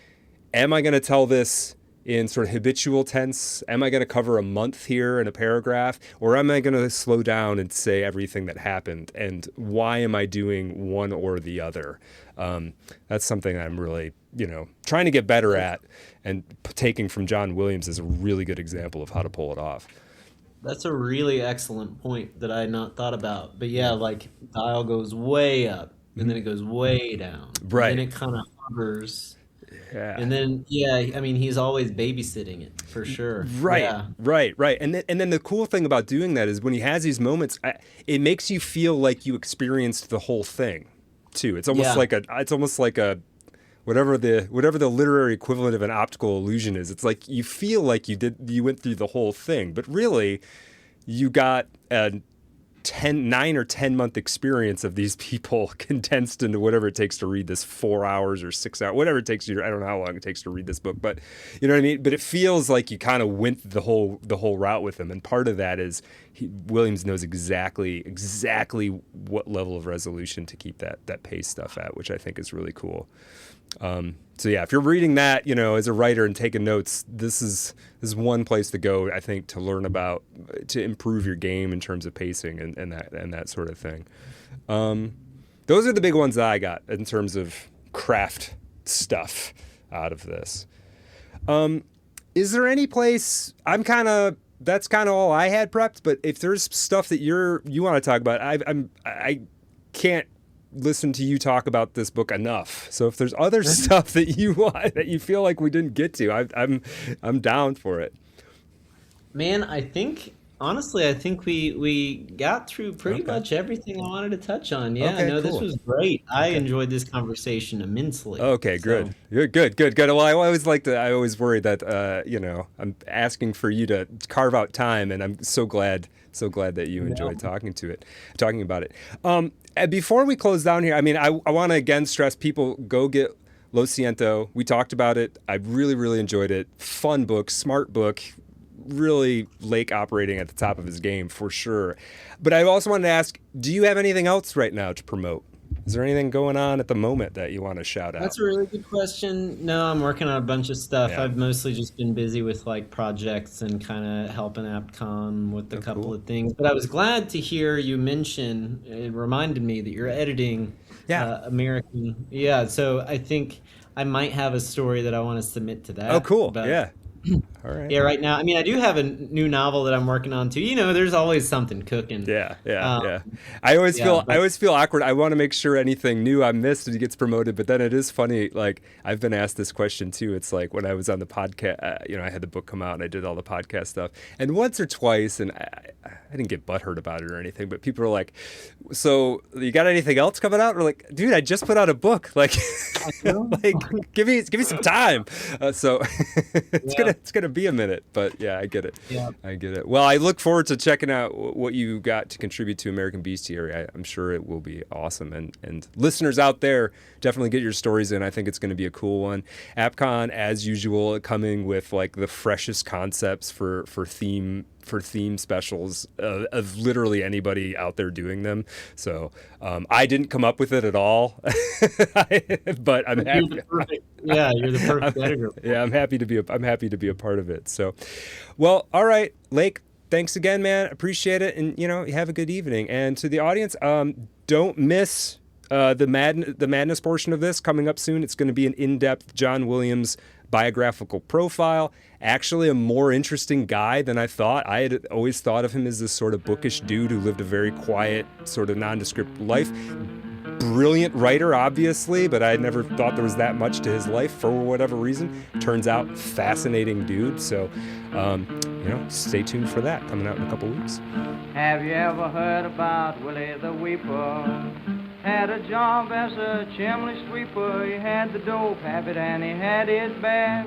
am I going to tell this in sort of habitual tense? Am I going to cover a month here in a paragraph? Or am I going to slow down and say everything that happened? And why am I doing one or the other? That's something I'm really, trying to get better at, and taking from John Williams is a really good example of how to pull it off. That's a really excellent point that I had not thought about. But yeah, like dial goes way up and then it goes way down. Right. And then it kind of hovers. Yeah. And then, he's always babysitting it for sure. Right, yeah. right. And then the cool thing about doing that is when he has these moments, it makes you feel like you experienced the whole thing, too. It's almost like a whatever the literary equivalent of an optical illusion is. It's like you feel like you went through the whole thing, but really, you got a 9 or 10 month experience of these people condensed into whatever it takes to read this 4 hours or 6 hours, whatever it takes you. I don't know how long it takes to read this book, but you know what I mean? But it feels like you kind of went the whole route with him. And part of that is Williams knows exactly what level of resolution to keep that pace stuff at, which I think is really cool. So yeah, if you're reading that, as a writer and taking notes, this is one place to go, I think, to learn about, to improve your game in terms of pacing and that sort of thing. Those are the big ones that I got in terms of craft stuff out of this. Is there any place that's kind of all I had prepped, but if there's stuff that you want to talk about, I can't listen to you talk about this book enough. So if there's other stuff that you want, that you feel like we didn't get to, I'm down for it. Man, honestly, I think we got through pretty much everything I wanted to touch on. Yeah, okay, cool. This was great. I enjoyed this conversation immensely. Okay, good. Good. Well, I always worry that, I'm asking for you to carve out time, and I'm so glad that you enjoyed talking about it. And before we close down here, I want to again stress, people go get Lo Siento. We talked about it. I really, really enjoyed it. Fun book, smart book, really Lake operating at the top of his game for sure. But I also wanted to ask, do you have anything else right now to promote? Is there anything going on at the moment that you want to shout out? That's a really good question. No, I'm working on a bunch of stuff. Yeah. I've mostly just been busy with like projects and kind of helping AppCon with a couple Cool. of things. But I was glad to hear you mention, it reminded me that you're editing Yeah. American. Yeah, so I think I might have a story that I want to submit to Oh, that. cool. But Yeah. All right. yeah, right now, I mean, I do have a new novel that I'm working on too. You know, there's always something cooking. Yeah, yeah, Um, yeah. I always yeah, feel I but always feel awkward. I want to make sure anything new I missed gets promoted, but then it is funny. Like I've been asked this question too. It's like when I was on the podcast, I had the book come out and I did all the podcast stuff, and once or twice, and I didn't get butthurt about it or anything, but people are like, "So you got anything else coming out?" We're like, "Dude, I just put out a book. Like, like give me some time." So yeah, it's gonna be a minute, but yeah, I get it. yeah. I get it. Well, I look forward to checking out what you got to contribute to American Bestiary. I'm sure it will be awesome. And listeners out there, definitely get your stories in. I think it's going to be a cool one. AppCon, as usual, coming with like the freshest concepts for theme specials of literally anybody out there doing them. So I didn't come up with it at all, but I'm You're happy. the perfect, yeah, you're the perfect editor. Yeah, I'm happy to be a part of it. So, well, all right, Lake. Thanks again, man. Appreciate it, and you have a good evening. And to the audience, don't miss the madness portion of this coming up soon. It's going to be an in-depth John Williams biographical profile. Actually, a more interesting guy than I thought. I had always thought of him as this sort of bookish dude who lived a very quiet, sort of nondescript life. Brilliant writer, obviously, but I never thought there was that much to his life for whatever reason. Turns out, fascinating dude. So, stay tuned for that coming out in a couple weeks. Have you ever heard about Willie the Weeper? Had a job as a chimney sweeper. He had the dope habit and he had it bad.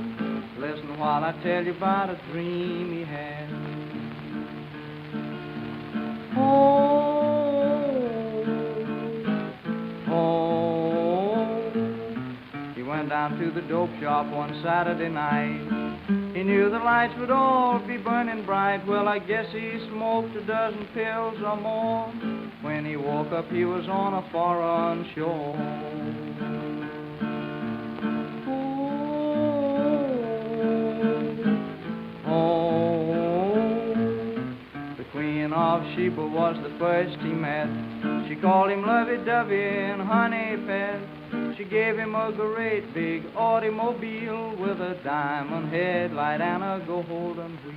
Listen while I tell you about a dream he had. He went down to the dope shop one Saturday night. He knew the lights would all be burning bright. Well, I guess he smoked a dozen pills or more. When he woke up, he was on a foreign shore. The Queen of Sheba was the first he met. She called him lovey-dovey and honey pet. She gave him a great big automobile with a diamond headlight and a golden wheel.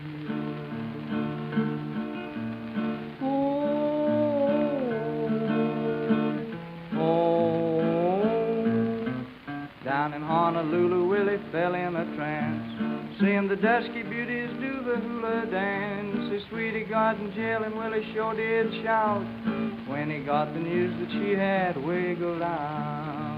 Down in Honolulu, Willie fell in a trance, seeing the dusky beauties do the hula dance. His sweetie got in jail and Willie sure did shout when he got the news that she had wiggled out.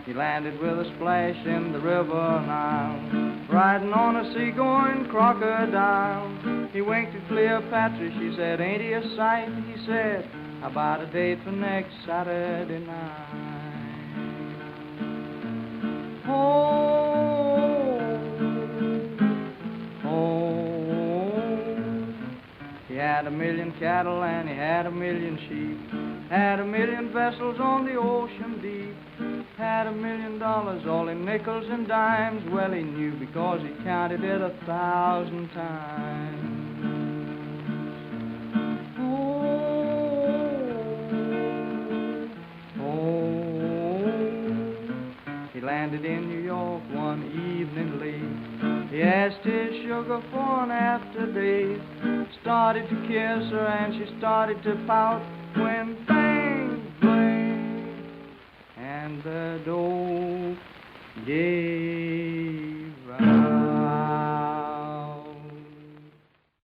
He landed with a splash in the river now, riding on a sea-going crocodile. He winked at Cleopatra, she said, ain't he a sight? He said, how about a date for next Saturday night? He had 1,000,000 cattle and he had 1,000,000 sheep, had 1,000,000 vessels on the ocean deep, had $1,000,000 all in nickels and dimes. Well, he knew because he counted it 1,000 times. He landed in New York one evening late. He asked his sugar for an after date. Started to kiss her and she started to pout when bang, bang, and the door gave